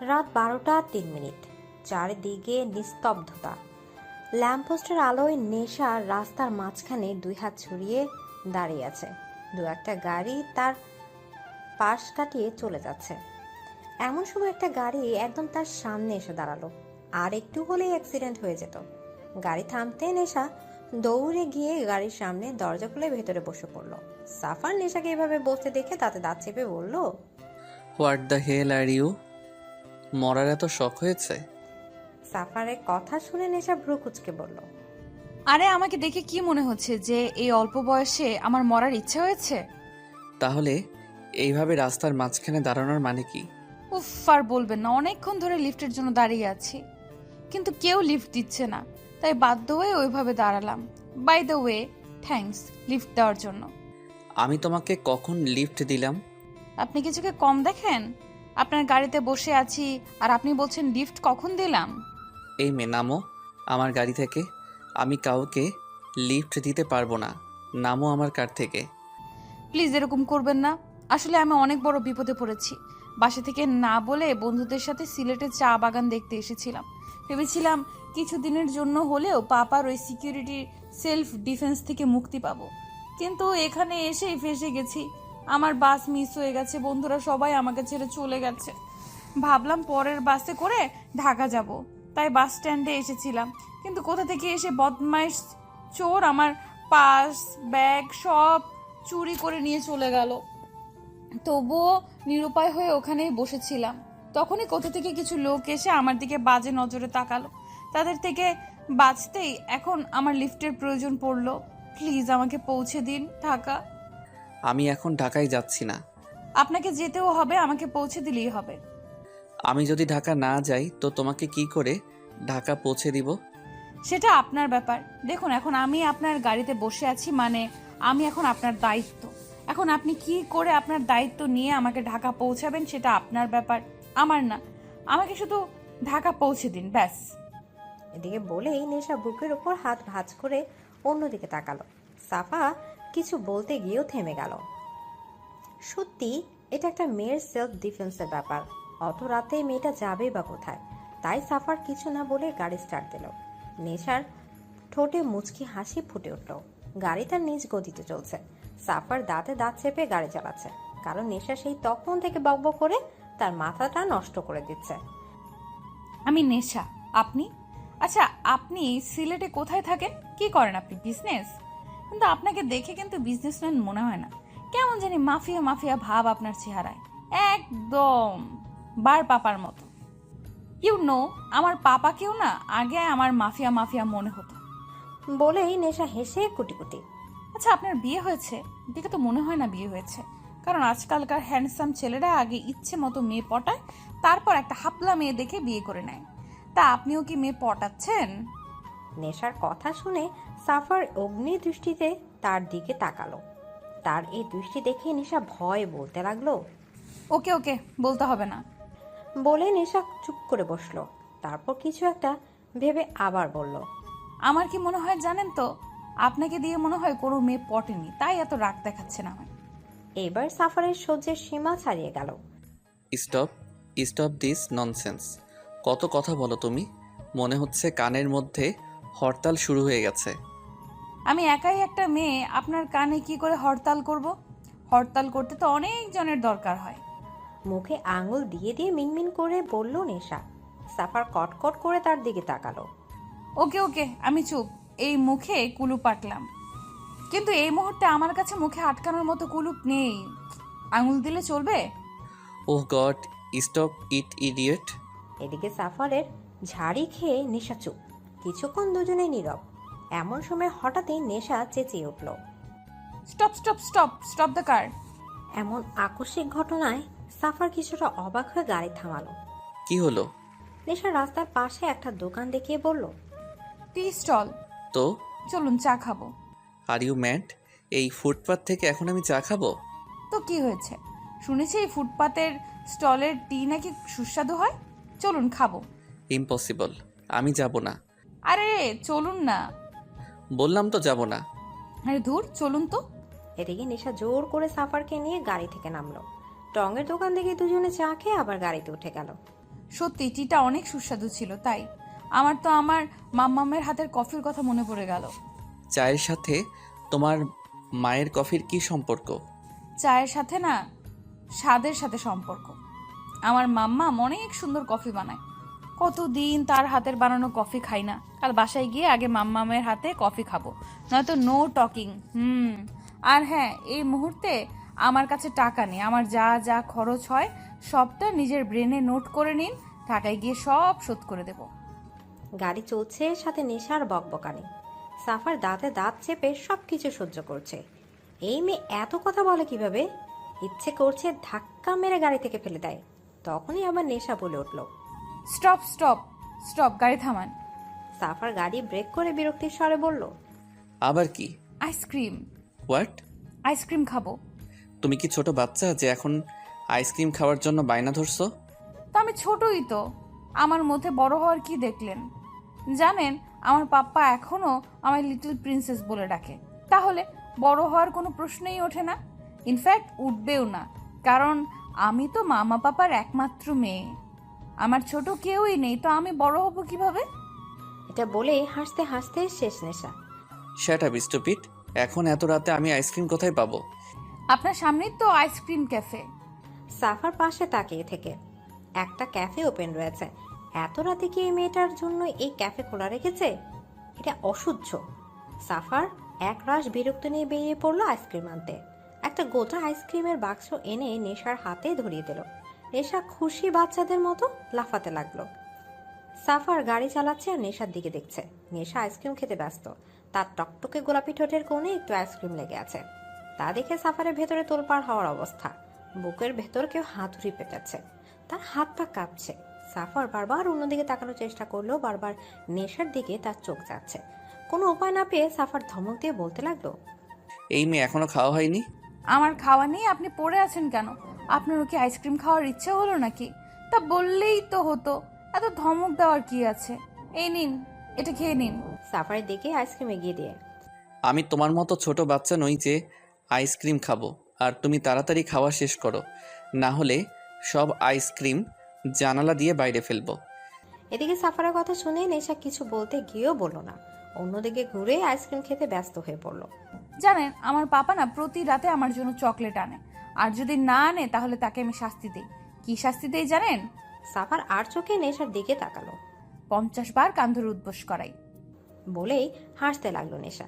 রাত 12টা 3 মিনিট। চারিদিকে নিস্তব্ধতা। ল্যাম্পপোস্টের আলোয় নেশা রাস্তার মাঝখানে দুই হাত ছড়িয়ে দাঁড়িয়ে আছে। দু একটা গাড়ি তার পাশ কাটিয়ে চলে যাচ্ছে। এমন সময় একটা গাড়ি একদম তার সামনে এসে দাঁড়ালো। আর একটু হলেই অ্যাক্সিডেন্ট হয়ে যেত। গাড়ি থামতে নেশা দৌড়ে গিয়ে গাড়ির সামনে দরজা খুলে ভেতরে বসে পড়লো। সাফার নেশাকে এভাবে বসতে দেখে তাতে দাঁত চেপে বলল, what the hell are you? মরার এত শখ হয়েছে? সাফারের কথা শুনে নেশা ভ্রু কুঁচকে বলল, আরে আমাকে দেখে কি মনে হচ্ছে যে এই অল্প বয়সে আমার মরার ইচ্ছা হয়েছে? তাহলে এইভাবে রাস্তার মাঝখানে দাঁড়ানোর মানে কি? উফ, আর বলবেন না, অনেকক্ষণ ধরে লিফটের জন্য দাঁড়িয়ে আছি, কিন্তু কেউ লিফট দিচ্ছে না, তাই বাধ্য হয়ে ওইভাবে দাঁড়ালাম। By the way, thanks lift দেওয়ার জন্য। আমি তোমাকে কখন লিফট দিলাম? আপনি কিছুকে কম দেখেন? আপনার গাড়িতে বসে আছি আর আপনি বলছেন লিফট কখন দিলাম? এই মেয়ে, নামো আমার গাড়ি থেকে। আমি কাউকে লিফট দিতে পারবো না। নামো আমার কার থেকে। প্লিজ এরকম করবেন না। আসলে আমি অনেক বড় বিপদে পড়েছি। বাসা থেকে না বলে বন্ধুদের সাথে সিলেটে চা বাগান দেখতে এসেছিলাম। ভেবেছিলাম কিছুদিনের জন্য হলেও পাপার ওই সিকিউরিটি সেলফ ডিফেন্স থেকে মুক্তি পাবো, কিন্তু এখানে এসেই ফেসে গেছি। আমার বাস মিস হয়ে গেছে, বন্ধুরা সবাই আমাকে ছেড়ে চলে গেছে। ভাবলাম পরের বাসে করে ঢাকা যাব, তাই বাস স্ট্যান্ডে এসেছিলাম, কিন্তু কোথা থেকে এসে বদমাইশ চোর আমার পার্স ব্যাগ সব চুরি করে নিয়ে চলে গেল। তবুও নিরুপায় হয়ে ওখানেই বসেছিলাম। তখনই কোথা থেকে কিছু লোক এসে আমার দিকে বাজে নজরে তাকালো। তাদের থেকে বাঁচতেই এখন আমার লিফটের প্রয়োজন পড়লো। প্লিজ আমাকে পৌঁছে দিন ঢাকা। আমি এখন ঢাকায় যাচ্ছি না। আপনাকে যেতেও হবে, আমাকে পৌঁছে দিলেই হবে। আমি যদি ঢাকা না যাই তো তোমাকে কি করে ঢাকা পৌঁছে দিব? সেটা আপনার ব্যাপার। দেখুন, এখন আমি আপনার গাড়িতে বসে আছি, মানে আমি এখন আপনার দায়িত্ব। এখন আপনি কি করে আপনার দায়িত্ব নিয়ে আমাকে ঢাকা পৌঁছাবেন সেটা আপনার ব্যাপার, আমার না। আমাকে শুধু ঢাকা পৌঁছে দিন, ব্যাস। এদিকে বলেই নেশা বুকের ওপর হাত ভাঁজ করে অন্যদিকে তাকালো। সাফা কিছু বলতে গিয়েও থেমে গেল। সত্যি এটা একটা মেয়ের সেলফ ডিফেন্সের ব্যাপার। অত রাতে মেয়েটা যাবে বা কোথায়? তাই সাফার কিছু না বলে গাড়ি স্টার্ট দিল। নেশার ঠোঁটে মুচকি হাসি ফুটে উঠল। গাড়ি তার নিজ গতিতে চলছে। সাফার দাঁতে দাঁত চেপে গাড়ি চালাচ্ছে, কারণ নেশা সেই তখন থেকে বকবক করে তার মাথাটা নষ্ট করে দিচ্ছে। আমি নেশা, আপনি? আচ্ছা, আপনি সিলেটে কোথায় থাকেন? কি করেন আপনি? বিজনেস? কিন্তু আপনাকে দেখে কিন্তু বিজনেসম্যান মনে হয় না। কেমন জানি মাফিয়া মাফিয়া ভাব আপনার চেহারায়, একদম বার পাপার মতো। ইউ নো, আমার পাপাকেও না আগে আমার মাফিয়া মাফিয়া মনে হতো। বলেই নেশা হেসে কুটি কুটি। আচ্ছা, আপনার বিয়ে হয়েছে? দেখে তো মনে হয় না বিয়ে হয়েছে, কারণ আজকালকার হ্যান্ডসাম ছেলেরা আগে ইচ্ছে মতো মেয়ে পটায়, তারপর একটা হাপলা মেয়ে দেখে বিয়ে করে নেয়। তা আপনিও কি মেয়ে পটাচ্ছেন? নেশার কথা শুনে সাফার অগ্নি দৃষ্টিতে তার দিকে তাকালো। তার এই দৃষ্টি দেখে নেশা ভয় বলতে লাগলো, ওকে ওকে, বলতে হবে না। বলে নেশা চুপ করে বসলো। তারপর কিছু একটা ভেবে আবার বলল, আমার কি মনে হয় জানেন তো, আপনাকে দিয়ে মনে হয় কোনো মেয়ে পটেনি, তাই এত রাগ দেখাচ্ছেন আমায়। এবার সাফারের সহ্যের সীমা ছাড়িয়ে গেল। Stop, stop this nonsense. কত কথা বলো তুমি। মনে হচ্ছে কানের মধ্যে হরতাল শুরু হয়ে গেছে। আমি একাই একটা মেয়ে, আপনার কানে কি করে হরতাল করব? হরতাল করতে তো অনেক জনের দরকার হয়। মুখে আঙুল দিয়ে দিয়ে মিনমিন করে বলল নেশা। সাফার কটকট করে তার দিকে তাকালো। ওকে ওকে, আমি চুপ। এই মুখে কুলুপ আটলাম, কিন্তু এই মুহূর্তে আমার কাছে মুখে আটকানোর মতো কুলুপ নেই। আঙুল দিলে চলবে? ওহ গড, স্টপ ইট ইডিয়েট। এদিকে সাফারের ঝাড়ি খেয়ে নেশা চুপ। কিছুক্ষণ দুজনেই নীরব। এমন সময় হঠাৎই নেশা চেঁচিয়ে উঠল, stop stop stop stop the car. এমন আকস্মিক ঘটনায় সাফার কিছুটা অবাক হয়ে গাড়ি থামালো। কি হলো? নেশা রাস্তার পাশে একটা দোকান দেখিয়ে বলল, টি স্টল। তো চলুন চা খাবো। Are you mad? এই ফুটপাথ থেকে এখন আমি চা খাবো? তো কি হয়েছে? শুনেছি এই ফুটপাতের স্টলের টি নাকি সুস্বাদু হয়। চলুন খাবো। ইম্পসিবল, আমি যাব না। আরে চলুন না। বললাম তো যাব না। আরে ধুর, চলুন তো। এদিকে নেশা জোর করে সাফারকে নিয়ে গাড়ি থেকে নামলো। টঙের দোকান থেকে দুজনে চা খেয়ে আবার গাড়িতে উঠে গেল। সত্যি টিটা অনেক সুস্বাদু ছিল। তাই আমার তো আমার মাম্মামের হাতের কফির কথা মনে পড়ে গেল। চায়ের সাথে তোমার মায়ের কফির কি সম্পর্ক? চায়ের সাথে না, স্বাদের সাথে সম্পর্ক। আমার মাম্মা অনেক সুন্দর কফি বানায়। কতদিন তার হাতের বানানো কফি খাই না। কাল বাসায় গিয়ে আগে মাম্মামের হাতে কফি খাবো, নয়তো নো টকিং। আর হ্যাঁ, এই মুহূর্তে আমার কাছে টাকা নেই। আমার যা যা খরচ হয় সবটা নিজের ব্রেনে নোট করে নিন, ঢাকায় গিয়ে সব শোধ করে দেব। গাড়ি চলছে, সাথে নেশার বকবকানি। সাফার দাঁতে দাঁত চেপে সবকিছু সহ্য করছে। এই মেয়ে এত কথা বলে কিভাবে? ইচ্ছে করছে ধাক্কা মেরে গাড়ি থেকে ফেলে দেয়। তখনই আবার নেশা বলে উঠল, স্টপ স্টপ স্টপ, গাড়ি থামান। সাফার গাড়ি ব্রেক করে বিরক্তির স্বরে বলল, আবার কি? আইসক্রিম। হোয়াট? আইসক্রিম খাবো। তুমি কি ছোট বাচ্চা যে এখন আইসক্রিম খাওয়ার জন্য বায়না ধরছো? তো আমি ছোটই তো, আমার মধ্যে বড় হওয়ার কি দেখলেন? জানেন, আমার পাপ্পা এখনো আমায় লিটল প্রিন্সেস বলে ডাকে। তাহলে বড় হওয়ার কোনো প্রশ্নই ওঠে না। ইনফ্যাক্ট উঠবেও না, কারণ আমি তো মামা পাপার একমাত্র মেয়ে। আমার ছোট কেউই নেই, তো আমি বড় হব কিভাবে? এটা বলে হাসতে হাসতে শেষ নেশা। Shut up stupid. এখন এত রাতে আমি আইসক্রিম কোথায় পাবো? আপনার সামনেই তো আইসক্রিম ক্যাফে। সাফার পাশে তাকিয়ে থেকে, একটা ক্যাফে ওপেন রয়েছে। এত রাতে কি এই মেয়েটার জন্য এই ক্যাফে খোলা রেখেছে? এটা অসহ্য। সাফার এক রাশ বিরক্ত নিয়ে বেরিয়ে পড়লো আইসক্রিম আনতে। একটা গোটা আইসক্রিমের বাক্স এনে নেশার হাতে ধরিয়ে দিল। নেশা খুশি বাচ্চাদের মতো লাফাতে লাগলো। সাফার গাড়ি চালাচ্ছে আর নেশার দিকে দেখছে। নেশা আইসক্রিম খেতে ব্যস্ত। তার টকটকে গোলাপি ঠোঁটের কোণে একটু আইসক্রিম লেগে আছে। তা দেখে সাফারের ভেতরে তোলপাড় হওয়ার অবস্থা। বুকের ভেতর কেউ হাতুড়ি পেটাচ্ছে। তার হাত পা কাঁপছে। সাফার বারবার অন্যদিকে তাকানোর চেষ্টা করলেও বারবার নেশার দিকে তার চোখ যাচ্ছে। কোনো উপায় না পেয়ে সাফার ধমক দিয়ে বলতে লাগলো, এই মেয়ে এখনো খাওয়া হয়নি? আমার খাওয়া নিয়ে আপনি পড়ে আছেন কেন? আপনারও কি আইসক্রিম খাওয়ার ইচ্ছে হলো নাকি? তা বললেই তো হতো, এত ধমক দেওয়ার কি আছে? এই নিন, এটা খেয়ে নিন। সাফারের দিকে আইসক্রিম এগিয়ে দিয়ে, আমি তোমার মতো ছোট বাচ্চা নই যে আইসক্রিম খাবো। আর তুমি তাড়াতাড়ি খাওয়া শেষ করো, না হলে সব আইসক্রিম জানালা দিয়ে বাইরে ফেলবো। এদিকে সাফারের কথা শুনে নেশা কিছু বলতে গিয়েও বলল না। অন্যদিকে ঘুরে আইসক্রিম খেতে ব্যস্ত হয়ে পড়ল। জানেন, আমার পাপা না প্রতি রাতে আমার জন্য চকলেট আনে, আর যদি না আনে তাহলে তাকে আমি শাস্তি দিই। কি শাস্তি দেই জানেন? সাফার আর চোখে নেশার দিকে তাকালো। 50 বার কান ধরে উদ্বোস করাই। বলেই হাসতে লাগলো নেশা।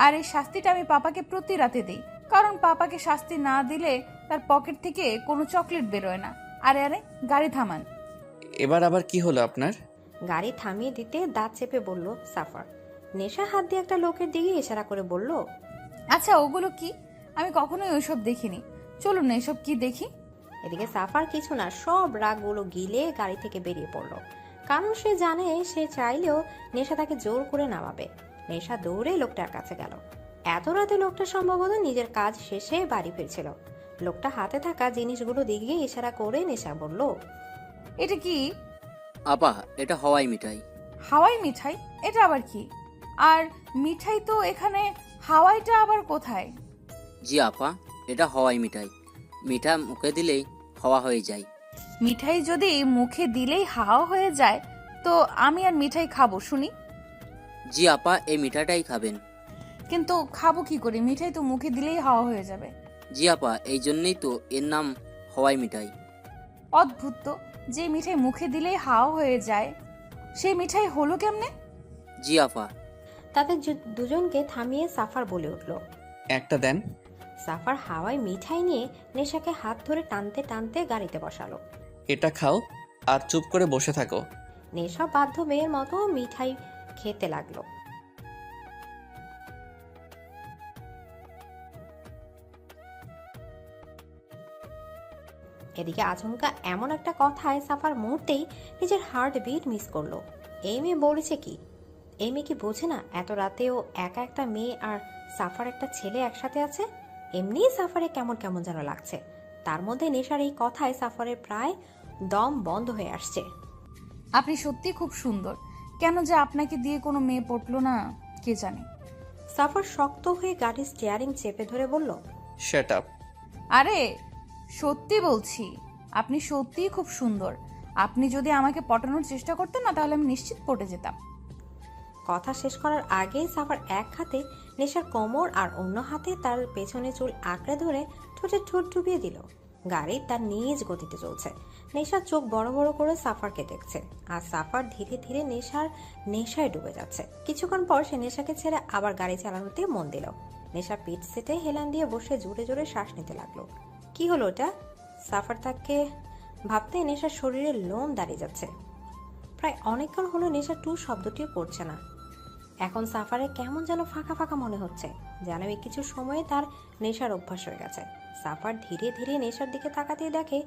আর এই শাস্তিটা আমি পাপাকে প্রতি রাতে দিই, কারণ পাপাকে শাস্তি না দিলে তার পকেট থেকে কোনো চকলেট বেরোয় না। আরে আরে, গাড়ি থামান। এবার আবার কি হলো আপনার? গাড়ি থামিয়ে দিতে দাঁত চেপে বলল সাফার। নেশা হাত দিয়ে একটা লোকের দিকে ইশারা করে বলল, আচ্ছা, ওগুলো কি? আমি কখনোই ওইসব দেখিনি। চলুন না, এসব কি দেখি। এদিকে সাফার কিছু না সব রাগগুলো গিলে গাড়ি থেকে বেরিয়ে পড়ল। কারণ সে জানে সে চাইলেও নেশা তাকে জোর করে নামাবে। নেশা দৌড়ে লোকটার কাছে গেল। এত রাতে লোকটা সম্ভবত নিজের কাজ শেষে বাড়ি ফিরছিল। লোকটা হাতে থাকা জিনিসগুলো দিকে ইশারা করে নেশা বলল, এটা কি? আপা, এটা হাওয়াই মিঠাই। হাওয়াই মিঠাই? এটা আবার কি? আর মিঠাই তো এখানে, হাওয়াইটা আবার কোথায়? জি আপা, এটা হাওয়াই মিঠাই। মিঠা মুখে দিলেই হাওয়া হয়ে যায়। মিঠাই যদি মুখে দিলেই হাওয়া হয়ে যায়, তো আমি আর মিঠাই খাবো শুনি? জি আপা, এই মিঠাটাই খাবেন। কিন্তু খাবো কি করে? মিঠাই তো মুখে দিলেই হাওয়া হয়ে যাবে। জি আপা, এই জন্যই তো এর নাম হাওয়াই মিঠাই। অদ্ভুত তো, যে মিঠাই মুখে দিলেই হাওয়া হয়ে যায়, সেই মিঠাই হলো কেমনে? জি আপা। তাদের দুজনকে থামিয়ে সাফার বলে উঠল, একটা দেন। সাফার হাওয়ায় মিঠাই নিয়ে নেশাকে হাত ধরে টানতে টানতে গাড়িতে বসালো। এটা খাও আর চুপ করে বসে থাকো। নেশা বাধ্য মেয়ের মতো মিঠাই খেতে লাগলো। এদিকে আচমকা এমন একটা কথায় সাফার মুহূর্তেই নিজের হার্ট বিট মিস করলো। এই মেয়ে বলেছে কি? এই মেয়ে কি বোঝে না এত রাতেও একা একটা মেয়ে আর সাফার একটা ছেলে একসাথে আছে? এমনিই সাফারে কেমন কেমন যেন লাগছে। তার মধ্যে নেশার এই কথায় সাফারের প্রায় দম বন্ধ হয়ে আসছে। আপনি সত্যি খুব সুন্দর। কেন যে আপনাকে দিয়ে কোনো মেয়ে পড়লো না কে জানে। সাফার শক্ত হয়ে গাড়ির স্টিয়ারিং চেপে ধরে বলল, শ্যাট আপ। আরে সত্যি বলছি, আপনি সত্যিই খুব সুন্দর। আপনি যদি আমাকে পটানোর চেষ্টা করতেন না, তাহলে আমি নিশ্চিত পটে যেতাম। কথা শেষ করার আগেই সাফার এক হাতে নেশার কোমর আর অন্য হাতে তার পেছনে চুল আঁকড়ে ধরে ঠোঁটে ঠোঁট ডুবিয়ে দিল। গাড়ি তার নিজ গতিতে চলছে। নেশার চোখ বড় বড় করে সাফারকে দেখছে, আর সাফার ধীরে ধীরে নেশায় ডুবে যাচ্ছে। কিছুক্ষণ পর সে নেশাকে ছেড়ে আবার গাড়ি চালানোতে মন দিল। নেশা পিঠ সেটে হেলান দিয়ে বসে জোরে জোরে শ্বাস নিতে লাগলো। কি হলো ওটা? সাফার তাকে ভাবতে নেশার শরীরের লোম দাঁড়িয়ে যাচ্ছে। প্রায় অনেকক্ষণ হলো নেশা টু শব্দটিও করছে না। এখন সাফারে কেমন যেন ফাঁকা ফাঁকা মনে হচ্ছে, যেন এই কিছু সময়ে তার নেশার অভ্যাস হয়ে গেছে। সাফার ধীরে ধীরে নেশার দিকে তাকাতে দেখে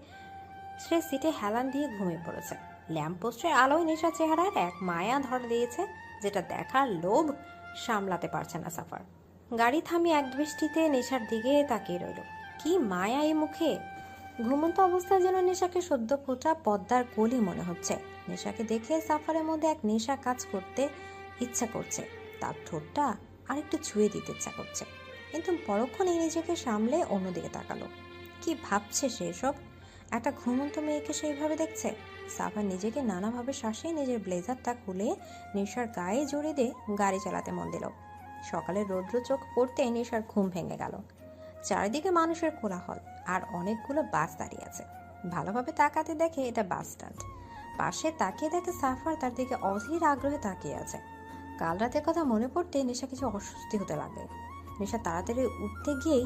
সে সিটে হেলান দিয়ে ঘুমিয়ে পড়েছে। ল্যাম্পপোস্টের আলোয় নেশার চেহারার এক মায়া ধরা দিয়েছে, যেটা দেখার লোভ সামলাতে পারছে না সাফার। গাড়ি থামিয়ে এক দৃষ্টিতে নেশার দিকে তাকিয়ে রইল। কি মায়া এই মুখে! ঘুমন্ত অবস্থায় যেন নেশাকে সদ্য ফোটা পদ্মার কলি মনে হচ্ছে। নেশাকে দেখে সাফারের মধ্যে এক নেশা কাজ করতে ইচ্ছা করছে, তার ঠোঁটটা আরেকটু ছুঁয়ে দিতে ইচ্ছা করছে। কিন্তু পরক্ষণে নিজেকে সামলে অন্যদিকে তাকালো। কি ভাবছে সে সব? একটা ঘুমন্ত মেয়েকে সেইভাবে দেখছে। সাফার নিজেকে নানাভাবে শাসিয়ে নিজের ব্লেজারটা খুলে নেশার গায়ে জড়িয়ে দিয়ে গাড়ি চালাতে মন দিল। সকালের রৌদ্র চোখ পড়তে নেশার ঘুম ভেঙে গেল। চারিদিকে মানুষের কোলাহল, আর অনেকগুলো বাস দাঁড়িয়ে আছে। ভালোভাবে তাকাতে দেখে এটা বাস স্ট্যান্ড। পাশে তাকিয়ে দেখে সাফার তার দিকে অধীর আগ্রহে তাকিয়ে আছে। কাল রাতের কথা মনে পড়তে নেশা কিছু অস্বস্তি হতে লাগে। নেশা তাড়াতাড়ি উঠতে গিয়েই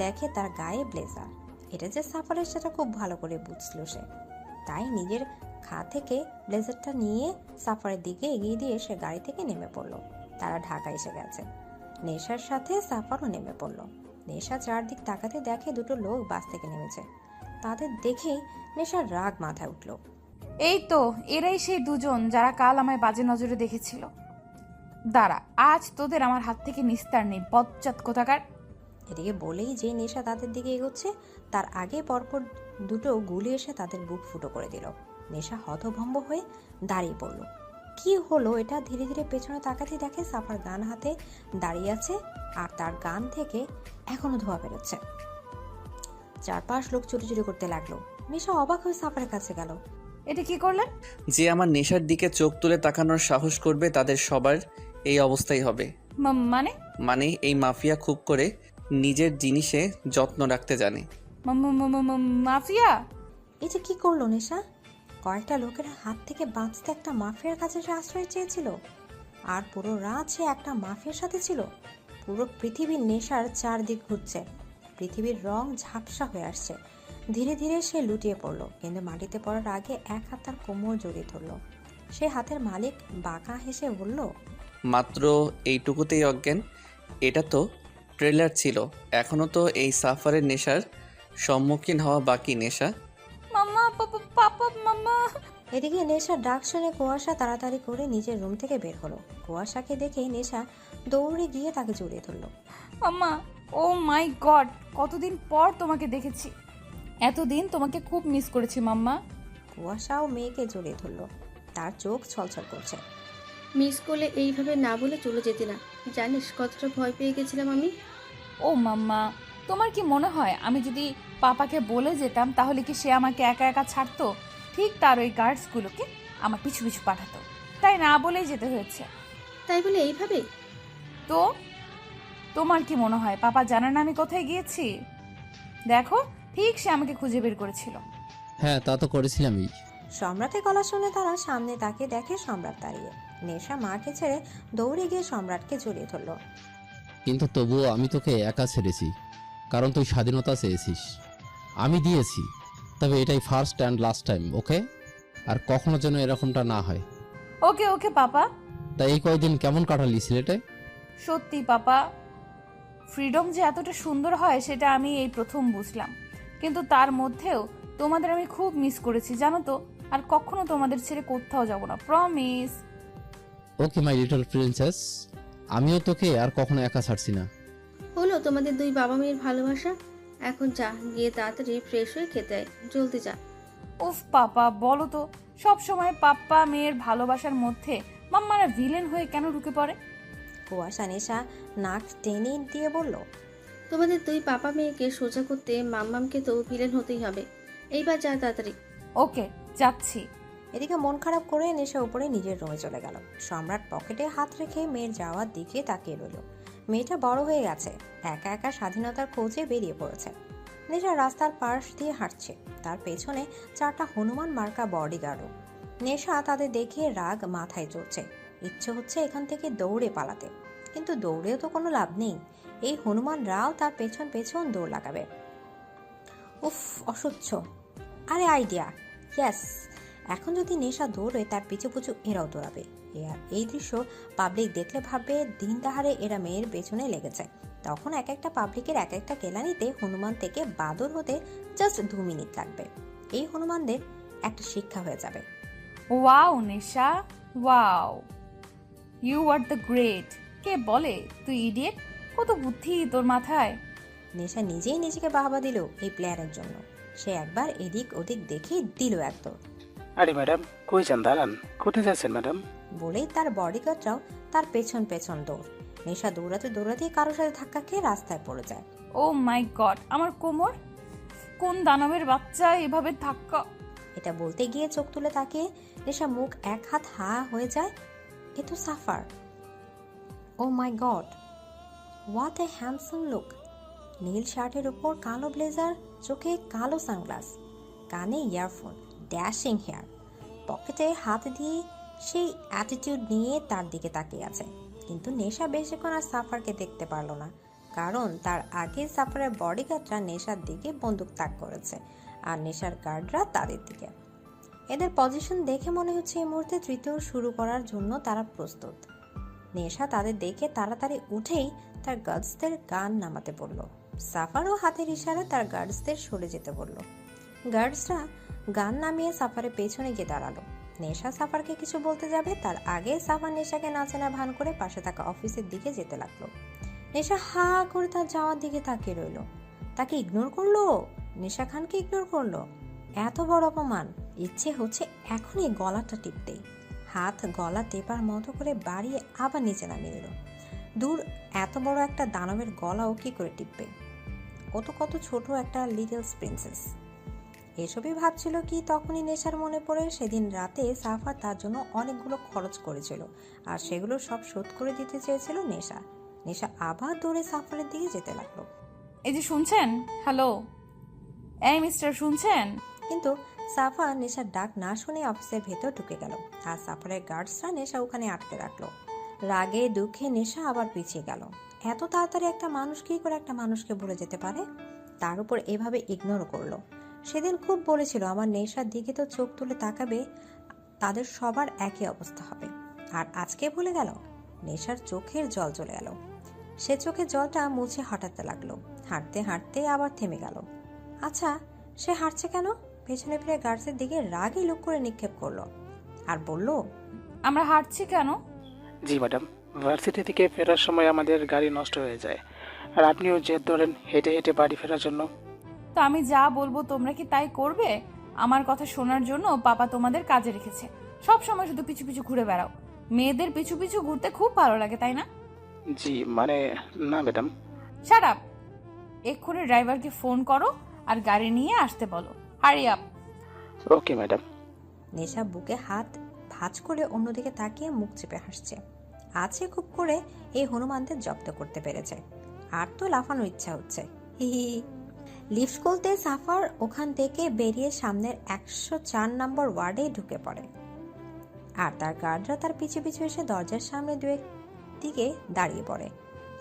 দেখে তার গায়ে ব্লেজার। এটা যে সাফারের সেটা খুব ভালো করে বুঝলো সে। তাই নিজের খা থেকে ব্লেজারটা নিয়ে সাফারের দিকে এগিয়ে দিয়ে সে গাড়ি থেকে নেমে পড়ল। তারা ঢাকা এসে গেছে। নেশার সাথে সাফারও নেমে পড়ল। নেশা চারদিক তাকাতে দেখে দুটো লোক বাস থেকে নেমেছে। তাদের দেখেই নেশার রাগ মাথায় উঠল। এই তো এরাই সেই দুজন যারা কাল আমায় বাজে নজরে দেখেছিল। দাঁড়া, আজ তোদের আমার হাত থেকে নিস্তার নেই, বজ্জাত কোথাকার। এদিকে বলেই যে নেশা তাদের দিকে এগোচ্ছে, তার আগে পরপর দুটো গুলি এসে তাদের বুক ফুটো করে দিল। নেশা হতভম্ব হয়ে দাঁড়িয়ে পড়ল। কি হলো এটা? ধীরে ধীরে পেছনে তাকাতে দেখে সাফার গান হাতে দাঁড়িয়ে আছে, আর তার গান থেকে এখনো ধোঁয়া বেরোচ্ছে। চারপাশ লোক চুরি করতে লাগলো। নেশা অবাক হয়ে সাফারের কাছে গেল। এটা কি করলেন? যে আমার নেশার দিকে চোখ তুলে তাকানোর সাহস করবে তাদের সবার এই অবস্থাই হবে। মানে মানে এই মাফিয়া খুব করে নিজের জিনিসে যত্ন রাখতে জানে। মাফিয়া? এই যে কি করলো নেশা? কয়েকটা লোকের হাত থেকে বাঁচতে একটা মাফিয়ার কাছে সে আশ্রয় চেয়েছিল, আর পুরো রাত সে একটা মাফিয়ার সাথে ছিল। পুরো পৃথিবীর নেশার চারদিক ঘুরছে। পৃথিবীর রং ঝাপসা হয়ে আসছে। ধীরে ধীরে সে লুটিয়ে পড়ল, কিন্তু মাটিতে পড়ার আগে এক হাত তার কোমর জড়িয়ে ধরল। সে হাতের মালিক বাঁকা হেসে বলল, মাত্র এইটুকুতেই অজ্ঞান? এটা তো ট্রেলার ছিল, এখনও তো এই সাফারের নেশার সম্মুখীন হওয়া বাকি। নেশা মাম্মা, পাপা, মাম্মা। এদিকে নেশার ডাক শুনে কুয়াশা তাড়াতাড়ি করে নিজের রুম থেকে বের হলো। কুয়াশাকে দেখে নেশা দৌড়ে গিয়ে তাকে জড়িয়ে ধরল। মাম্মা, ও মাই গড, কতদিন পর তোমাকে দেখেছি। এতদিন তোমাকে খুব মিস করেছি মাম্মা। কুয়াশাও মেয়েকে জড়িয়ে ধরল। তার চোখ ছলছল করছে। মিস করলে এইভাবে না বলে চলে যেতে না। জানিস কতটা ভয় পেয়ে গেছিলাম আমি। ও মাম্মা, তোমার কি মনে হয় আমি যদি পাপাকে বলে যেতাম তাহলে কি সে আমাকে একা একা ছাড়তো? ঠিক তার ওই গার্ডসগুলোকে আমার পিছু পিছু পাঠাতো। তাই না বলেই যেতে হয়েছে। তাই বলে এইভাবে? তো তোমার কি মনে হয় পাপা জানে না আমি কোথায় গিয়েছি? দেখো, ঠিক সে আমাকে খুঁজে বের করেছিল। হ্যাঁ, তা তো করেছিলামই। সম্রাটের গলা শুনে তারা সামনে তাকে দেখে সম্রাট দাঁড়িয়ে। নেশা মাকে ছেড়ে দৌড়ে গিয়ে সম্রাটকে জড়িয়ে ধরল। কিন্তু তবুও আমি তোকে একা ছেড়েছি, কারণ তুই স্বাধীনতা চেয়েছিস, আমি দিয়েছি। তবে এটাই ফার্স্ট অ্যান্ড লাস্ট টাইম, ওকে? আর কখনো যেন এরকমটা না হয়। ওকে ওকে পাপা। তাই এই কয়দিন কেমন কাটালি সিলেটে? সত্যি পাপা, ফ্রিডম যে এতটা সুন্দর হয় সেটা আমি এই প্রথম বুঝলাম। কিন্তু তার মধ্যেও তোমাদের আমি খুব মিস করেছি জানো তো। আর কখনো তোমাদের ছেড়ে কোথাও যাব না, promise. Okay my little princess, আমিও তোকে আর কখনো একা ছাড়ছি না। হলো তোমাদের দুই বাবা মেয়ের ভালোবাসা। এখন যা, গিয়ে তাড়াতাড়ি ফ্রেশ হয়ে খেতে আয়, জলদি যা। উফ পাপা, বলো তো, সব সময় পাপ্পা মেয়ের ভালোবাসার মধ্যে মাম্মারা ভিলেন হয়ে কেন ঢুকে পড়ে? কুয়াশা নেশা নাক টেনে দিয়ে বলল, তোমাদের দুই পাপা মেয়েকে সোজা করতে মাম্মামকে তো ভিলেন হতেই হবে। এইবার যা তাড়াতাড়ি। ওকে যাচ্ছি। এদিকে মন খারাপ করে নেশা উপরে নিজের রুমে চলে গেল। সম্রাট পকেটে হাত রেখে মেয়ের যাওয়ার দিকে তাকিয়ে রইল। মেয়েটা বড় হয়ে গেছে, একা একা স্বাধীনতার খোঁজে বেরিয়ে পড়েছে। নেশা রাস্তার পাশ দিয়ে হাঁটছে, তার পেছনে 4টা হনুমান মার্কা বডিগার্ডও। নেশা তাদের দেখে রাগ মাথায় চড়ছে, ইচ্ছে হচ্ছে এখান থেকে দৌড়ে পালাতে, কিন্তু দৌড়েও তো কোনো লাভ নেই। এই হনুমানরাও তার পেছন পেছন দৌড় লাগাবে। উফ, অসহ্য। আরে আইডিয়া, ইয়েস! এখন যদি নেশা দৌড়ে তার পিছু পিছু এরাও দৌড়াবে। এই দৃশ্য পাবলিক দেখলে ভাববে দিন তাহারে এরা মেয়ের পেছনে লেগেছে। তখন এক একটা পাবলিকের এক একটা কেলানিতে হনুমান থেকে বাদর হতে জাস্ট 2 মিনিট লাগবে। এই হনুমানদের একটা শিক্ষা হয়ে যাবে। Wow Nesha, wow, you are the great. কে বলে তুই ইডিয়েট? কত বুদ্ধি তোর মাথায়। নেশা নিজেই নিজেকে বাহবা দিল এই প্ল্যানের জন্য। সে একবার এদিক ওদিক দেখে দিল একদম। আরে ম্যাডাম, কই যান? দাঁড়ান, কোথায় যাচ্ছেন ম্যাডাম? বলেই তার বডিগার্ডরাও তার পেছন পেছন দৌড়। নেশা দৌড়াতে দৌড়াতে কারোর সাথে ধাক্কা খেয়ে রাস্তায় পড়ে যায়। ও মাই গড, আমার কোমর! কোন দানবের বাচ্চা এভাবে ধাক্কা! এটা বলতে গিয়ে চোখ তুলে তাকিয়ে নেশা মুখ এক হাত হা হয়ে যায়। এ তো সাফার। Oh my god, what a handsome look! নীল শার্টের উপর কালো ব্লেজার, চোখে কালো সানগ্লাস, কানে ইয়ারফোন, ড্যাশিং হেয়ার, পকেটে হাত দিয়ে সেই অ্যাটিটিউড নিয়ে তার দিকে তাকিয়ে আছে। কিন্তু নেশা বেশিক্ষণ আর সাফারকে দেখতে পারল না, কারণ তার আগে সাফারের বডিগার্ডরা নেশার দিকে বন্দুক তাক করেছে আর নেশার গার্ডরা তাদের দিকে। এদের পজিশন দেখে মনে হচ্ছে এই মুহূর্তে তৃতীয় শুরু করার জন্য তারা প্রস্তুত। নেশা তাদের দেখে তাড়াতাড়ি উঠেই তার গার্ডসদের গান নামাতে বলল। সাফারও হাতের ইশারায় তার গার্ডসদের সরে যেতে বলল। গার্ডসরা গান নামিয়ে সাফারের পেছনে গিয়ে দাঁড়ালো। নেশা সাফারকে কিছু বলতে যাবে তার আগে সাফার নেশাকে নাচেনা ভান করে পাশে থাকা অফিসের দিকে যেতে লাগলো। নেশা হা করে তার যাওয়ার দিকে তাকিয়ে রইল। তাকে ইগনোর করলো, নেশা খানকে ইগনোর করলো। এত বড় অপমান! ইচ্ছে হচ্ছে এখনই গলাটা টিপতেই। হাত গলা টেপার মতো করে বাড়িয়ে আবার নিচে নামিয়ে দিল। দূর, এত বড় একটা দানবের গলাও কি করে টিপবে? কত ছোট একটা লিটল প্রিন্সেস। এসবই ভাবছিল কি তখনই নেশার মনে পড়ে সেদিন রাতে সাফা তার জন্য অনেকগুলো খরচ করেছিল, আর সেগুলো সব শোধ করে দিতে চেয়েছিল নেশা। নেশা আবার দৌড়ে সাফারের দিকে যেতে লাগলো। এই যে শুনছেন? হ্যালো, এই মিস্টার, শুনছেন? কিন্তু সাফা নেশার ডাক না শুনে অফিসের ভেতর ঢুকে গেল, আর সাফারের গার্ডসরা নেশা ওখানে আটকে রাখলো। রাগে দুঃখে নেশা আবার পিছিয়ে গেল। এত তাড়াতাড়ি একটা মানুষ কি করে একটা মানুষকে ভুলে যেতে পারে? তার উপর এভাবে ইগনোর করলো। সেদিন খুব বলেছিল আমার নেশার দিকে তো চোখ তুলে তাকাবে, তাদের সবার একই অবস্থা হবে। আর আজকে ভুলে গেল। নেশার চোখের জল চলে গেল। সে চোখের জলটা মুছে হাঁটাতে লাগলো। হাঁটতে হাঁটতে আবার থেমে গেল। আচ্ছা, সে হাঁটছে কেন? পেছনে ফিরে গার্ডসের দিকে রাগই লুক করে নিক্ষেপ করলো আর বলল, আমরা হাঁটছি কেন? জি ম্যাডাম, ভার্সিটি থেকে ফেরার সময় আমাদের গাড়ি নষ্ট হয়ে যায়, আর আপনিও জেদ ধরেন হেঁটে হেঁটে বাড়ি ফেরার জন্য। তো আমি যা বলবো তোমরা কি তাই করবে? আমার কথা শোনার জন্য পাপা তোমাদের কাজে রেখেছে। সব সময় শুধু পিছু পিছু ঘুরে বেড়াও। মেয়েদের পিছু পিছু ঘুরতে খুব ভালো লাগে, তাই না? জি মানে না ম্যাডাম। Shut up! এক্ষুনি ড্রাইভারকে ফোন করো আর গাড়ি নিয়ে আসতে বলো। Hurry up! Okay madam. নেশা বুকে হাত ভাঁজ করে অন্যদিকে তাকিয়ে মুখ চেপে হাসছে। আছে খুব করে এই হনুমানদের জব্দ করতে পেরেছে। আর তো লাফানোর ইচ্ছা হচ্ছে। হি হি। লিফট খুলতে সাফার ওখান থেকে বেরিয়ে সামনের 104 নম্বর ওয়ার্ডে ঢুকে পড়ে, আর তার গার্ডরা তার পিছু পিছু এসে দরজার সামনে দিকে দাঁড়িয়ে পড়ে।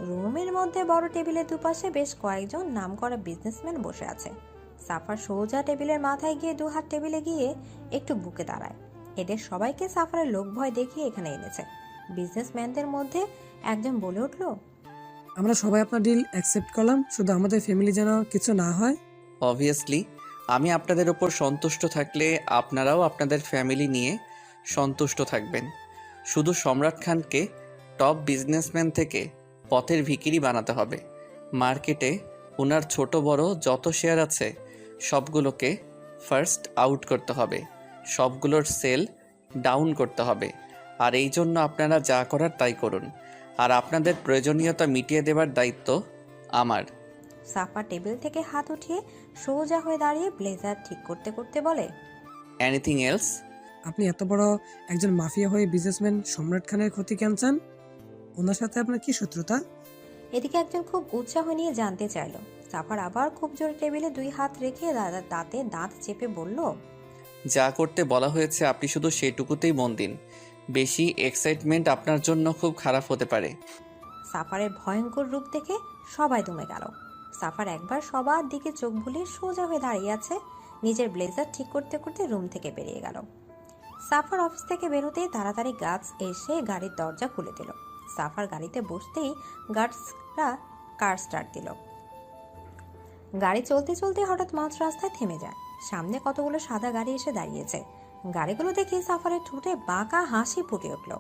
রুমের মধ্যে বড় টেবিলের দুপাশে বেশ কয়েকজন নামকরা বিজনেসম্যান বসে আছে। সাফার সোজা টেবিলের মাথায় গিয়ে 2 হাত টেবিলে গিয়ে একটু বুকে দাঁড়ায়। এদের সবাইকে সাফারের লোক ভয় দেখিয়ে এখানে এনেছে। বিজনেসম্যানদের মধ্যে একজন বলে উঠল, আমরা সবাই আপনার ডিল অ্যাকসেপ্ট করলাম, শুধু আমাদের ফ্যামিলি যেন কিছু না হয়। অবভিয়াসলি আমি আপনাদের ওপর সন্তুষ্ট থাকলে আপনারাও আপনাদের ফ্যামিলি নিয়ে সন্তুষ্ট থাকবেন। শুধু সম্রাট খানকে টপ বিজনেসম্যান থেকে পথের ভিখিরি বানাতে হবে। মার্কেটে ওনার ছোট বড় যত শেয়ার আছে সবগুলোকে ফার্স্ট আউট করতে হবে, সবগুলোর সেল ডাউন করতে হবে। আর এই জন্য আপনারা যা করার তাই করুন, আর আপনাদের প্রয়োজনীয়তা মিটিয়ে দেওয়ার দায়িত্ব আমার। সাফা টেবিল থেকে হাত উঠিয়ে সোজা হয়ে দাঁড়িয়ে ব্লেজার ঠিক করতে করতে বলে, এনিথিং এলস? আপনি এত বড় একজন মাফিয়া হয়ে বিজনেসম্যান সম্রাট খানের ক্ষতি কেন চান? ওনার সাথে আপনার কি শত্রুতা? এদিকে একজন খুব উৎসাহ নিয়ে জানতে চাইল। সাফার আবার খুব জোরে টেবিলে 2 হাত রেখে দাঁতে দাঁত চেপে বলল, যা করতে বলা হয়েছে আপনি শুধু সেটুকুতেই মন দিন। বেশি এক্সাইটমেন্ট আপনার জন্য খুব খারাপ হতে পারে। সাফারের ভয়ঙ্কর রূপ দেখে সবাই দমে গেল। সাফার একবার সবার দিকে চোখ বুলিয়ে সোজা হয়ে দাঁড়িয়ে আছে। নিজের ব্লেজার ঠিক করতে করতে রুম থেকে বেরিয়ে গেল। সাফার অফিস থেকে বেরোতেই তাড়াতাড়ি গার্ডস এসে গাড়ির দরজা খুলে দিল। সাফার গাড়িতে বসতেই গার্ডসরা কার স্টার্ট দিল। গাড়ি চলতে চলতে হঠাৎ মাঝ রাস্তায় থেমে যায়। সামনে কতগুলো সাদা গাড়ি এসে দাঁড়িয়েছে। গাড়িগুলো দেখে সাফারের ঠোঁটে বাঁকা হাসি ফুটে উঠল।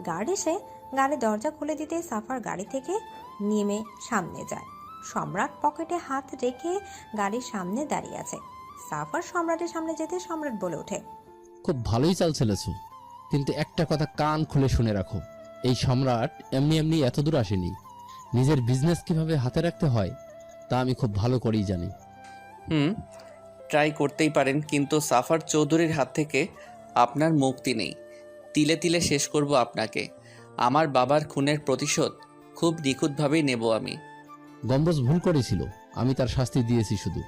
গার্ড এসে গাড়ির দরজা খুলে দিতে সাফার গাড়ি থেকে নেমে সামনে যায়। সম্রাট পকেটে হাত রেখে গাড়ির সামনে দাঁড়িয়ে আছে। সাফার সম্রাটের সামনে যেতে সম্রাট বলে ওঠে, খুব ভালোই চাল চলেছো, কিন্তু একটা কথা কান খুলে শুনে রাখো, এই সম্রাট এমনি এমনি এত দূর আসেনি। নিজের বিজনেস কিভাবে হাতে রাখতে হয় তা আমি খুব ভালো করেই জানি। ট্রাই করতেই পারেন, কিন্তু সাফার চৌধুরীর হাত থেকে আপনার মুক্তি নেই। তিলে তিলে শেষ করব আপনাকে। আমার বাবার খুনের প্রতিশোধ খুব নিখুঁতভাবেই নেব আমি। গম্বুজ ভুল করেছিল, আমি তার শাস্তি দিয়েছি শুধু।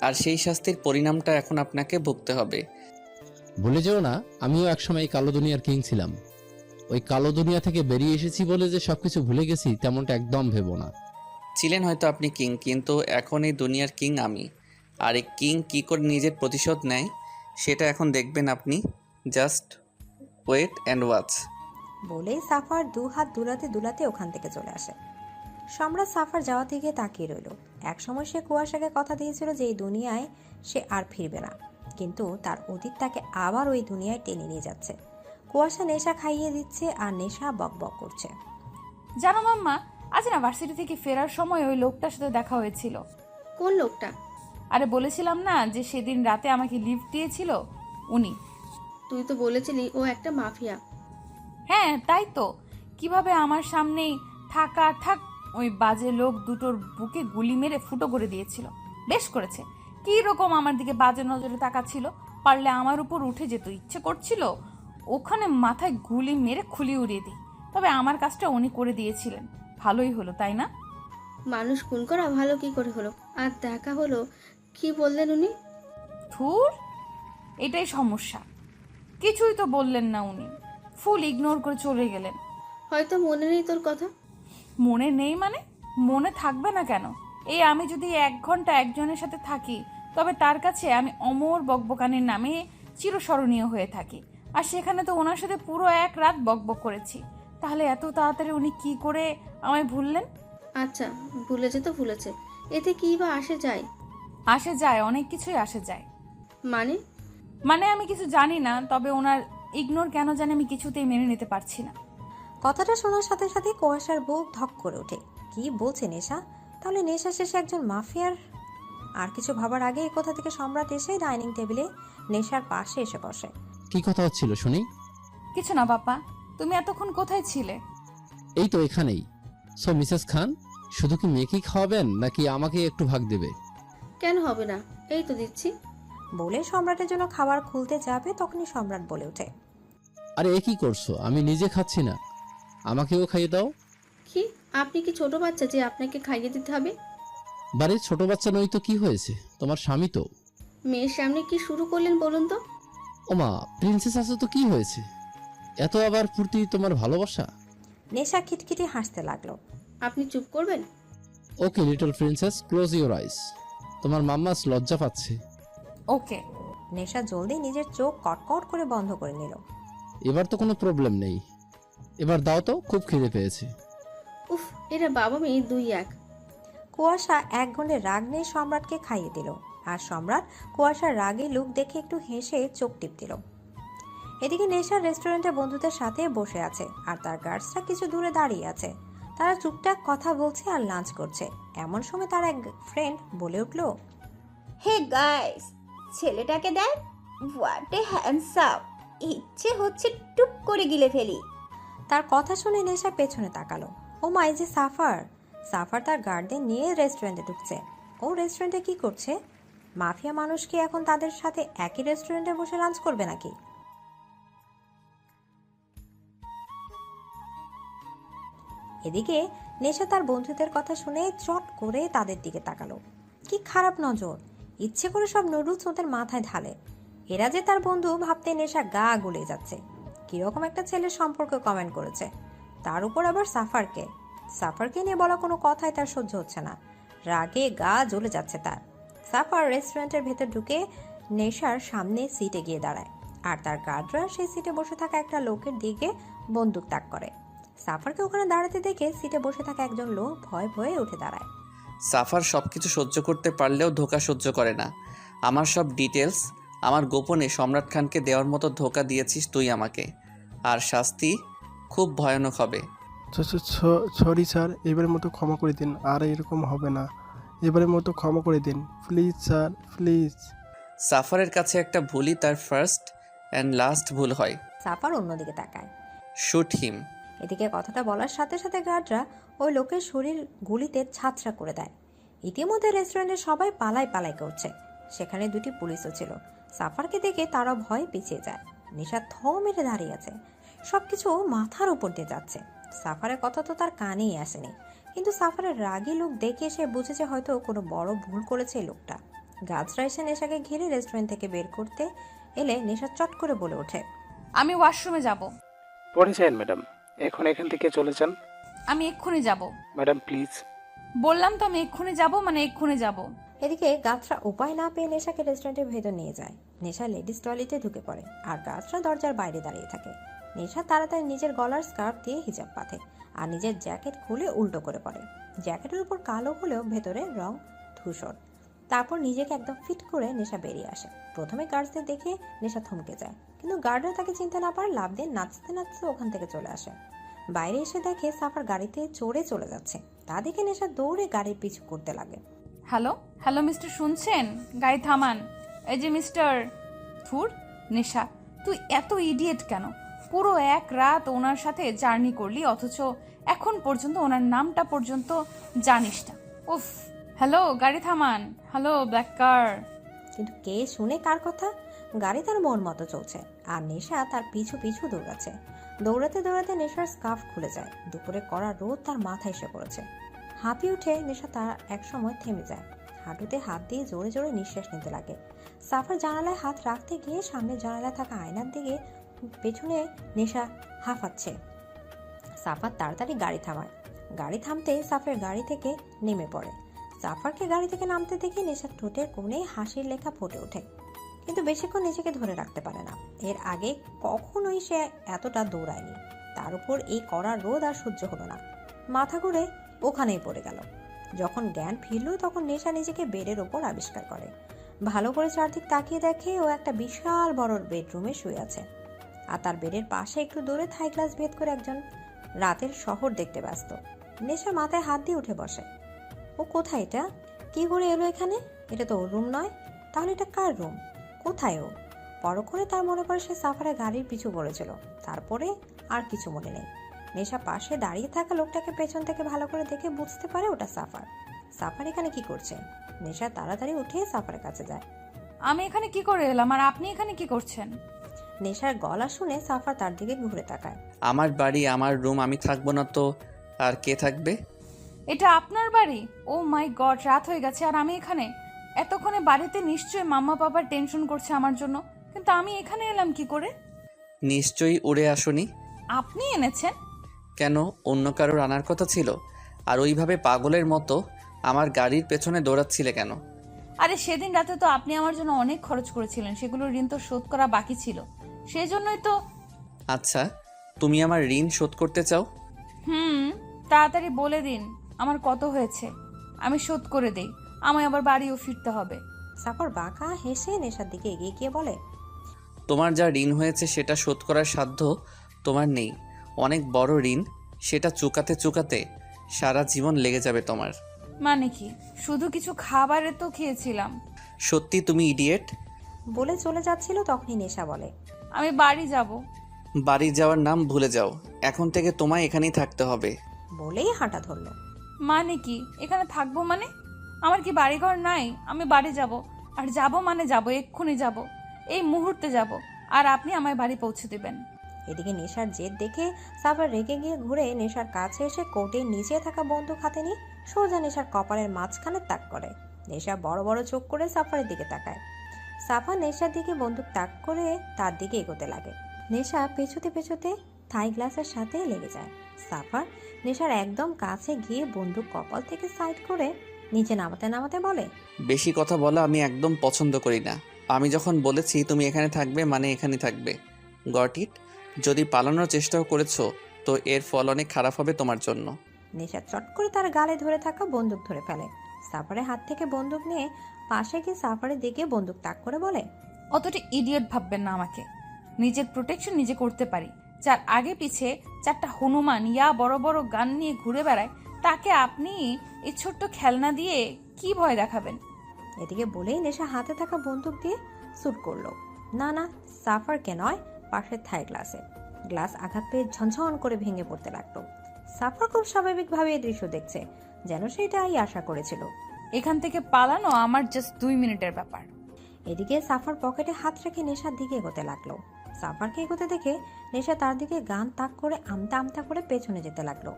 আর সেই শাস্তির পরিণামটা এখন আপনাকে ভুগতে হবে। ভুলে যেও না, আমিও একসময় এই কালো দুনিয়ার কিং ছিলাম। ওই কালো দুনিয়া থেকে বেরিয়ে এসেছি বলে যে সবকিছু ভুলে গেছি তেমনটা একদম ভেবো না। ছিলেন হয়তো আপনি কিং, কিন্তু এখন এই দুনিয়ার কিং আমি। আর এই কিং কী করে নিজের প্রতিশোধ নেয় সেটা এখন দেখবেন আপনি। Just wait and watch. বলেই সাফার 2 হাত দুলাতে দুলাতে ওখান থেকে চলে আসে। সম্রাট সাফার যাওয়া থেকে তাকিয়ে রইল। একসময় সে কুয়াশাকে কথা দিয়েছিল যে এই দুনিয়ায় সে আর ফিরবে না, কিন্তু তার অতীত তাকে আবার ওই দুনিয়ায় টেনে নিয়ে যাচ্ছে। কুয়াশা নেশা খাইয়ে দিচ্ছে আর নেশা বকবক করছে। জানো মাম্মা, আজ না ভার্সিটি থেকে ফেরার সময় ওই লোকটার সাথে দেখা হয়েছিল। কোন লোকটা? আরে বলেছিলাম না যে সেদিন রাতে আমাকে লিফট দিয়েছিল, উনি। তুই তো বলেছিলি ও একটা মাফিয়া। হ্যাঁ তাই তো, কিভাবে আমার সামনেই থাক ওই বাজে লোক দুটোর বুকে গুলি মেরে ফুটো করে দিয়েছিল। বেশ করেছে। কি রকম আমার দিকে বাজে নজরে তাকাচ্ছিল, পারলে আমার উপর উঠে যেত। ইচ্ছে করছিল ওখানে মাথায় গুলি মেরে খুলি উড়িয়ে দিই। তবে আমার কাজটা উনি করে দিয়েছিলেন, ভালোই হলো তাই না? মানুষ খুন করা ভালো কি করে হলো? আর দেখা হলো, কি বললেন উনি? ধুর, এটাই সমস্যা। কিছুই তো বললেন না উনি, ফুল ইগনোর করে চলে গেলেন। হয়তো মনে নেই তোর কথা। মনে নেই মানে? মনে থাকবে না কেন? এই আমি যদি 1 ঘন্টা একজনের সাথে থাকি, তবে তার কাছে আমি অমর বকবকানির নামে চিরস্মরণীয় হয়ে থাকি। আর সেখানে তো ওনার সাথে পুরো 1 রাত বকবক করেছি। তাহলে এত তাড়াতাড়ি উনি কি করে আমায় ভুললেন? আচ্ছা, ভুলেছে তো ভুলেছে, এতে কি বা আসে যায়? আসে যায়, অনেক কিছুই আসে যায়। মানে আমি কিছু জানি না, তবে ওনার ইগনোর কেন জানি আমি কিছুতেই মেনে নিতে পারছি না। কথাটা শোনার সাথে সাথে কুয়াশার বুক ধক করে ওঠে। কি বলছে নেশা? তাহলে নেশা শেষে একজন মাফিয়ার? আর কিছু ভাবার আগে এই কথা থেকে সম্রাট এসে ডাইনিং টেবিলে নেশার পাশে এসে বসে। কি কথা হচ্ছিল শুনি? কিছু না বাবা, তুমি এতক্ষণ কোথায় ছিলে? এই তো এখানেই। সো মিসেস খান, শুধু কি মেয়েকেই খাওয়াবেন নাকি আমাকে একটু ভাগ দেবে? কেন হবে না, এই তো দিচ্ছি। বলে সম্রাটের জন্য খাবার খুলতে যাবে, তখনই সম্রাট বলে ওঠে, আরে এ কি করছো? আমি নিজে খাচ্ছি না, আমাকেও খাইয়ে দাও। কি, আপনি কি ছোট বাচ্চা যে আপনাকে খাইয়ে দিতে হবে? বাড়ির ছোট বাচ্চা নই তো কি হয়েছে? তোমার স্বামী তো। মেয়ের সামনে কি শুরু করলেন বলুন তো? ওমা, প্রিন্সেস আছে তো কি হয়েছে? এত আবার ফুর্তি তোমার ভালোবাসা? নেশা খিটখিটি হাসতে লাগলো। আপনি চুপ করবেন? Okay little princess, close your eyes. তোমার মাম্মাস লজ্জা পাচ্ছে। ওকে। নেশা জলদি নিজের চোখ কটকট করে বন্ধ করে নিল। এবার তো কোনো প্রবলেম নেই, এবার দাও তো, খুব খিদে পেয়েছে। উফ, এরা বাবা মেয়ে 2 এক। কুয়াশা এক গুণে রাগ নিয়ে সম্রাটকে খাইয়ে দিল। আর সম্রাট কুয়াশার রাগে লুক দেখে একটু হেসে চোখ টিপ দিল। এদিকে নেশা রেস্টুরেন্টে বন্ধুদের সাথে বসে আছে, আর তার গার্ডসরা কিছু দূরে দাঁড়িয়ে আছে। তারা টুকটাক কথা বলছে আর লাঞ্চ করছে। এমন সময় তার এক ফ্রেন্ড বলে উঠল, হে গাইস, ছেলেটাকে দেখ, হোয়াট এ হ্যান্ডসাম। ইচ্ছে হচ্ছে টুপ করে গিলে ফেলি। তার কথা শুনে নেশা পেছনে তাকালো। ও মাই, যে সাফার! সাফার তার গার্ডদের নিয়ে রেস্টুরেন্টে ঢুকছে। ও রেস্টুরেন্টে কি করছে? মাফিয়া মানুষ কি এখন তাদের সাথে একই রেস্টুরেন্টে বসে লাঞ্চ করবে নাকি? এদিকে নেশা তার বন্ধুদের কথা শুনে চট করে তাদের দিকে তাকালো। কি খারাপ নজর! ইচ্ছে করে সব নুডলস ওদের মাথায় ঢালে। এরা যে তার বন্ধু ভাবতে নেশা গা গুলে যাচ্ছে। কিরকম একটা ছেলের সম্পর্কে কমেন্ট করেছে, তার উপর আবার সাফারকে নিয়ে বলা কোনো কথাই তার সহ্য হচ্ছে না। রাগে গা জ্বলে যাচ্ছে তার। সাফার রেস্টুরেন্টের ভেতর ঢুকে নেশার সামনে সিটে গিয়ে দাঁড়ায়, আর তার গার্ডরা সেই সিটে বসে থাকা একটা লোকের দিকে বন্দুক তাক করে। সাফারকে ওখানে দাঁড়াতে দেখে সিটে বসে থাকা একজন লোক ভয়ে ভয়ে উঠে দাঁড়ায়। সাফার সব কিছু সহ্য করতে পারলেও ধোঁকা সহ্য করে না। আমার সব ডিটেলস, আমার গোপনে সম্রাট খানকে দেওয়ার মতো ধোঁকা দিয়েছিস তুই আমাকে, আর শাস্তি খুব ভয়ানক হবে। সরি স্যার, এবারের মতো ক্ষমা করে দিন, আর এরকম হবে না। এবারের মতো ক্ষমা করে দিন প্লিজ স্যার, প্লিজ। সাফারের কাছে একটা ভুলই তার ফার্স্ট অ্যান্ড লাস্ট ভুল হয়। সাফার অন্যদিকে তাকায়। Shoot him. এদিকে কথাটা বলার সাথে সাথে গার্ডরা ওই লোকের শরীর গুলিতে ছাতরা করে দেয়। ইতিমধ্যে রেস্টুরেন্টে সবাই পালাই করছে। সেখানে দুটি পুলিশও ছিল। সাফারকে দেখে তারা ভয়ে পিছিয়ে যায়। নেশা থ মেরে দাঁড়িয়ে আছে। সবকিছু মাথার উপর দিয়ে যাচ্ছে। সাফারের কথা তো তার কানেই আসেনি, কিন্তু সাফারের রাগী লোক দেখে সে বুঝেছে হয়তো কোনো বড় ভুল করেছে এই লোকটা। গার্ডরা এসে নেশাকে ঘিরে রেস্টুরেন্ট থেকে বের করতে এলে নেশা চট করে বলে ওঠে, আমি ওয়াশরুমে যাব। পরে যান ম্যাডাম, এখন এখান থেকে চলে যান। আমি এক্ষুনি যাব। Madam please. বললাম তো আমি এক্ষুনি যাব, মানে এক্ষুনি যাব। এদিকে গাছরা উপায় না পেয়ে নেশাকে রেস্টুরেন্টের ভেতর নিয়ে যায়। নেশা লেডিস টয়লেটে ঢুকে পড়ে, আর গাছরা দরজার বাইরে দাঁড়িয়ে থাকে। নেশা তাড়াতাড়ি নিজের গলার স্কার্ফ দিয়ে হিজাব পাতে, আর নিজের জ্যাকেট খুলে উল্টো করে পড়ে। জ্যাকেটের উপর কালো হলেও ভেতরে রং ধূসর। তারপর নিজেকে একদম ফিট করে নেশা বেরিয়ে আসে। প্রথমে গার্ডসদের দেখে নেশা থমকে যায়, কিন্তু গার্ডরা তাকে চিনতে না পারে লাভ দিয়ে নাচতে নাচতে ওখান থেকে চলে আসে। বাইরে এসে দেখে সাফার গাড়িতে চড়ে চলে যাচ্ছে। তা দেখে নেশা দৌড়ে গাড়ির পিছু করতে লাগে। হ্যালো মিস্টার, শুনছেন? গাড়ি থামান। এই যে মিস্টার। থুর, নেশা তুই এত ইডিয়েট কেন? পুরো এক রাত ওনার সাথে জার্নি করলি, অথচ এখন পর্যন্ত ওনার নামটা পর্যন্ত জানিস না। উফ। হ্যালো, গাড়ি থামান। হ্যালো, ব্ল্যাক কার। কিন্তু কে শুনে কার কথা? গাড়ি তার মন মতো চলছে, আর নেশা তার পিছু পিছু দৌড়াচ্ছে। দৌড়াতে দৌড়াতে নেশার স্কার্ফ খুলে যায়। দুপুরে কড়া রোদ তার মাথায় এসে পড়েছে। হাঁপিয়ে উঠে নেশা তার এক সময় থেমে যায়। হাঁটুতে হাত দিয়ে জোরে জোরে নিঃশ্বাস নিতে লাগে। সাফার জানালায় হাত রাখতে গিয়ে সামনে জানালায় থাকা আয়নার দিকে পেছনে নেশা হাঁফাচ্ছে। সাফার তাড়াতাড়ি গাড়ি থামায়। গাড়ি থামতে সাফের গাড়ি থেকে নেমে পড়ে। সাফারকে গাড়ি থেকে নামতে দেখে নেশার ঠোঁটের কোণে হাসির লেখা ফুটে ওঠে, কিন্তু বেশিক্ষণ নিজেকে ধরে রাখতে পারে না। এর আগে কখনোই সে এতটা দৌড়ায়নি। তার উপর এই কড়া রোদ আর সহ্য হলো না। মাথা ঘুরে ওখানেই পড়ে গেল। যখন জ্ঞান ফিরল তখন নেশা নিজেকে বেডের ওপর আবিষ্কার করে। ভালো করে চারদিক তাকিয়ে দেখে ও একটা বিশাল বড় বেডরুমে শুয়ে আছে, আর তার বেডের পাশে একটু দূরে থাই গ্লাস ভেদ করে একজন রাতের শহর দেখতে ব্যস্ত। নেশা মাথায় হাত দিয়ে উঠে বসে। ও কোথায়? এটা কি করে এলো এখানে? এটা তো ওর রুম নয়। তাহলে এটা কার রুম? কোথায় ও? পরক্ষণে তার মনে পড়ে সে সাফারের গাড়ির পিছু পড়েছিল। তারপরে আর কিছু মনে নেই। নেশা পাশে দাঁড়িয়ে থাকা লোকটাকে পেছন থেকে ভালো করে দেখে বুঝতে পারে ওটা সাফার। সাফার এখানে কি করছে? নেশা তাড়াতাড়ি উঠে সাফারের কাছে যায়। আমি এখানে কি করে এলাম, আর আপনি এখানে কি করছেন? নেশার গলা শুনে সাফার তার দিকে ঘুরে তাকায়। আমার বাড়ি, আমার রুম, আমি থাকবো না তো আর কে থাকবে? এটা আপনার বাড়ি? ও মাই গড, রাত হয়ে গেছে আর আমি এখানে। এতক্ষণে বাড়িতে নিশ্চয়ই মাম্মা পাপার টেনশন করছে আমার জন্য, কিন্তু আমি এখানে এলাম কি করে? নিশ্চয়ই উড়ে আসুনি। আপনি এনেছেন? কেন, অন্য কারোর আনার কথা ছিল? আর ওইভাবে পাগলের মতো আমার গাড়ির পেছনে দৌড়াচ্ছিলে কেন? আরে সেদিন রাতে তো আপনি আমার জন্য অনেক খরচ করেছিলেন, সেগুলোর ঋণ তো শোধ করা বাকি ছিল, সেই জন্যই তো। আচ্ছা, তুমি আমার ঋণ শোধ করতে চাও? তাড়াতাড়ি বলে দিন আমার কত হয়েছে, আমি শোধ করে দেই। আমায় আবার বাড়িও ফিরতে হবে। সাফার বাঁকা হেসে নেশার দিকে এগিয়ে গিয়ে বলে, তোমার যা ঋণ হয়েছে সেটা শোধ করার সাধ্য তোমার নেই। অনেক বড় ঋণ, সেটা চুকাতে চুকাতে সারা জীবন লেগে যাবে তোমার। মানে কি? শুধু কিছু খাবারে তো খেয়েছিলাম। সত্যি তুমি ইডিয়েট। বলে চলে যাচ্ছিল তখনই নেশা বলে, আমি বাড়ি যাব। বাড়ি যাওয়ার নাম ভুলে যাও, এখন থেকে তোমায় এখানেই থাকতে হবে। বলেই হাঁটা ধরল। মানে কি? এখানে থাকবো মানে? আমার কি বাড়িঘর নাই? আমি বাড়ি যাব, আর যাব মানে যাব, এক্ষুনি যাব, এই মুহূর্তে যাব, আর আপনি আমায় বাড়ি পৌঁছে দিবেন। এদিকে নেশার জেদ দেখে সাফার রেগে গিয়ে ঘুরে নেশার কাছে এসে কোটের নিচে থাকা বন্দুক হাতে নিয়ে সোজা নেশার কপালের মাঝখানে তাক করে। নেশা বড় বড় চোখ করে সাফারের দিকে তাকায়। সাফা নেশার দিকে বন্দুক তাক করে তার দিকে এগোতে লাগে। নেশা পেছোতে পেছোতে থাই গ্লাসের সাথে লেগে যায়। সাফার নেশার একদম কাছে গিয়ে বন্দুক কপাল থেকে সাইড করে নিচে নামাতে নামাতে বলে, বেশি কথা বলা আমি একদম পছন্দ করি না। আমি যখন বলেছি তুমি এখানে থাকবে মানে এখানে থাকবে। Got it? যদি পালানোর চেষ্টাও করেছো তো এর ফল অনেক খারাপ হবে তোমার জন্য। নেশা চট করে তার গালে ধরে থাকা বন্দুক ধরে ফেলে। সাফারের হাত থেকে বন্দুক নিয়ে পাশে গিয়ে সাফারের দিকে বন্দুক তাক করে বলে, অতটা ইডিয়েট ভাববেন না আমাকে। নিজের প্রোটেকশন নিজে করতে পারি। যার আগে পিছে 4টা হনুমান ইয়া বড় বড় গান নিয়ে ঘুরে বেড়ায়, তাকে আপনি এই ছোট্ট খেলনা দিয়ে কি ভয় দেখাবেন? এদিকে বলেই নেশা হাতে থাকা বন্দুক দিয়ে শুট করলো। না না, সাফারকে নয়, পাশের থাই গ্লাসে। গ্লাস আঘাত পেয়ে ঝনঝন করে ভেঙে পড়তে লাগলো। সাফার খুব স্বাভাবিকভাবে এই দৃশ্য দেখছে, যেন সেটাই আশা করেছিল। এখান থেকে পালানো আমার জাস্ট 2 মিনিটের ব্যাপার। এদিকে সাফার পকেটে হাত রেখে নেশার দিকে এগোতে লাগলো। সাফারকে এগোতে দেখে নেশা তার দিকে গান তাক করে আমতা আমতা করে পেছনে যেতে লাগলো।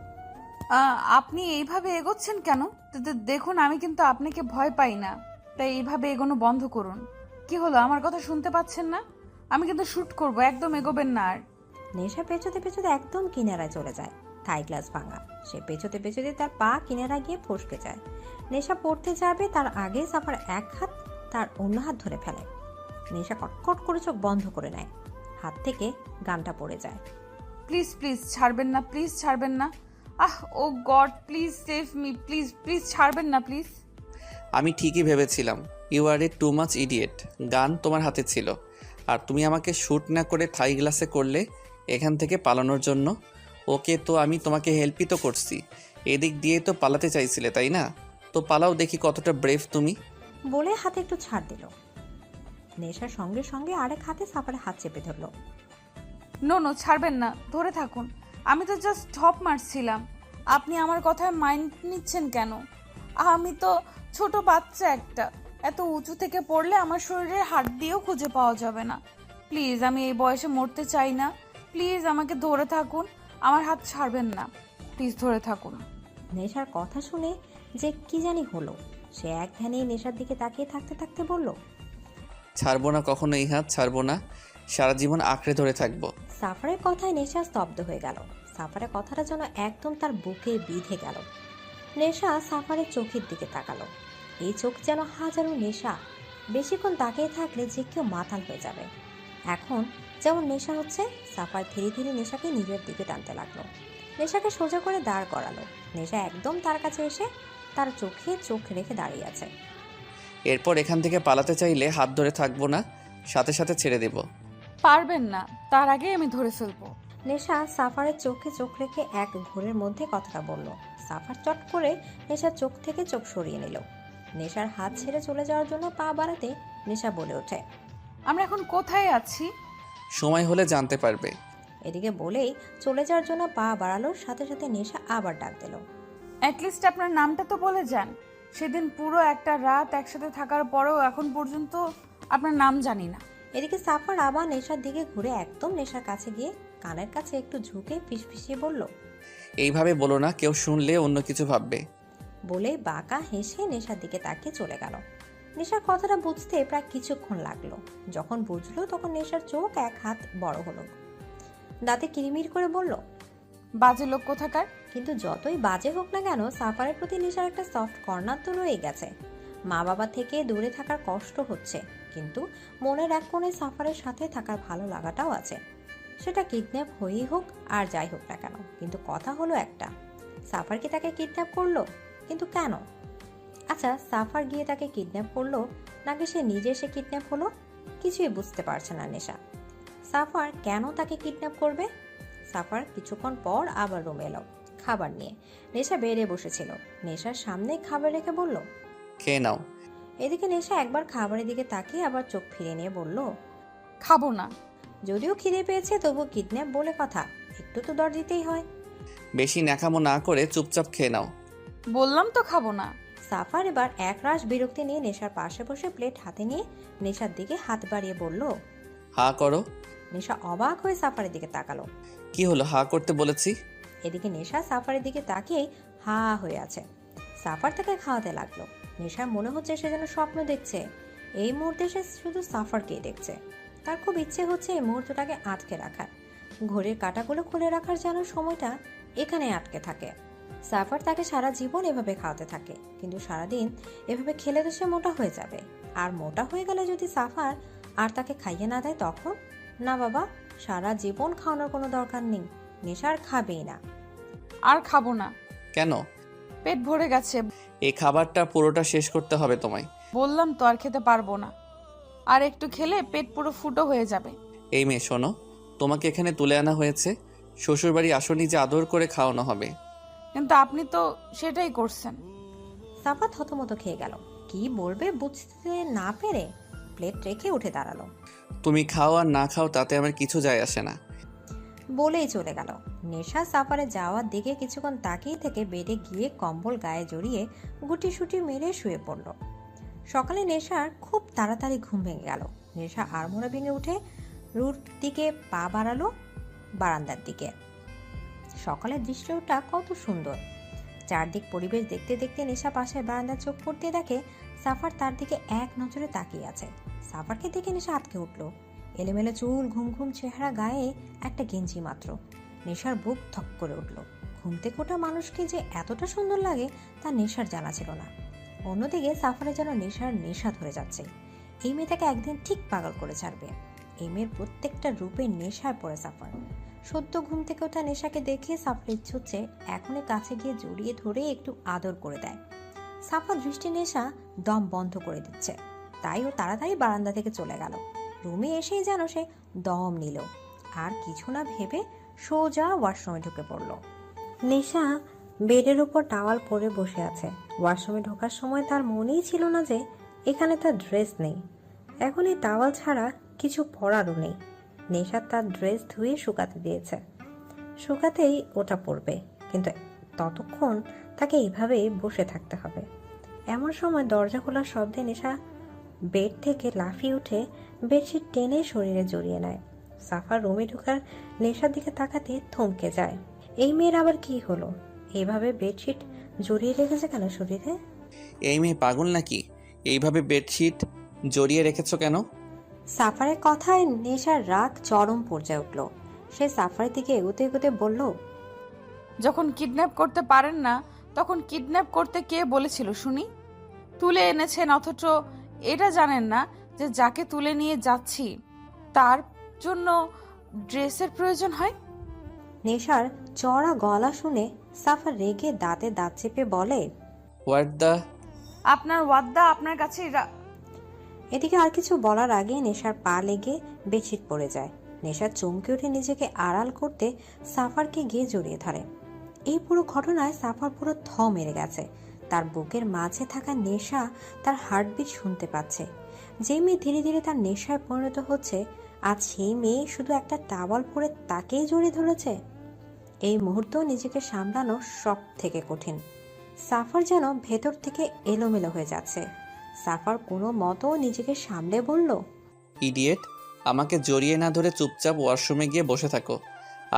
আপনি এইভাবে এগোচ্ছেন কেন? দেখুন, আমি কিন্তু আপনাকে ভয় পাই না, তাই এইভাবে এগোনো বন্ধ করুন। কি হলো, আমার কথা শুনতে পাচ্ছেন না? আমি কিন্তু শুট করব, একদম এগোবেন না আর। নেশা পেছোতে পেছোতে একদম কিনারায় চলে যায়। থাই গ্লাস ভাঙা। সে পেছোতে পেছোতে তার পা কিনারা গিয়ে ফসকে যায়। নেশা পড়তে যাবে তার আগে সাফার এক হাত তার অন্য হাত ধরে ফেলে। নেশা কটকট করে চোখ বন্ধ করে নেয়। হাত থেকে গানটা পড়ে যায়। প্লিজ প্লিজ ছাড়বেন না, প্লিজ ছাড়বেন না। Oh god, please save me, please please ছাড়বেন না প্লিজ। আমি ঠিকই ভেবেছিলাম you are a too much idiot. Gun তোমার হাতে ছিল আর তুমি আমাকে শ্যুট না করে থাই গ্লাসে করলে এখান থেকে পালানোর জন্য। ওকে, তো আমি তোমাকে হেল্পই তো করছি। এদিক দিয়ে তো পালাতে চাইছিলে তাই না? তো পালাও দেখি কতটা ব্রেভ তুমি। বলে হাতে একটু ছাড় দিল। নেশার সঙ্গে সঙ্গে আরেক হাতে সাফারের হাত চেপে ধরলো। নো নো, ছাড়বেন না, ধরে থাকুন। আমি তো জাস্ট ঢপ মারছিলাম। আপনি আমার কথায় মাইন্ড নিচ্ছেন কেন? আমি তো ছোট বাচ্চা একটা। এত উঁচু থেকে পড়লে আমার শরীরের হাড় দিয়েও খুঁজে পাওয়া যাবে না। প্লিজ, আমি এই বয়সে মরতে চাই না। প্লিজ আমাকে ধরে থাকুন, আমার হাত ছাড়বেন না। প্লিজ ধরে থাকুন। নেশার কথা শুনে যে কি জানি হলো, সে এক ধ্যানে নেশার দিকে তাকিয়ে থাকতে থাকতে বলল, ছাড়বো না, কখনো এই হাত ছাড়বো না। সারা জীবন আঁকড়ে ধরে থাকবো। সাফারের কথায় নেশা স্তব্ধ হয়ে গেল। সাফারের কথাটা যেন একদম তার বুকে বিঁধে গেল। নেশা সাফারের চোখের দিকে তাকালো। এই চোখ যেন হাজারো নেশা। বেশিক্ষণ তাকিয়ে থাকলে যে কেউ মাতাল হয়ে যাবে। এখন যেমন নেশা হচ্ছে, সাফার ধীরে ধীরে নেশাকে নিজের দিকে টানতে লাগলো। নেশাকে সোজা করে দাঁড় করালো। নেশা একদম তার কাছে এসে তার চোখে চোখ রেখে দাঁড়িয়ে আছে। এরপর এখান থেকে পালাতে চাইলে হাত ধরে থাকবো না, সাথে সাথে ছেড়ে দেব। পারবেন না, তার আগে আমি ধরে ফেলবো। নেশা সাফারের চোখে চোখ রেখে এক ঘোরের মধ্যে কথাটা বলল। সাফার চট করে নেশার চোখ থেকে চোখ সরিয়ে নিল। নেশার হাত ছেড়ে চলে যাওয়ার জন্য পা বাড়াতে নেশা বলে ওঠে, আমরা এখন কোথায় আছি? সময় হলে জানতে পারবে। এদিকে বলেই চলে যাওয়ার জন্য পা বাড়ালো। সাথে সাথে নেশা আবার ডাক দিল, অ্যাটলিস্ট আপনার নামটা তো বলে যান। সেদিন পুরো একটা রাত একসাথে থাকার পরেও এখন পর্যন্ত আপনার নাম জানি না। এদিকে সাফার আবার নেশার দিকে ঘুরে একদম নেশার কাছে গিয়ে কানের কাছে একটু ঝুঁকে ফিসফিসিয়ে বলল, এইভাবে বলো না, কেউ শুনলে অন্য কিছু ভাববে। বলে বাঁকা হেসে নেশার দিকে তাকিয়ে চলে গেল। নেশার কথাটা বুঝতে প্রায় কিছুক্ষণ লাগলো। যখন বুঝলো তখন নেশার চোখ এক হাত বড় হলো। দাঁতে কিরিমির করে বলল, বাজে লোক কোথাকার। কিন্তু যতই বাজে হোক না কেন, সাফারের প্রতি নেশার একটা সফট কর্নার তো রয়ে গেছে। মা বাবা থেকে দূরে থাকার কষ্ট হচ্ছে, কিন্তু মনের এক কোণে সাফারের সাথে থাকার ভালো লাগাটাও আছে। সেটা কিডন্যাপ হয়েই হোক আর যাই হোক না কেন, কিন্তু কথা হলো একটা, সাফার কি তাকে কিডন্যাপ করলো? কিন্তু কেন? আচ্ছা, সাফার গিয়ে তাকে কিডন্যাপ করলো নাকি সে নিজে এসে কিডন্যাপ হলো? কিছুই বুঝতে পারছে না নেশা। সাফার কেন তাকে কিডন্যাপ করবে? সাফার কিছুক্ষণ পর আবার রুমে এলো খাবার নিয়ে। নেশা বেরিয়ে বসেছিল। নেশার সামনে খাবার রেখে বলল, খেয়ে নাও। এদিকে নেশা একবার খাবারের দিকে তাকিয়ে আবার চোখ ফিরে নিয়ে বলল, খাবো না। যদিও খিদে পেয়েছে তবু কিডন্যাপ বলে কথা, একটু তো দর দিতেই হয়। বেশি ন্যাকামো না করে চুপচাপ খেয়ে নাও। বললাম তো খাবো না। সাফার এবার একরাশ বিরক্তি নিয়ে নেশার পাশে বসে প্লেট হাতে নিয়ে নেশার দিকে হাত বাড়িয়ে বলল, হা করো। নেশা অবাক হয়ে সাফারের দিকে তাকালো। কি হলো, হা করতে বলেছি? এদিকে নেশা সাফারের দিকে তাকিয়ে হা হয়ে আছে। সাফার তাকে খাওয়াতে লাগলো। নেশার মনে হচ্ছে সে যেন স্বপ্ন দেখছে। এই মুহূর্তে সে শুধু সাফারকেই দেখছে। তার খুব ইচ্ছে হচ্ছে এই মুহূর্তটাকে আটকে রাখার, ঘড়ির কাঁটাগুলো খুলে রাখার, যেন সময়টা এখানে আটকে থাকে। সাফার তাকে সারা জীবন এভাবে খাওয়াতে থাকে, কিন্তু সারাদিন এভাবে খেলে তো সে মোটা হয়ে যাবে। আর মোটা হয়ে গেলে যদি সাফার আর তাকে খাইয়ে না দেয় তখন? না বাবা, সারা জীবন খাওয়ানোর কোনো দরকার নেই। নেশা আর খাবেই না। আর খাবো না, কেন? পেট ভরে গেছে। এই খাবারটা পুরোটা শেষ করতে হবে তোমায়। বললাম তো আর খেতে পারবো না, আর একটু খেলে পেট পুরো ফুটো হয়ে যাবে। এই মেয়ে শোনো, তোমাকে এখানে তুলে আনা হয়েছে শ্বশুরবাড়ি আসনি যে আদর করে খাওয়ানো হবে। কিন্তু আপনি তো সেটাই করছেন। সাফা থতমত খেয়ে গেল। কি বলবে বুঝতে না পেরে প্লেট রেখে উঠে দাঁড়ালো। তুমি খাও আর না খাও তাতে আমার কিছু যায় আসে না। বলেই চলে গেল। নেশা সাফারে যাওয়ার দিকে কিছুক্ষণ তাকিয়ে থেকে বেডে গিয়ে কম্বল গায়ে জড়িয়ে গুটি সুটি মেরে শুয়ে পড়ল। সকালে নেশার খুব তাড়াতাড়ি ঘুম ভেঙে গেল। নেশা আড়মোড়া ভেঙে উঠে রুর দিকে পা বাড়ালো, বারান্দার দিকে। সকালের দৃশ্যটা কত সুন্দর। চারদিক পরিবেশ দেখতে দেখতে নেশা পাশে বারান্দার চোখ পড়তে দেখে সাফার তার দিকে এক নজরে তাকিয়ে আছে। সাফারকে দেখে নেশা আটকে উঠল। এলোমেলো চুল, ঘুম ঘুম চেহারা, গায়ে একটা গেঞ্জি মাত্র। নেশার বুক থক করে উঠল। ঘুম থেকে ওঠা মানুষকে যে এতটা সুন্দর লাগে তা নেশার জানা ছিল না। অন্যদিকে সাফারে যেন নেশার নেশা ধরে যাচ্ছে। এই মেয়েটাকে একদিন ঠিক পাগল করে ছাড়বে। এই মেয়ের প্রত্যেকটা রূপে নেশায় পড়ে সাফার। সদ্য ঘুম থেকে ওঠা নেশাকে দেখে সাফার ইচ্ছে হচ্ছে এখনই কাছে গিয়ে জড়িয়ে ধরে একটু আদর করে দেয়। সাফার দৃষ্টি নেশা দম বন্ধ করে দিচ্ছে, তাই ও তাড়াতাড়ি বারান্দা থেকে চলে গেল। রুমে এসেই যেন সে দম নিল, আর কিছু না ভেবে সোজা ওয়াশরুমে ঢুকে পড়ল। নেশা বেডের উপর টাওয়াল পরে বসে আছে। ওয়াশরুমে ঢোকার সময় তার মনেই ছিল না যে এখানে তার ড্রেস নেই। এখন এই টাওয়াল ছাড়া কিছু পরারও নেই। নেশা তার ড্রেস ধুয়ে শুকাতে দিয়েছে। শুকাতেই ওটা পরবে, কিন্তু ততক্ষণ তাকে এইভাবেই বসে থাকতে হবে। এমন সময় দরজা খোলার শব্দে নেশা বেড থেকে লাফিয়ে উঠে বেডশিট টেনে শরীরে জড়িয়ে নেয়। সাফার রুমে ঢোকার নেশার দিকে তাকাতে থমকে যায়। এই মেয়ের আবার কি হলো? এইভাবে বেডশিট জড়িয়ে রেখেছে কেন শরীরে? এই মেয়ে পাগল নাকি? এইভাবে বেডশিট জড়িয়ে রেখেছো কেন? সাফারের কথায় নেশার রাগ চরম পর্যায়ে উঠল। সে সাফারের দিকে এগোতে এগোতে বলল, যখন কিডন্যাপ করতে পারেন না তখন কিডন্যাপ করতে কে বলেছিল শুনি? তুলে এনেছেন অথচ এটা জানেন না যে যাকে তুলে নিয়ে যাচ্ছি তার জন্য ড্রেসের প্রয়োজন হয়। নেশার চড়া গলা শুনে সাফার রেগে দাঁতে দাঁত চেপে বলে, হোয়াট দ্য? আপনার ওয়াদ্দা আপনার কাছে এদিকে আর কিছু বলার আগে নেশার পা লেগে বেডশিট পড়ে যায়। নেশা চমকে উঠে নিজেকে আড়াল করতে সাফারকে গিয়ে জড়িয়ে ধরে। এই পুরো ঘটনায় সাফার পুরো থ মেরে গেছে। তার বুকের মাঝে থাকা নেশা তার হার্টবিট শুনতে পাচ্ছে। যে মেয়ে ধীরে ধীরে তার নেশায় পরিণত হচ্ছে, আজ সেই মেয়ে শুধু একটা টাওয়াল পরে তাকেই জড়িয়ে ধরেছে। এই মুহূর্ত নিজেকে সামলানো সব থেকে কঠিন। সাফার যেন ভেতর থেকে এলোমেলো হয়ে যাচ্ছে। সাফার কোনো মতো নিজেকে সামলে বলল, ইডিয়েট, আমাকে জড়িয়ে না ধরে চুপচাপ ওয়াশরুমে গিয়ে বসে থাকো।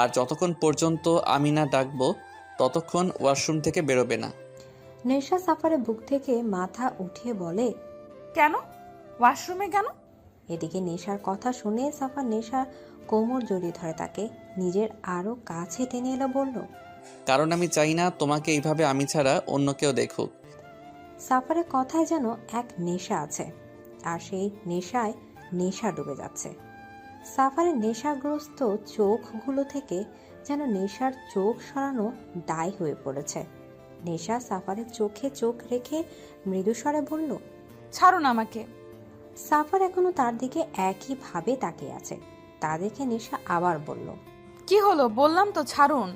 আর যতক্ষণ পর্যন্ত আমি না ডাকবো ততক্ষণ ওয়াশরুম থেকে বেরোবে না। নেশা সাফারের বুক থেকে মাথা উঠিয়ে বলে, কেন? ওয়াশরুমে কেন? এদিকে নেশার কথা শুনে সাফার নেশার কোমর জড়িয়ে ধরে তাকে নিজের আরো কাছে টেনে এলো, বলল, কারণ আমি চাই না তোমাকে এইভাবে আমি ছাড়া অন্য কেউ দেখুক। সাফারের কথায় যেন এক নেশা আছে, আর সেই নেশায় নেশা ডুবে যাচ্ছে। সাফারের নেশাগ্রস্ত চোখগুলো থেকে যেন নেশার চোখ সরানো দায় হয়ে পড়েছে। নেশা সাফারের চোখে চোখ রেখে মৃদুস্বরে বলল, ছাড়ুন আমাকে। সাফার এখনো তার দিকে একইভাবে তাকিয়ে আছে। তা দেখে নেশা আবার বলল, কি হলো? বললাম তো ছাড়ুন।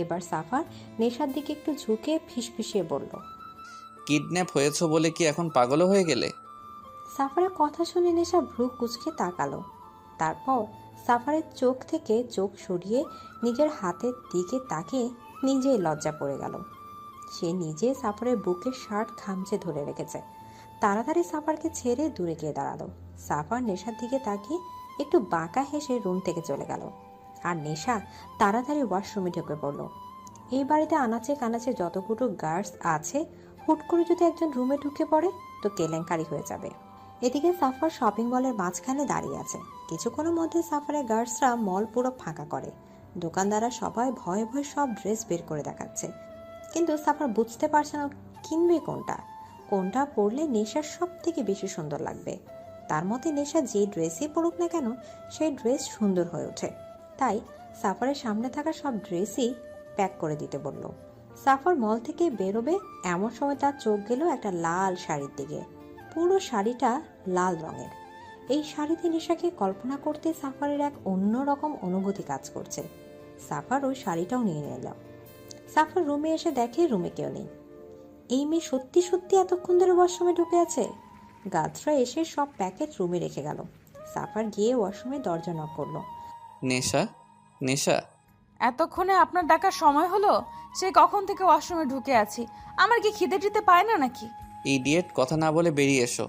এবার সাফার নেশার দিকে একটু ঝুঁকে ফিসফিসিয়ে বলল, কিডন্যাপ হয়েছো বলে কি এখন পাগলও হয়ে গেলে? সাফারের কথা শুনে নেশা ভ্রু কুঁচকে তাকালো। তারপর সাফারের চোখ থেকে চোখ সরিয়ে নিজের হাতের দিকে তাকিয়ে নিজেই লজ্জা পড়ে গেল। সে নিজে সাফারের বুকের শার্ট খামচে ধরে রেখেছে। তাড়াতাড়ি সাফারকে ছেড়ে দূরে গিয়ে দাঁড়ালো। সাফার নেশার দিকে তাকিয়ে একটু বাঁকা হেসে রুম থেকে চলে গেল। আর নেশা তাড়াতাড়ি ওয়াশরুমে ঢুকে পড়ল। এই বাড়িতে আনাচে কানাচে যতগুলো গার্ডস আছে, হুট করে যদি একজন রুমে ঢুকে পড়ে তো কেলেঙ্কারি হয়ে যাবে। এদিকে সাফার শপিং মলের মাঝখানে দাঁড়িয়ে আছে। কিছুক্ষণের মধ্যে সাফারের গার্ডসরা মল পুরো ফাঁকা করে। দোকানদাররা সবাই ভয়ে ভয়ে সব ড্রেস বের করে দেখাচ্ছে, কিন্তু সাফার বুঝতে পারছে না কিনবে কোনটা। কোনটা পরলে নেশার সব থেকে বেশি সুন্দর লাগবে। তার মতে নেশা যে ড্রেসই পরুক না কেন, সেই ড্রেস সুন্দর হয়ে ওঠে। তাই সাফারের সামনে থাকা সব ড্রেসই প্যাক করে দিতে বলল। সাফার মল থেকে বেরোবে এমন সময় তার চোখ গেল একটা লাল শাড়ির দিকে। পুরো শাড়িটা লাল রঙের। এই শাড়িতে নেশাকে কল্পনা করতে সাফারের এক অন্যরকম অনুভূতি কাজ করছে। সাফার ওই শাড়িটাও নিয়ে নিল। সাফার রুমে এসে দেখে রুমে কেউ নেই। এই মেয়ে সত্যি সত্যি এতক্ষণ ধরে ওয়াশরুমে ঢুকে আছে। গার্ডসরা এসে সব প্যাকেট রুমে রেখে গেল। সাফার গিয়ে ওয়াশরুমে দরজা নক করলো। নেশা, নেশা, এতক্ষণে আপনার ডাকার সময় হলো? সে কখন থেকে ওয়াশরুমে ঢুকে আছি। আমার কি খিদে টিতে পায় না নাকি? ইডিয়েট, কথা না বলে বেরিয়ে এসো।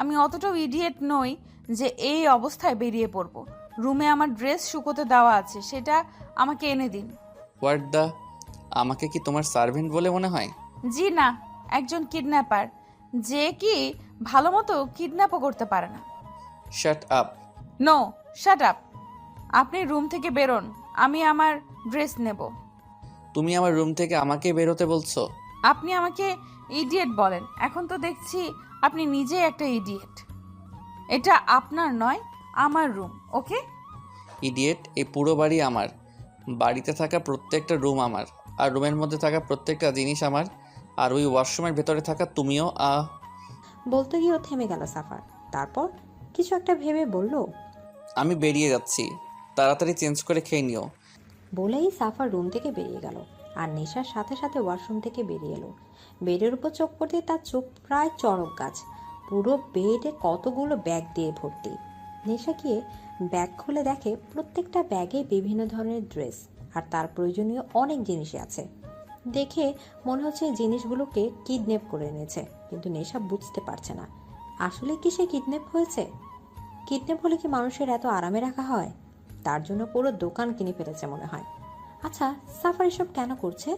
আমি অতটাও ইডিয়েট নই যে এই অবস্থায় বেরিয়ে পড়ব। রুমে আমার ড্রেস শুকোতে দেওয়া আছে, সেটা আমাকে এনে দিন। হোয়াট দ্য, আমাকে কি তোমার সার্ভেন্ট বলে মনে হয়? জি না, একজন কিডন্যাপার, যে কি ভালো মতো কিডন্যাপও করতে পারে না। Shut up. No, shut up. আপনি রুম থেকে বেরোন, আমি আমার ড্রেস নেব। তুমি আমার রুম থেকে আমাকে বেরোতে বলছো? আপনি আমাকে ইডিয়েট বলেন, এখন তো দেখছি আপনি নিজেই একটা ইডিয়েট। এটা আপনার নয়, আমার রুম, ওকে? ইডিয়েট, এই পুরো বাড়ি আমার। বাড়িতে থাকা প্রত্যেকটা রুম আমার, আর রুমের মধ্যে থাকা প্রত্যেকটা জিনিস আমার। আর ওই ওয়াশরুমের ভেতরে থাকা তুমিও। বলতে গিয়েও থেমে গেল সাফার। তারপর কিছু একটা ভেবে বলল, আমি বেরিয়ে যাচ্ছি, তাড়াতাড়ি চেঞ্জ করে খেয়ে নিও। বলেই সাফার রুম থেকে বেরিয়ে গেল। আর নেশার সাথে সাথে ওয়াশরুম থেকে বেরিয়ে এলো। বেডের উপর চোখ পড়তে তার চোখ প্রায় চড়ক গাছ। পুরো বেডে কতগুলো ব্যাগ দিয়ে ভর্তি। নেশা গিয়ে ব্যাগ খুলে দেখে প্রত্যেকটা ব্যাগে বিভিন্ন ধরনের ড্রেস আর তার প্রয়োজনীয় অনেক জিনিসই আছে। দেখে মনে হচ্ছে এই জিনিসগুলোকে কিডন্যাপ করে এনেছে, কিন্তু নেশা বুঝতে পারছে না আসলে কি সে কিডন্যাপ হয়েছে। কিডন্যাপ হলে কি মানুষের এত আরামে রাখা হয়? তার জন্য পুরো দোকান কিনে ফেলেছে মনে হয়। আচ্ছা, সাফার এসব কেন করছে?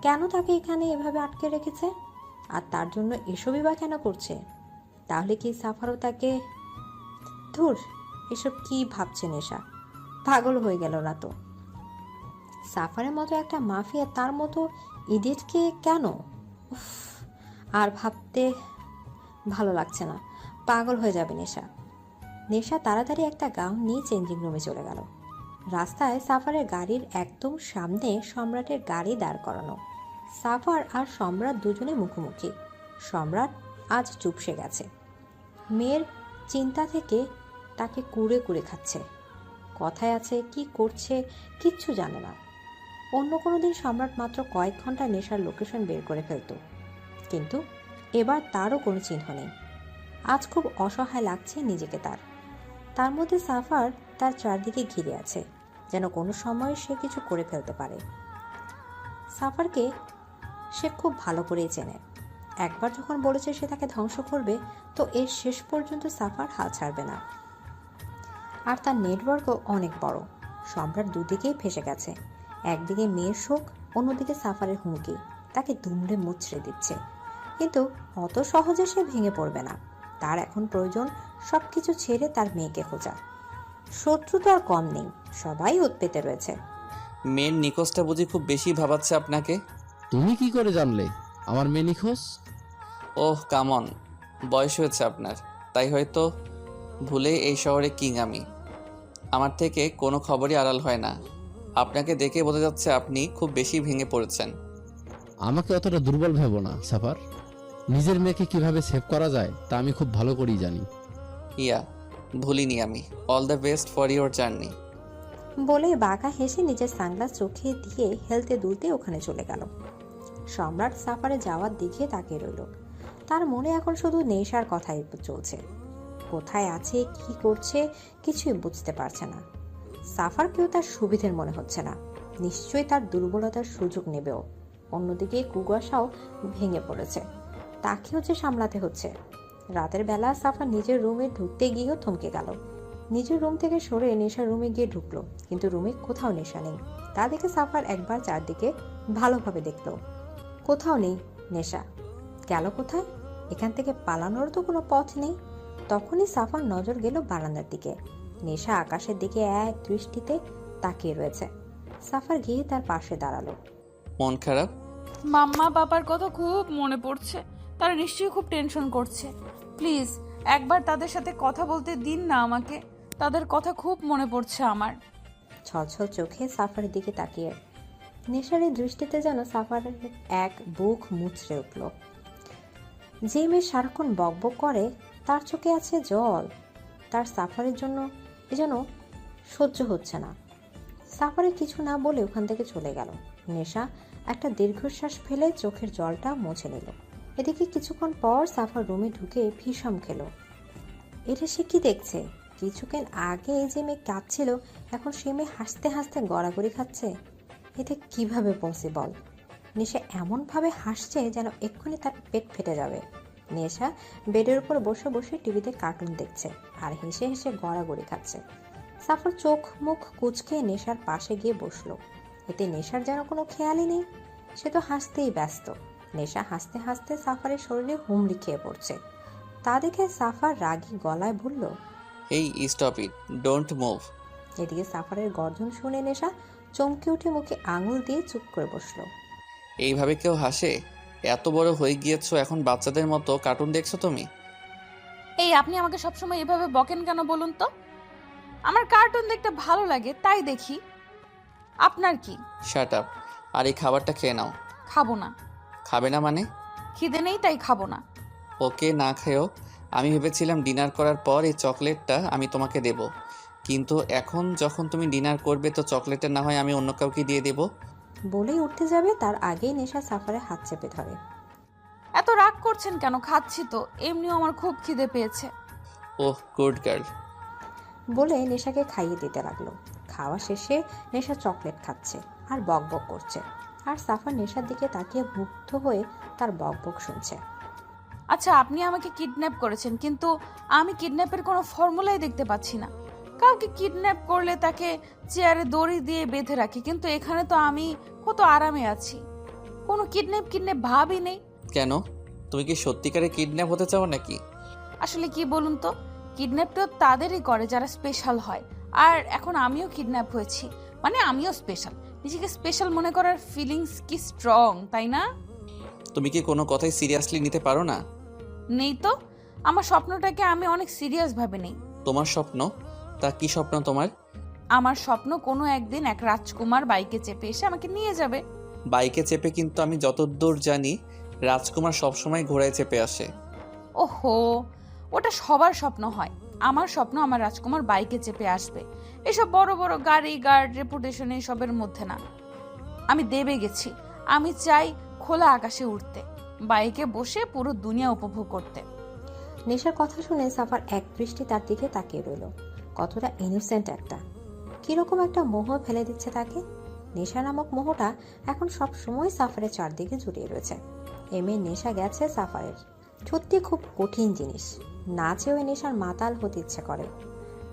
কেন তাকে এখানে এভাবে আটকে রেখেছে? আর তার জন্য এসবই বা কেন করছে? তাহলে কি সাফারও তাকে... ধুর, এসব কি ভাবছে নেশা? পাগল হয়ে গেল না তো? সাফারের মতো একটা মাফিয়া তার মতো ইডিয়েটকে কেন? উফ, আর ভাবতে ভালো লাগছে না। পাগল হয়ে যাবে নেশা। নেশা তাড়াতাড়ি একটা গাউন নিয়ে চেঞ্জিং রুমে চলে গেল। রাস্তায় সাফারের গাড়ির একদম সামনে সম্রাটের গাড়ি দাঁড় করানো। সাফার আর সম্রাট দুজনে মুখোমুখি। সম্রাট আজ চুপসে গেছে। মেয়ের চিন্তা থেকে তাকে কুড়ে কুড়ে খাচ্ছে। কথায় আছে, কি করছে কিচ্ছু জানে না। অন্য কোনো দিন সম্রাট মাত্র কয়েক ঘন্টা নেশার লোকেশন বের করে ফেলত, কিন্তু এবার তারও কোনো চিহ্ন নেই। আজ খুব অসহায় লাগছে নিজেকে তার। তার মধ্যে সাফার তার চারদিকে ঘিরে আছে, যেন কোনো সময় সে কিছু করে ফেলতে পারে। সাফারকে সে খুব ভালো করেই চেনে। একবার যখন বলেছে সে তাকে ধ্বংস করবে, তো এর শেষ পর্যন্ত সাফার হাল ছাড়বে না। আর তার নেটওয়ার্কও অনেক বড়। সম্রাট দুদিকেই ফেসে গেছে। একদিকে মেয়ের শোক, অন্যদিকে সাফারের হুমকি তাকে দুমড়ে মুচড়ে দিচ্ছে। কিন্তু অত সহজে সে ভেঙে পড়বে না। তার এখন প্রয়োজন সব কিছু ছেড়ে তার মেয়েকে খোঁজা। শত্রু তো আর কম নেই, সবাই ওত পেতে রয়েছে। মেয়ের নিখোঁজটা বুঝি খুব বেশি ভাবাচ্ছে আপনাকে? তুমি কি করে জানলে আমার মেয়ে নিখোঁজ? ওহ কামন, বয়স হয়েছে আপনার, তাই হয়তো ভুলে এই শহরে কিং আমি। আমার থেকে কোনো খবরই আড়াল হয় না। আপনাকে দেখে বোঝা যাচ্ছে আপনি খুব বেশি ভেঙে পড়েছেন। আমাকে অতটা দুর্বল ভেবো না সাফার। নিজের মেয়েকে কিভাবে সেভ করা যায় তা আমি খুব ভালো করেই জানি। ইয়া, ভুলিনি আমি। All the best for your journey. বলে বাঁকা হেসে নিজের সানগ্লাস চোখে দিয়ে হেলতে দুলতে ওখানে চলে গেল। সম্রাট সাফারে যাওয়ার দিকে তাকিয়ে রইল। তার মনে এখন শুধু নেশার কথাই চলছে। কোথায় আছে, কি করছে, কিছুই বুঝতে পারছে না। সাফারকেও তার সুবিধের মনে হচ্ছে না। নিশ্চয়ই তার দুর্বলতার সুযোগ নেবেও। অন্যদিকে কুয়াশাও ভেঙে পড়েছে, তাকেও যে সামলাতে হচ্ছে। রাতের বেলা সাফার নিজের রুমে ঢুকতে গিয়েও থমকে গেল। নিজের রুম থেকে সরে নেশার রুমে গিয়ে ঢুকলো, কিন্তু রুমে কোথাও নেশা নেই। তা দেখে সাফার একবার চারদিকে ভালোভাবে দেখলো, কোথাও নেই নেশা। গেল কোথায়? এখান থেকে পালানোর তো কোনো পথ নেই। তখনই সাফার নজর গেল বারান্দার দিকে। নেশা আকাশের দিকে এক দৃষ্টিতে তাকিয়ে রয়েছে। সাফার গিয়ে তার পাশে দাঁড়ালো। মন খারাপ? মাম্মা পাপার কথা খুব মনে পড়ছে, তারা নিশ্চয়ই খুব টেনশন করছে। প্লিজ একবার তাদের সাথে কথা বলতে দিন না আমাকে, তাদের কথা খুব মনে পড়ছে আমার। ছলছল চোখে সাফারের দিকে তাকিয়ে নেশার এই দৃষ্টিতে যেন সাফারের এক বুক মুচড়ে উঠল। যে মেয়ে সারাক্ষণ বকবক করে তার চোখে আছে জল, তার সাফারের জন্য এ যেন সহ্য হচ্ছে না। সাফারে কিছু না বলে ওখান থেকে চলে গেল। নেশা একটা দীর্ঘশ্বাস ফেলে চোখের জলটা মুছে নিল। এদিকে কিছুক্ষণ পর সাফার রুমে ঢুকে ভীষণ খেলো। এটা সে কি দেখছে? কিছুক্ষণ আগে যে মেয়ে কাঁদছিল, এখন সে মেয়ে হাসতে হাসতে গড়াগড়ি খাচ্ছে। এটা কিভাবে পসিবল? নেশা এমনভাবে হাসছে যেন এক্ষুনি তার পেট ফেটে যাবে। নেশা বেডের উপর বসে বসে টিভিতে কার্টুন দেখছে আর হেসে হেসে গড়াগড়ি খাচ্ছে। সাফার চোখ মুখ কুঁচকে নেশার পাশে গিয়ে বসলো। এতে নেশার যেন কোনো খেয়ালই নেই, সে তো হাসতেই ব্যস্ত। নেশা হাসতে হাসতে সাফারের শরীরে হুমড়ি খেয়ে পড়ছে। তা দেখে সাফার রাগী গলায় বলল, এই স্টপ ইট, ডোন্ট মুভ। এদিকে সাফারের গর্জন শুনে নেশা চমকে উঠে মুখে আঙুল দিয়ে চুপ করে বসলো। এইভাবে কেউ হাসে? এত বড় হয়ে গিয়েছো, এখন বাচ্চাদের মতো কার্টুন দেখছো তুমি? এই আপনি আমাকে সবসময় এভাবে বকেন কেন বলুন তো? আমার কার্টুন দেখতে ভালো লাগে তাই দেখি, আপনার কি? শাট আপ, আর এই খাবারটা খেয়ে নাও। খাবো না। খাবে না মানে? খিদে নেই তাই খাবো না। ওকে, না খেয়েও। আমি ভেবেছিলাম ডিনার করার পর এই চকলেটটা আমি তোমাকে দেব, কিন্তু এখন যখন তুমি ডিনার করবে তো চকলেটটা না হয় আমি অন্য কাউকে দিয়ে দেব। বলেই উঠতে যাবে, তার আগেই নেশা সাফারের হাত চেপে ধরে। এত রাগ করছেন কেন? খাচ্ছি তো, এমনিও আমার খুব খিদে পেয়েছে। ওহ গুড গার্ল। বলে নেশাকে খাইয়ে দিতে লাগলো। খাওয়া শেষে নেশা চকলেট খাচ্ছে আর বকবক করছে, আর সাফার নেশার দিকে তাকিয়ে মুগ্ধ হয়ে তার বকবক শুনছে। আচ্ছা আপনি আমাকে কিডন্যাপ করেছেন, কিন্তু আমি কিডন্যাপের কোনো ফর্মুলাই দেখতে পাচ্ছি না। কাউকে কিডন্যাপ করলে তাকে চেয়ারে দড়ি দিয়ে বেঁধে রাখি, কিন্তু এখানে তো আমি কত আরামে আছি, কোনো কিডন্যাপ ভাবই নেই। কেন, তুমি কি সত্যিকারে কিডন্যাপ হতে চাও নাকি? আসলে কি বলুন তো, কিডন্যাপ তো তাদেরই করে যারা স্পেশাল হয়, আর এখন আমিও কিডন্যাপ হয়েছি, মানে আমিও স্পেশাল। নিজেকে স্পেশাল মনে করার ফিলিংস কি স্ট্রং, তাই না? তুমি কি কোনো কথাই সিরিয়াসলি নিতে পারো না? নেই তো, আমার স্বপ্নটাকে আমি অনেক সিরিয়াস ভাবে নেই। তোমার স্বপ্ন? তা কি স্বপ্ন তোমার? আমার স্বপ্ন কোনো একদিন এক রাজকুমার বাইকে চেপে এসে আমাকে নিয়ে যাবে। বাইকে চেপে? কিন্তু আমি যতদূর জানি রাজকুমার সবসময় ঘোড়ায় চেপে আসে। ওহো, ওটা সবার স্বপ্ন হয়। আমার স্বপ্ন আমার রাজকুমার বাইকে চেপে আসবে। এসব বড় বড় গাড়ি, গার্ড, রেপুটেশন এসবের মধ্যে না। আমি দেবে গেছি, আমি চাই খোলা আকাশে উঠতে, বাইকে বসে পুরো দুনিয়া উপভোগ করতে। নেশার কথা শুনে সাফার এক দৃষ্টি তার দিকে তাকিয়ে রইল। কতটা ইনোসেন্ট একটা, কিরকম একটা মোহ ফেলে দিচ্ছে তাকে। নেশা নামক মোহটা এখন সব সময় সাফারের চারদিকে জড়িয়ে রয়েছে। মেয়ের নেশা গেছে সাফারের, সত্যি খুব কঠিন জিনিস। না চেয়েও নেশার মাতাল হতে ইচ্ছে করে।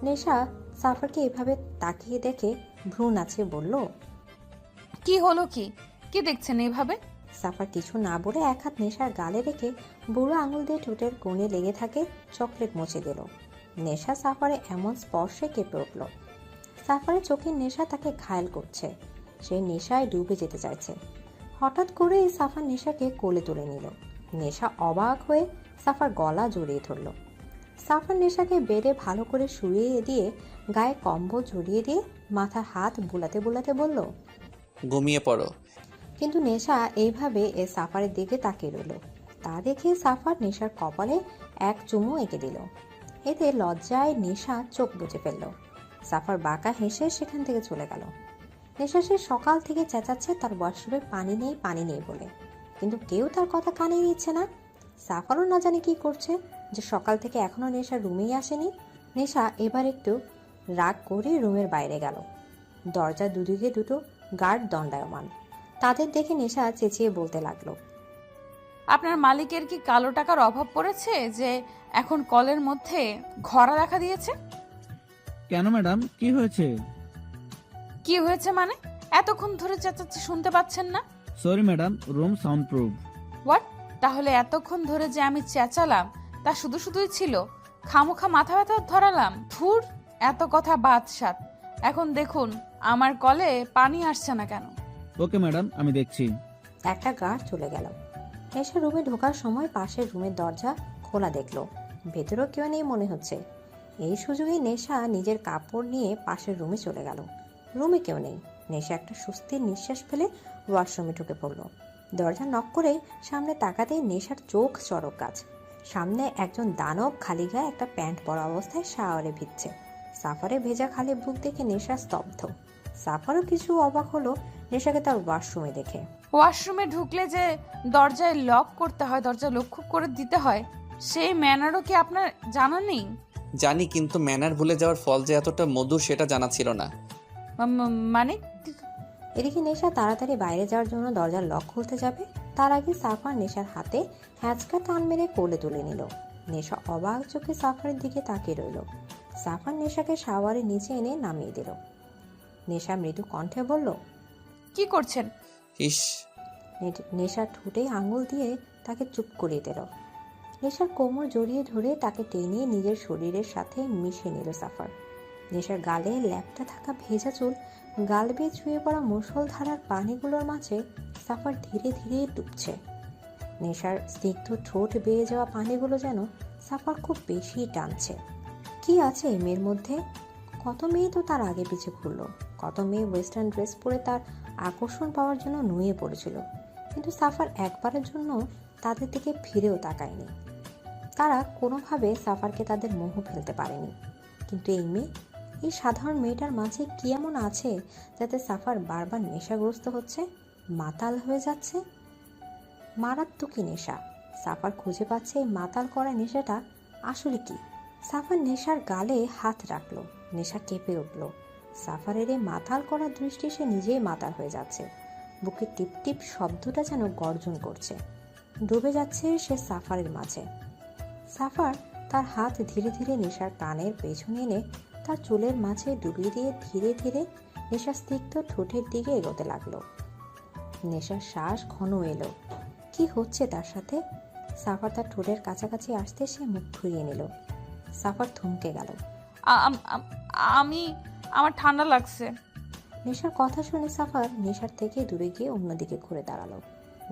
নেশা সাফারকে এভাবে তাকিয়ে দেখে ভ্রু নাচিয়ে বলল, কি হলো? কি দেখছেন এইভাবে? সাফার কিছু না বলে এক হাত নেশার গালে রেখে বুড়ো আঙুল দিয়ে ঠোঁটের কোণে লেগে থাকে চকলেট মুছে দিল। নেশা সাফারে এমন স্পর্শে কেঁপে উঠল। সাফারের চোখের নেশা তাকে ঘায়েল করছে, সে নেশায় ডুবে যেতে চাইছে। হঠাৎ করে সাফার নেশাকে কোলে তুলে নিল। নেশা অবাক হয়ে সাফার গলা জড়িয়ে ধরল। সাফার নেশাকে বেডে ভালো করে শুইয়ে দিয়ে গায়ে কম্বল জড়িয়ে দিয়ে মাথার হাত বুলাতে বুলাতে বলল, ঘুমিয়ে পড়ো। কিন্তু নেশা এইভাবে সাফারের দিকে তাকিয়ে রইল। তা দেখে সাফার নেশার কপালে এক চুমু এঁকে দিল। এতে লজ্জায় নেশা চোখ বুজে ফেলল। সাফার বাঁকা হেসে সেখান থেকে চলে গেল। নেশা সে সকাল থেকে চেঁচাচ্ছে তার ওয়াশরুমে পানি নেই বলে, কিন্তু কেউ তার কথা কানে নিচ্ছে না। সাফারও না জানে কি করছে, যে সকাল থেকে এখনো নেশা রুমেই আসেনি। নেশা এবার একটু রাগ করে রুমের বাইরে গেল। দরজার দুদিকে দুটো গার্ড দণ্ডায়মান। তাদের দেখে নেশা চেঁচিয়ে বলতে লাগলো, আপনার মালিকের কি কালো টাকার অভাব পড়েছে যে এখন কলের মধ্যে ঘরা দেখা দিয়েছে? কেন ম্যাডাম, কি হয়েছে? কি হয়েছে মানে? এতক্ষণ ধরে চেঁচাচ্ছি শুনতে পাচ্ছেন না? Sorry madam, room sound proof. What? তাহলে এতক্ষণ ধরে যে আমি চেঁচালাম তা শুধু শুধুই ছিল? খামোখা মাথা ব্যথা ধরালাম? ধুর, এত কথা বাদ সাত। এখন দেখুন আমার কলে পানি আসছে না কেন। ওকে ম্যাডাম, আমি দেখছি। একটা গার্ড চলে গেল। নেশা রুমে ঢোকার সময় পাশের রুমের দরজা খোলা দেখলো। ভেতরেও কেউ নেই মনে হচ্ছে। এই সুযোগে নেশা নিজের কাপড় নিয়ে পাশের রুমে চলে গেল। রুমে কেউ নেই। নেশা একটা স্বস্তির নিঃশ্বাস ফেলে ওয়াশরুমে ঢুকে পড়ল। দরজা নক করে সামনে তাকাতেই নেশার চোখ চড়ক গাছ। সামনে একজন দানব খালি গায়ে একটা প্যান্ট পরা অবস্থায় শাওয়ারে ভিজছে। সাফারে ভেজা খালি বুক দেখে নেশা স্তব্ধ। সাফারও কিছু অবাক হলো নেশাকে তার ওয়াশরুমে দেখে। ওয়াশরুমে ঢুকলে যে দরজায় লক করতে হয়, দরজা লক্ষ্য করে দিতে হয়, সেই ম্যানারও কি আপনার জানা নেই? জানি, কিন্তু ম্যানার ভুলে যাওয়ার ফল যে এতটা মধুর সেটা জানা ছিল না। মানে? এদিকে নেশা তাড়াতাড়ি বাইরে যাওয়ার জন্য দরজার লক খুলতে যাবে, তার আগে সাফার নেশার হাতে হ্যাঁচকা টান মেরে কোলে তুলে নিল। নেশা অবাক চোখে সাফারের দিকে তাকিয়ে রইল। সাফার নেশাকে শাওয়ারে নিচে এনে নামিয়ে দিল। নেশা মৃদু কণ্ঠে বলল, কি করছেন? ইস! নেশা ঠোঁটে আঙুল দিয়ে তাকে চুপ করিয়ে দিল। নেশার কোমর জড়িয়ে ধরে তাকে টেনে নিজের শরীরের সাথে মিশিয়ে নিল সাফার। নেশার গালে ল্যাপটা থাকা ভেজা চুল গাল বেয়ে ছুঁয়ে পড়া মুষলধারার পানিগুলোর মাঝে সাফার ধীরে ধীরে ডুবছে। নেশার স্নিগ্ধ ঠোঁট বেয়ে যাওয়া পানিগুলো যেন সাফার খুব বেশি টানছে। কি আছে এই মেয়ের মধ্যে? কত মেয়ে তো তার আগে পিছে ঘুরলো, কত মেয়ে ওয়েস্টার্ন ড্রেস পরে তার আকর্ষণ পাওয়ার জন্য নুয়ে পড়েছিল, কিন্তু সাফার একবারের জন্য তাদের দিকে ফিরেও তাকায়নি। তারা কোনোভাবে সাফারকে তাদের মোহ ফেলতে পারেনি। কিন্তু এই মেয়ে, এই সাধারণ মেয়েটার মাঝে কি এমন আছে যাতে সাফার বারবার নেশাগ্রস্ত হচ্ছে, মাতাল হয়ে যাচ্ছে? মারাত্মকই নেশা। সাফার খুঁজে পাচ্ছে এই মাতাল করা নেশাটা আসলে কি। সাফার নেশার গালে হাত রাখলো। নেশা কেঁপে উঠল। সাফারের এই মাতাল করা দৃষ্টি সে নিজেই মাতাল হয়ে যাচ্ছে। বুকে টিপ টিপ শব্দটা যেন গর্জন করছে। ডুবে যাচ্ছে সে সাফারের মাঝে। সাফার তার হাত ধীরে ধীরে নেশার কানের পেছনে এনে তার চুলের মাঝে ডুবিয়ে দিয়ে ধীরে ধীরে নেশার স্নিগ্ধ ঠোঁটের দিকে এগোতে লাগলো। নেশার শ্বাস ঘন এলো। কি হচ্ছে তার সাথে? সাফার তার ঠোঁটের কাছাকাছি আসতে সে মুখ ঘুরিয়ে নিল। সাফার থমকে গেল। আমার ঠান্ডা লাগছে। নেশার কথা শুনে সাফার নেশার থেকে দূরে গিয়ে অন্যদিকে ঘুরে দাঁড়ালো।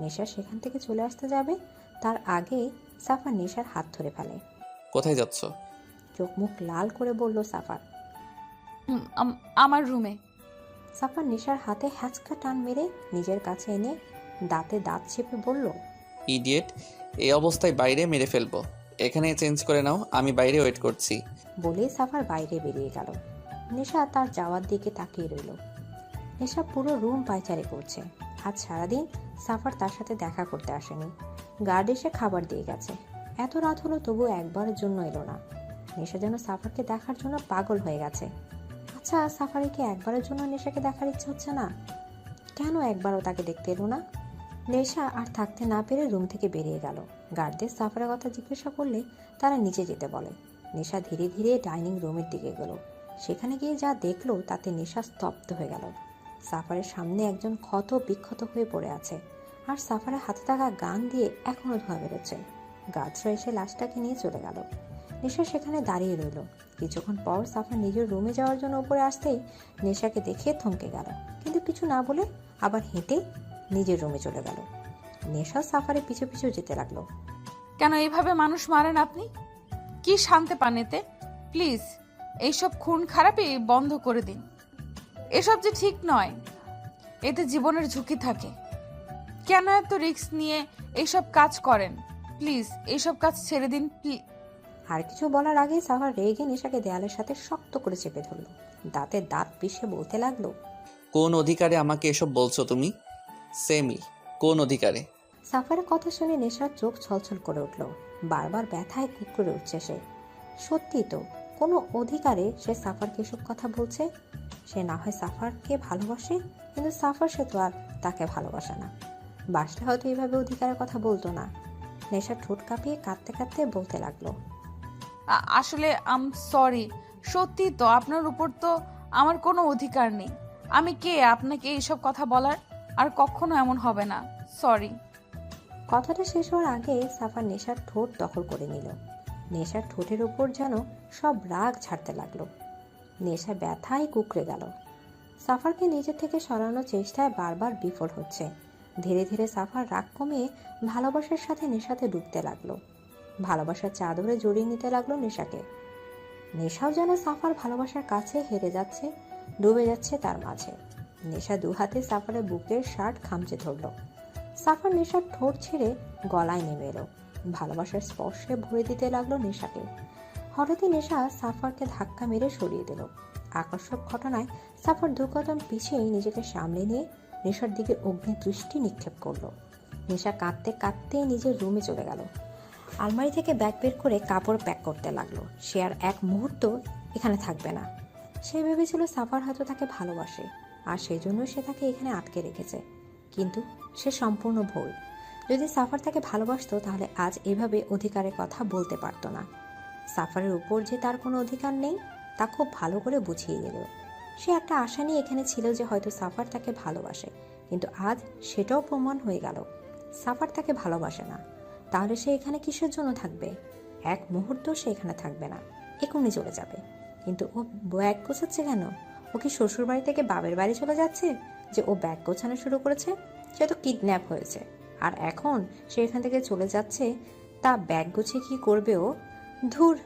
নেশা সেখান থেকে চলে আসতে যাবে, তার আগে সাফার নেশার হাত ধরে ফেলে। কোথায় যাচ্ছ? চোখ মুখ লাল করে বলল সাফার। আমার রুমে। সাফার নেশার হাতে হ্যাচকা টান মেরে নিজের কাছে এনে দাঁতে দাঁত চেপে বলল, ইডিয়েট! এই অবস্থায় বাইরে মেরে ফেলবো। এখানে চেঞ্জ করে নাও, আমি বাইরে ওয়েট করছি। বলেই সাফার বাইরে বেরিয়ে গেল। নেশা তার যাওয়ার দিকে তাকিয়ে রইল। নেশা পুরো রুম পায়চারি করছে। আজ সারাদিন সাফার তার সাথে দেখা করতে আসেনি। গার্ড এসে খাবার দিয়ে গেছে। এত রাত হলো তবু একবারের জন্য এলো না। নেশা যেন সাফারকে দেখার জন্য পাগল হয়ে গেছে। আচ্ছা, সাফারে কি একবারের জন্য নেশাকে দেখার ইচ্ছে হচ্ছে না? কেন একবারও তাকে দেখতে এলো না? নেশা আর থাকতে না পেরে রুম থেকে বেরিয়ে গেল। গার্ডদের সাফারের কথা জিজ্ঞাসা করলে তারা নিচে যেতে বলে। নেশা ধীরে ধীরে ডাইনিং রুমের দিকে গেল। সেখানে গিয়ে যা দেখলো তাতে নেশা স্তব্ধ হয়ে গেল। সাফারের সামনে একজন ক্ষত বিক্ষত হয়ে পড়ে আছে, আর সাফারের হাতে থাকা গান দিয়ে এখনো ধোঁয়া বেরোচ্ছে। গার্ডরা এসে লাশটাকে নিয়ে চলে গেল। নেশা সেখানে দাঁড়িয়ে রইল। কিছুক্ষণ পর সাফার নিজের রুমে যাওয়ার জন্য উপরে আসতেই নেশাকে দেখে থমকে গেল, কিন্তু কিছু না বলে আবার হেঁটে নিজের রুমে চলে গেল। নেশা সাফারের পিছু পিছু যেতে লাগলো। কেন এইভাবে মানুষ মারেন আপনি? কি শান্তি পান এতে? প্লিজ এইসব খুন খারাপই বন্ধ করে দিন। এসব যে ঠিক নয়, এতে জীবনের ঝুঁকি থাকে। কেন এত রিস্ক নিয়ে এইসব কাজ করেন? প্লিজ এইসব কাজ ছেড়ে দিন। আর কিছু বলার আগে সাফার রেগে নেশাকে দেয়ালের সাথে শক্ত করে চেপে ধরল। দাঁতে দাঁত পিষে বলতে লাগলো, কোন অধিকারে আমাকে এসব বলছো তুমি? সেমি, কোন অধিকারে? সাফারের কথা শুনে নেশার চোখ ছলছল করে উঠল। বারবার ব্যথায় কুকুরে উঠছে সে। সত্যি তো, কোনো অধিকারে সে সাফারকে এসব কথা বলছে? সে না হয় সাফারকে ভালোবাসে, কিন্তু সাফার সে তো আর তাকে ভালোবাসে না। বাসলে হয়তো এইভাবে অধিকারের কথা বলতো না। নেশা ঠোঁট কাঁপিয়ে কাঁদতে কাঁদতে বলতে লাগলো, আসলে আম সরি। সত্যি তো আপনার উপর তো আমার কোনো অধিকার নেই। আমি কে আপনাকে এইসব কথা বলার? আর কখনো এমন হবে না। সরি। কথাটা শেষ হওয়ার আগে সাফার নেশার ঠোঁট দখল করে নিল। নেশার ঠোঁটের উপর যেন সব রাগ ছাড়তে লাগলো। নেশা ব্যথায় কুকড়ে গেল। সাফারকে নিজের থেকে সরানোর চেষ্টায় বারবার বিফল হচ্ছে। ধীরে ধীরে সাফার রাগ কমিয়ে ভালোবাসার সাথে নেশাতে ডুবতে লাগলো। ভালোবাসার চাদরে জড়িয়ে নিতে লাগলো নেশাকে। নেশাও যেন সাফার ভালোবাসার কাছে হেরে যাচ্ছে, ডুবে যাচ্ছে তার মাঝে। নেশা দু হাতে সাফারের বুকের শার্ট খামচে ধরল। সাফার নেশার ঠোঁট ছেড়ে গলায় নেমে এলো। ভালোবাসার স্পর্শে ভরে দিতে লাগলো নেশাকে। হঠাৎই নেশা সাফারকে ধাক্কা মেরে সরিয়ে দিল। আকর্ষক ঘটনায় সাফার দু কদম পিছিয়ে নিজেকে সামলে নিয়ে নেশার দিকে অগ্নি দৃষ্টি নিক্ষেপ করলো। নেশা কাঁদতে কাঁদতে নিজের রুমে চলে গেল। আলমারি থেকে ব্যাগ বের করে কাপড় প্যাক করতে লাগলো। সে আর এক মুহূর্ত এখানে থাকবে না। সে ভেবেছিল সাফার হয়তো তাকে ভালোবাসে, আর সেই জন্য সে তাকে এখানে আটকে রেখেছে। কিন্তু সে সম্পূর্ণ ভুল। যদি সাফার তাকে ভালোবাসতো তাহলে আজ এভাবে অধিকারের কথা বলতে পারতো না। সাফারের উপর যে তার কোনো অধিকার নেই তা খুব ভালো করে বুঝিয়ে দিল। সে একটা আশা নিয়ে এখানে ছিল যে হয়তো সাফার তাকে ভালোবাসে, কিন্তু আজ সেটাও প্রমাণ হয়ে গেল সাফার তাকে ভালোবাসে না। তাহলে সে এখানে কিসের জন্য থাকবে? এক মুহূর্ত সে এখানে থাকবে না, এখনই চলে যাবে। কিন্তু ও ব্যাগ গোছাচ্ছে কেন? ও কি শ্বশুর বাড়ি থেকে বাবের বাড়ি চলে যাচ্ছে যে ও ব্যাগ গোছানো শুরু করেছে? সে তো কিডন্যাপ হয়েছে, আর এখন সে এখান থেকে চলে যাচ্ছে। তা ব্যাগ গুছিয়ে কি করবে ও? ধুর,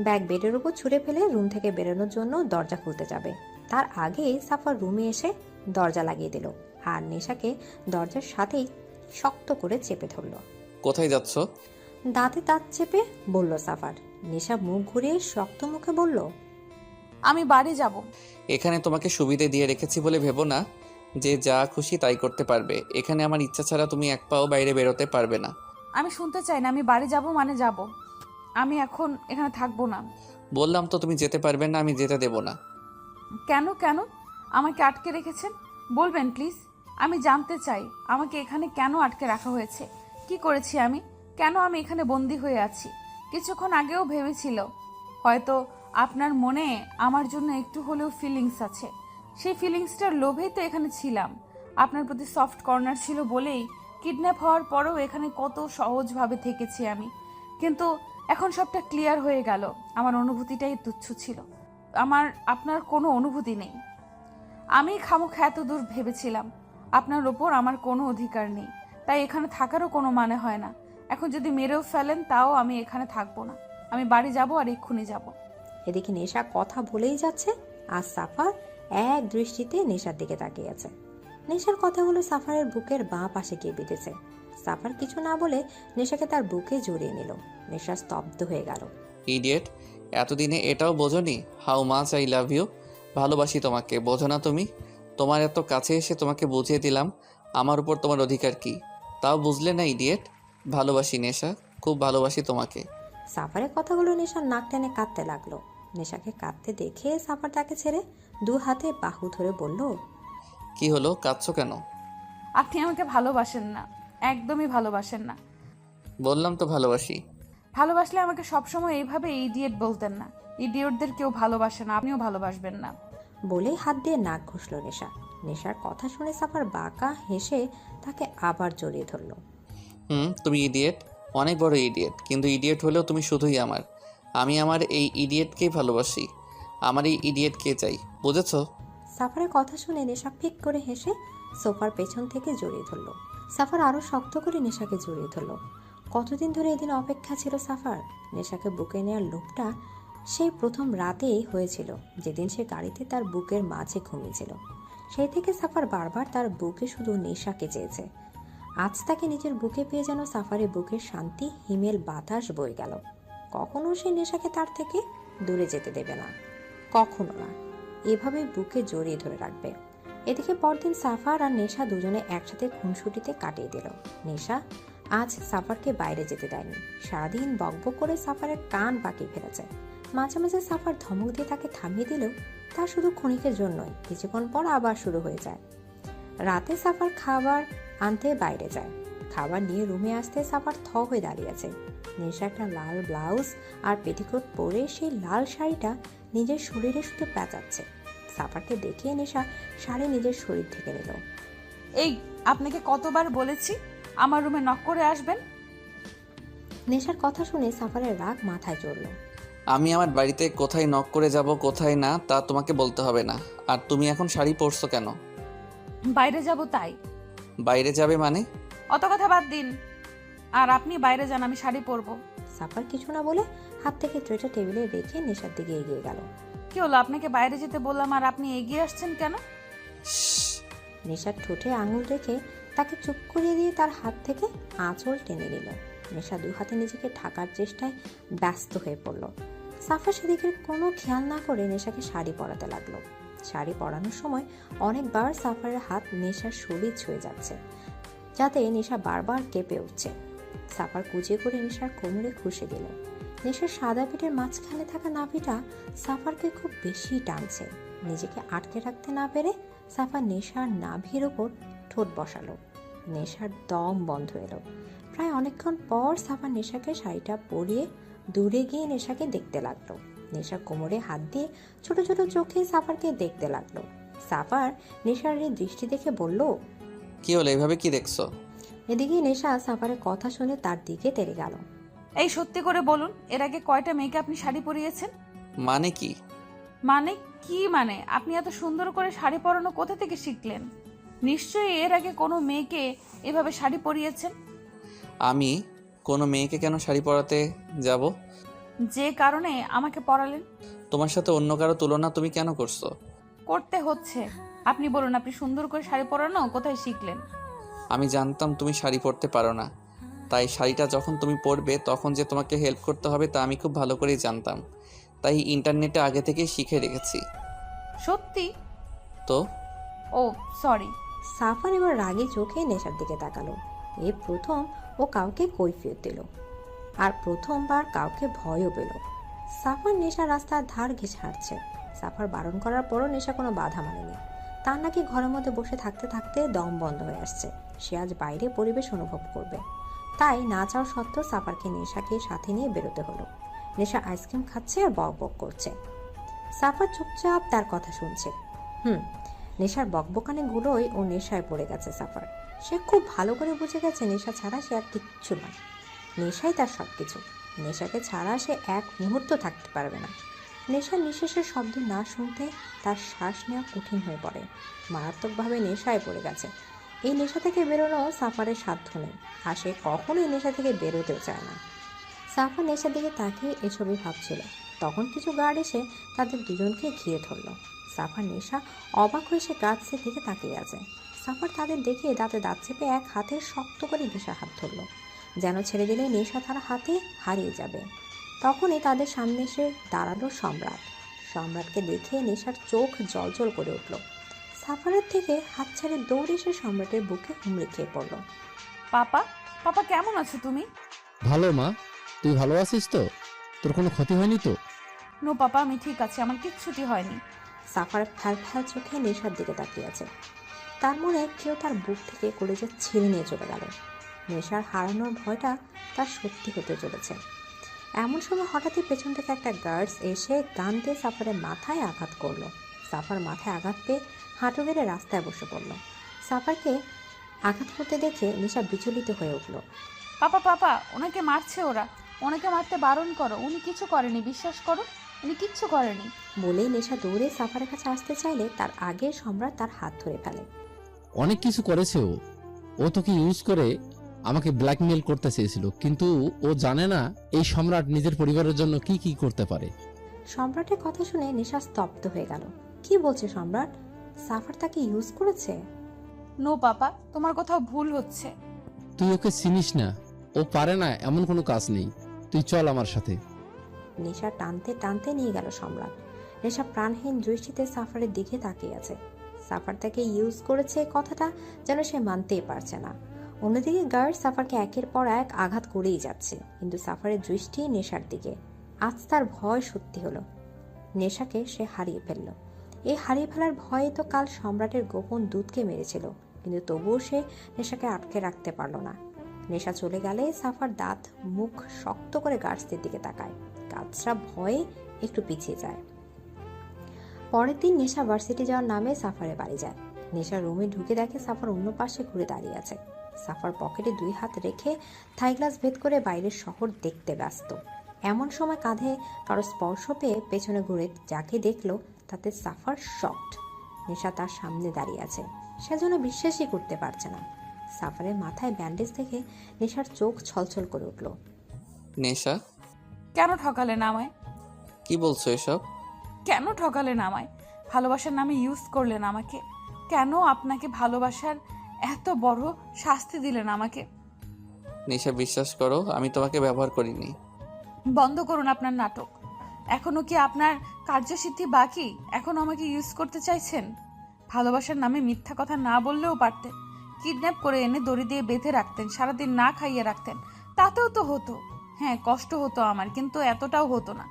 ব্যাগ বেডের উপর ছুঁড়ে ফেলে রুম থেকে বেরোনোর জন্য দরজা খুলতে যাবে। তার আগে সাফার রুমে এসে দরজা লাগিয়ে দিল, আর নেশাকে দরজার সাথেই শক্ত করে চেপে ধরল। কোথায় যাচ্ছ? দাঁতে দাঁত চেপে বলল সাফার। নেশা মুখ ঘুরিয়ে শক্ত মুখে বলল, আমি বাড়ি যাব। এখানে তোমাকে সুবিধে দিয়ে রেখেছি বলে ভেবো না যে যা খুশি তাই করতে পারবে। এখানে আমার ইচ্ছা ছাড়া তুমি এক পাও বাইরে বেরোতে পারবে না। আমি শুনতে চাই না। আমি বাড়ি যাব মানে যাব। আমি এখন এখানে থাকবো না। বললাম তো তুমি যেতে পারবে না, আমি যেতে দেব না। কেন কেন আমাকে আটকে রেখেছেন? বলবেন প্লিজ। আমি জানতে চাই আমাকে এখানে কেন আটকে রাখা হয়েছে। কি করেছি আমি? কেন আমি এখানে বন্দি হয়ে আছি? কিছুক্ষণ আগেও ভেবেছিল হয়তো আপনার মনে আমার জন্য একটু হলেও ফিলিংস আছে। সেই ফিলিংসটার লোভেই তো এখানে ছিলাম। আপনার প্রতি সফট কর্নার ছিল বলেই কিডন্যাপ হওয়ার পরেও এখানে কত সহজভাবে থেকেছি আমি। কিন্তু এখন সবটা ক্লিয়ার হয়ে গেল। আমার অনুভূতিটাই তুচ্ছ ছিল। আমার আপনার কোনো অনুভূতি নেই। আমি খামোখা এত দূর ভেবেছিলাম আপনার ওপর আমার কোনো অধিকার নেই, তাই এখানে থাকারও কোনো মানে হয় না। এখন যদি মেরেও ফেলেন তাও আমি এখানে থাকবো না। আমি বাড়ি যাব, আর এক্ষুনি যাব। এদিকে নেশা কথা বলেই যাচ্ছে, আর সাফার এক দৃষ্টিতে নেশার দিকে তাকিয়ে আছে। নেশার কথাগুলো সাফারের বুকের বাঁ পাশে গিয়ে বিঁধেছে। সাফার কিছু না বলে নেশাকে তার বুকে জড়িয়ে নিল। নেশা স্তব্ধ হয়ে গেল। ইডিয়েট, এতদিনে এটাও বোঝোনি how much I love you. ভালোবাসি তোমাকে, বোঝো না তুমি? তোমার এত কাছে এসে তোমাকে বুঝিয়ে দিলাম আমার উপর তোমার অধিকার কি, তাও বুঝলে না ইডিয়েট। ভালোবাসি নেশা, খুব ভালোবাসি তোমাকে। সাফারের কথাগুলো নেশার নাক টেনে কাঁদতে লাগলো। নেশাকে কাঁদতে দেখে সাফার তাকে ছেড়ে দু হাতে বাহু ধরে বলল, কি হলো, কাঁদছো কেন? আপনি আমাকে ভালোবাসেন না, একদমই ভালোবাসেন না। বললাম তো ভালোবাসি। ভালোবাসলে আমাকে সবসময় এইভাবে ইডিয়েট বলতেন না। ইডিয়েটদের কেউ ভালোবাসে না, আপনিও ভালোবাসবেন না। বলে হাত দিয়ে নাক ঘষল নেশা। নেশার কথা শুনে সাফার বাঁকা হেসে তাকে আবার জড়িয়ে ধরল। তুমি ইডিয়েট, অনেক বড় ইডিয়েট, কিন্তু ইডিয়েট হলেও তুমি শুধুই আমার। আমি আমার এই ইডিয়েটকেই ভালোবাসি। আমার এই ইডিয়েটকে চাই, বুঝেছো? সাফারের কথা শুনে নেশা ফিক করে হেসে সোফার পেছন থেকে জড়িয়ে ধরল। সাফার আরো শক্ত করে নেশাকে জড়িয়ে ধরল। কতদিন ধরে এদিন অপেক্ষা ছিল সাফার। নেশাকে বুকে নেওয়ার লোভটা সেই প্রথম রাতেই হয়েছিল, যেদিন সে গাড়িতে তার বুকের মাঝে ঘুমিয়েছিল। সেই থেকে সাফার বারবার তার বুকে শুধু নেশাকে চেয়েছে। আজ তাকে নিজের বুকে পেয়ে যেন সাফারের বুকের শান্তি হিমেল বাতাস বয়ে গেল। কখনো সে নেশাকে তার থেকে দূরে যেতে দেবে না, কখনো না। এভাবে বুকে জড়িয়ে ধরে রাখবে। এদিকে পরদিন সাফার আর নেশা দুজনে একসাথে খুনসুটিতে কাটিয়ে দিল। নেশা আজ সাফারকে বাইরে যেতে দেয়নি। সারাদিন বকবক করে সাফারের কান পাকিয়ে ফেলেছে। মাঝে মাঝে সাফার ধমক দিয়ে তাকে থামিয়ে দিলেও তা শুধু ক্ষণিকের জন্যই, কিছুক্ষণ পর আবার শুরু হয়ে যায়। রাতে সাফার খাবার আনতে বাইরে যায়। খাবার নিয়ে রুমে আসতে সাফার থ হয়ে দাঁড়িয়ে আছে। নেশা একটা লাল ব্লাউজ আর পেটিকোট পরে সেই লাল শাড়িটা নিজের শরীরে শুধু প্যাঁচাচ্ছে। সাফারকে দেখে নেশা শাড়ি নিজের শরীর ঢেকে নিল। এই, আপনাকে কতবার বলেছি আমার রুমে নক করে আসবেন? নেশার কথা শুনে সাফারের রাগ মাথায় চড়ল। আমি আমার বাড়িতে কোথায় নক করে যাব কোথায় না তা তোমাকে বলতে হবে না। আর তুমি এখন শাড়ি পরছো কেন? বাইরে যাব তাই। বাইরে যাবে মানে? অত কথা বাদ দিন, আর আপনি বাইরে যান, আমি শাড়ি পরবো। সাফার কিছু না বলে হাত থেকে ট্রেটা টেবিলে রেখে নেশার দিকে এগিয়ে গেল। কি হলো, আপনাকে বাইরে যেতে বললাম আর আপনি এগিয়ে আসছেন কেন? নেশার ঠোঁটে আঙুল রেখে তাকে চুপ করিয়ে দিয়ে তার হাত থেকে আঁচল টেনে নিল। নেশা দু হাতে নিজেকে ঢাকার চেষ্টায় ব্যস্ত হয়ে পড়ল। সাফার সেদিকে কোনো খেয়াল না করে নেশাকে শাড়ি পরাতে লাগলো। শাড়ি পরানোর সময় অনেকবার সাফারের হাত নেশার শরীর ছুঁয়ে যাচ্ছে, যাতে নেশা বারবার কেঁপে উঠছে। সাফার কুঁজে করে নেশার কোমরে ঘুষে দিল। নেশার সাদা পিঠের মাঝখানে থাকা নাভিটা সাফারকে খুব বেশি টানছে। নিজেকে আটকে রাখতে না পেরে সাফার নেশার নাভির ওপর ঠোঁট বসালো। নেশার দম বন্ধ এলো। প্রায় অনেকক্ষণ পর সাফার নেশাকে শাড়িটা পরিয়ে দূরে গিয়ে নেশাকে দেখতে লাগলো। নেশা কোমরে হাত দিয়ে ছোট ছোট চোখে সাফারকে দেখতে লাগলো। সাফার নেশার এই দৃষ্টি দেখে বলল, কি হলো, এভাবে কি দেখছো? এদিকে নেশা সাফারের কথা শুনে তার দিকে তেড়ে গেল। এই, সত্যি করে বলুন, এর আগে কয়টা মেয়েকে আপনি শাড়ি পরিয়েছেন? মানে কি? মানে কি মানে? আপনি এত সুন্দর করে শাড়ি পরানো কোথা থেকে শিখলেন? নিশ্চয়ই এর আগে কোনো মেয়েকে এভাবে শাড়ি পরিয়েছেন। আমি কোনো মেয়েকে কেন শাড়ি পরাতে যাব? যে কারণে আমাকে পরালেন। তোমার সাথে অন্য কারো তুলনা তুমি কেন করছো? করতে হচ্ছে। আপনি বলুন, আপনি সুন্দর করে শাড়ি পরানো কোথায় শিখলেন? আমি জানতাম তুমি শাড়ি পরতে পারো না, তাই শাড়িটা যখন তুমি পরবে তখন যে তোমাকে হেল্প করতে হবে তা আমি খুব ভালো করেই জানতাম, তাই ইন্টারনেটে আগে থেকেই শিখে রেখেছি। সত্যি? তো ও সরি। সাফার এবার রাগে চোখে নেশার দিকে তাকালো। এই প্রথম ও কাউকে কৈফিয়ত দিল, আর প্রথমবার কাউকে ভয়ও পেল। সাফার নেশা রাস্তার ধার ঘেঁষে হাঁটছে। সাফার বারণ করার পরও নেশা কোনো বাধা মানেনি। তার নাকি ঘরের মধ্যে বসে থাকতে থাকতে দম বন্ধ হয়ে আসছে। সে আজ বাইরে পরিবেশ অনুভব করবে, তাই না চাওয়া সত্ত্বেও সাফারকে নেশাকে সাথে নিয়ে বেরোতে হলো। নেশা আইসক্রিম খাচ্ছে আর বক বক করছে। সাফার চুপচাপ তার কথা শুনছে। নেশার বকবকানি গুলোই ও নেশায় পড়ে গেছে সাফার। সে খুব ভালো করে বুঝে গেছে নেশা ছাড়া সে আর কিচ্ছু নয়। নেশাই তার সব কিছু। নেশাকে ছাড়া সে এক মুহূর্ত থাকতে পারবে না। নেশার নিঃশ্বাসের শব্দ না শুনতে তার শ্বাস নেওয়া কঠিন হয়ে পড়ে। মারাত্মকভাবে নেশায় পড়ে গেছে। এই নেশা থেকে বেরোনো সাফারের সাধ্য নেই, আর সে কখনোই নেশা থেকে বেরোতেও চায় না। সাফার নেশার দিকে তাকিয়ে এসবই ভাবছিল, তখন কিছু গার্ড এসে তাদের দুজনকে ঘিরে ধরল। সাফার নেশা অবাক হয়ে সে গাছের দিকে তাকিয়ে আছে। সাফার তাদের দেখে দাঁতে দাঁত চেপে এক হাতে শক্ত করে নেশার হাত ধরল, যেন ছেড়ে দিলে নেশা তার হাতে হারিয়ে যাবে। তখনই তাদের সামনে এসে দাঁড়ালো সম্রাট। সম্রাটকে দেখে নেশার চোখ জ্বলজ্বল করে উঠল। সাফারের থেকে হাত ছেড়ে দৌড়ে এসে সম্রাটের বুকে হুমড়ি খেয়ে পড়ল। পাপা, পাপা কেমন আছো তুমি? ভালো মা, তুই ভালো আছিস তো? তোর কোনো ক্ষতি হয়নি তো? নো পাপা, আমি ঠিক আছি, আমার কিচ্ছুটি হয়নি। সাফার ফ্যাল ফ্যাল চোখে নেশার দিকে তাকিয়ে আছে। তার মনে কেউ তার বুক থেকে কলেজে ছিঁড়ে নিয়ে চলে গেল। নেশার হারানোর ভয়টা তার সত্যি হতে চলেছে। এমন সময় হঠাৎই পেছন থেকে একটা গার্ডস এসে গান দিয়ে সাফারের মাথায় আঘাত করলো। সাফার মাথায় আঘাত পেয়ে হাঁটু গেড়ে রাস্তায় বসে পড়ল। সাফারকে আঘাত করতে দেখে নেশা বিচলিত হয়ে উঠল। পাপা পাপা, ওনাকে মারছে ওরা, ওনাকে মারতে বারণ করো, উনি কিছু করেনি, বিশ্বাস করো, উনি কিচ্ছু করেনি। বলেই নেশা দৌড়ে সাফারের কাছে আসতে চাইলে তার আগে সম্রাট তার হাত ধরে ফেলে। অনেক কিছু করেছে ও তোকে ইউজ করে আমাকে ব্ল্যাকমেল করতে চেয়েছিল, কিন্তু ও জানে না এই সম্রাট নিজের পরিবারের জন্য কি কি করতে পারে। সম্রাটের কথা শুনে নেশা স্তব্ধ হয়ে গেল। কি বলছে সম্রাট? সাফার তাকে ইউজ করেছে? নো পাপা, তোমার কোথাও ভুল হচ্ছে। তুই ওকে চিনিস না, ও পারে না এমন কোনো কাজ নেই। তুই চল আমার সাথে। নেশা টানতে টানতে নিয়ে গেল সম্রাট। নেশা প্রাণহীন দৃষ্টিতে সাফারের দিকে তাকিয়ে আছে। সাফার তাকে ইউজ করেছে কথাটা যেন সে মানতেই পারছে না। অন্যদিকে গার্ড সাফারকে একের পর এক আঘাত করেই যাচ্ছে, কিন্তু সাফারের দৃষ্টি নেশার দিকে। আজ তার ভয় সত্যি হলো। নেশাকে সে হারিয়ে ফেলল। এই হারিয়ে ফেলার ভয়ে তো কাল সম্রাটের গোপন দূতকে মেরেছিল, কিন্তু তবুও সে নেশাকে আটকে রাখতে পারল না। নেশা চলে গেলে সাফার দাঁত মুখ শক্ত করে গার্ডসদের দিকে তাকায়। গার্ডসরা ভয়ে একটু পিছিয়ে যায়। পরের দিন নেশা ভার্সিটি যাওয়ার নামে সাফারে বাড়ি যায়। নেশা রুমে ঢুকে দেখে সাফার অন্য পাশে ঘুরে দাঁড়িয়ে আছে। সাফার পকেটে 2 হাত রেখে থাই গ্লাস ভেদ করে বাইরের শহর দেখতে ব্যস্ত। এমন সময় কাঁধে কারো স্পর্শ পেয়ে পেছনে ঘুরে যাকে দেখলো তাতে সাফার শকড। নেশা তার সামনে দাঁড়িয়ে আছে, সেজন্য বিশ্বাসই করতে পারছে না। সাফারের মাথায় ব্যান্ডেজ দেখে নেশার চোখ ছলছল করে উঠল। নেশা, কেন ঠকালেন আমায়? কি বলছো এসব? কেন ঠকালেন আমায়? ভালোবাসার নামে ইউজ করলেন আমাকে। কেন আপনাকে ভালোবাসার এত বড় শাস্তি দিলেন আমাকে? নেশা, বিশ্বাস করো আমি তোমাকে ব্যবহার করিনি। বন্ধ করুন আপনার নাটক। এখনো কি আপনার কার্যসিদ্ধি বাকি? এখন আমাকে ইউজ করতে চাইছেন? ভালোবাসার নামে মিথ্যা কথা না বললেও পারতেন। কিডন্যাপ করে এনে দড়ি দিয়ে বেঁধে রাখতেন, সারাদিন না খাইয়ে রাখতেন, তাতেও তো হতো। হ্যাঁ, কষ্ট হতো আমার, কিন্তু এতটাও হতো না।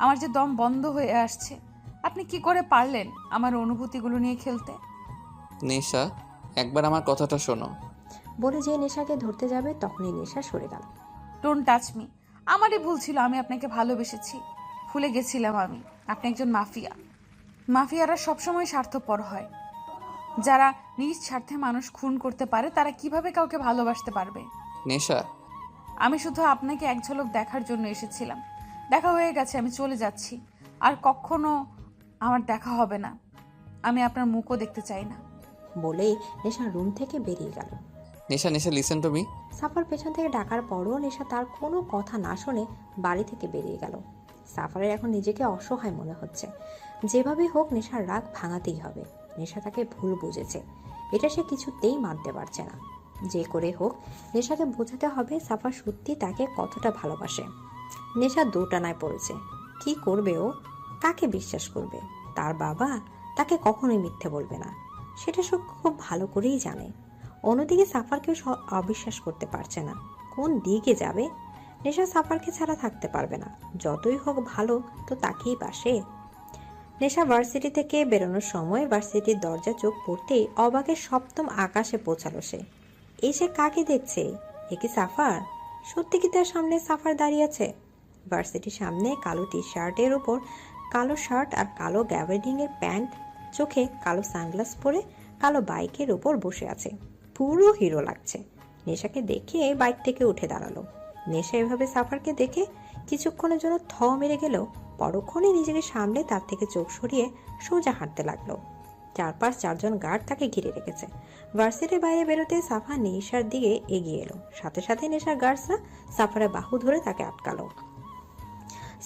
আমার যে দম বন্ধ হয়ে আসছে। আপনি কি করে পারলেন আমার অনুভূতিগুলো নিয়ে খেলতে? নেশা, একবার আমার কথাটা শোনো। বলে যে নেশাকে ধরতে যাবে তখনই নেশা সরে গেল। Don't touch me. আমারই ভুল ছিল, আমি আপনাকে ভালোবেসেছি। ভুলে গেছিলাম আপনি একজন মাফিয়া। মাফিয়ারা সবসময় স্বার্থপর হয়। যারা নিজ স্বার্থে মানুষ খুন করতে পারে তারা কিভাবে কাউকে ভালোবাসতে পারবে? নেশা, আমি শুধু আপনাকে এক ঝলক দেখার জন্য এসেছিলাম। দেখা হয়ে গেছে, আমি চলে যাচ্ছি। আর কখনো আমার দেখা হবে না। আমি আপনার মুখও দেখতে চাই না। বলেই নেশা রুম থেকে বেরিয়ে গেল। নেশা, নেশা, লিসেন টু মি। সাফার পেছন থেকে ডাকার পরও নেশা তার কোনো কথা না শুনে বাড়ি থেকে বেরিয়ে গেল। সাফারের এখন নিজেকে অসহায় মনে হচ্ছে। যেভাবে হোক নেশার রাগ ভাঙাতেই হবে। নেশা তাকে ভুল বুঝেছে, এটা সে কিছুতেই মানতে পারছে না। যে করে হোক নেশাকে বোঝাতে হবে সাফা সত্যি তাকে কতটা ভালোবাসে। নেশা দোটানায় পড়েছে। কি করবে ও? কাকে বিশ্বাস করবে? তার বাবা তাকে কখনোই মিথ্যে বলবে না, সেটা সে খুব ভালো করেই জানে। অন্যদিকে সাফারকেও অবিশ্বাস করতে পারছে না। কোন দিকে যাবে? নেশা সাফারকে ছাড়া থাকতে পারবে না। যতই হোক ভালো তো তাকেই বাসে। নেশা ভার্সিটি থেকে বেরোনোর সময় ভার্সিটির দরজা চোখ পড়তেই অবাকের সপ্তম আকাশে পৌঁছালো সে। এসে কাকে দেখছে? এ কি সাফার? সত্যি কি তার সামনে সাফার দাঁড়িয়ে আছে? ভার্সিটির সামনে কালো টি শার্টের উপর কালো শার্ট আর কালো গ্যাভার্ডিং এর প্যান্ট, চোখে কালো সানগ্লাস পরে কালো বাইকের উপর বসে আছে। পুরো হিরো লাগছে। নেশাকে দেখে বাইক থেকে উঠে দাঁড়ালো। নেশা এভাবে সাফারকে দেখে কিছুক্ষণের জন্য থ মেরে গেলেও পরক্ষণে নিজেকে সামলে তার থেকে চোখ সরিয়ে সোজা হাঁটতে লাগলো। 4-5 গার্ড তাকে ঘিরে রেখেছে। ভার্সিটির বাইরে বেরোতে সাফা নেশার দিকে এগিয়ে এলো। সাথে সাথে নেশার গার্ডসরা সাফারের বাহু ধরে তাকে আটকালো।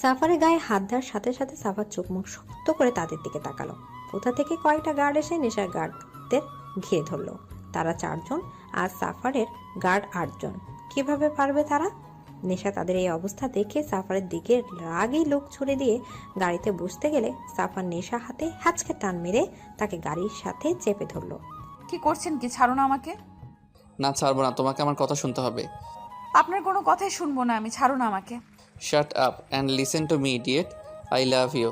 সাফারের গায়ে হাত দেওয়ার সাথে সাথে সাফার চোখ মুখ শক্ত করে তাদের দিকে তাকালো। কোথা থেকে কয়েকটা গার্ড এসে নেশার গার্ডদের ঘিরে ধরলো। তারা 4 জন আর সাফারের গার্ড 8 জন। কিভাবে পারবে তারা? নেশা তাদের এই অবস্থা দেখে সাফারের দিকে রাগেই লোক ছুড়ে দিয়ে গাড়িতে বসতে গেলে সাফার নেশা হাতে হ্যাচকে টান মেরে তাকে গাড়ির সাথে চেপে ধরলো। কি করছেন? কি ছাড়ো না আমাকে। না, ছাড়বো না, তোমাকে আমার কথা শুনতে হবে। আপনার কোনো কথাই শুনবো না আমি, ছাড়ো না আমাকে। Shut up and listen to me idiot. I love you.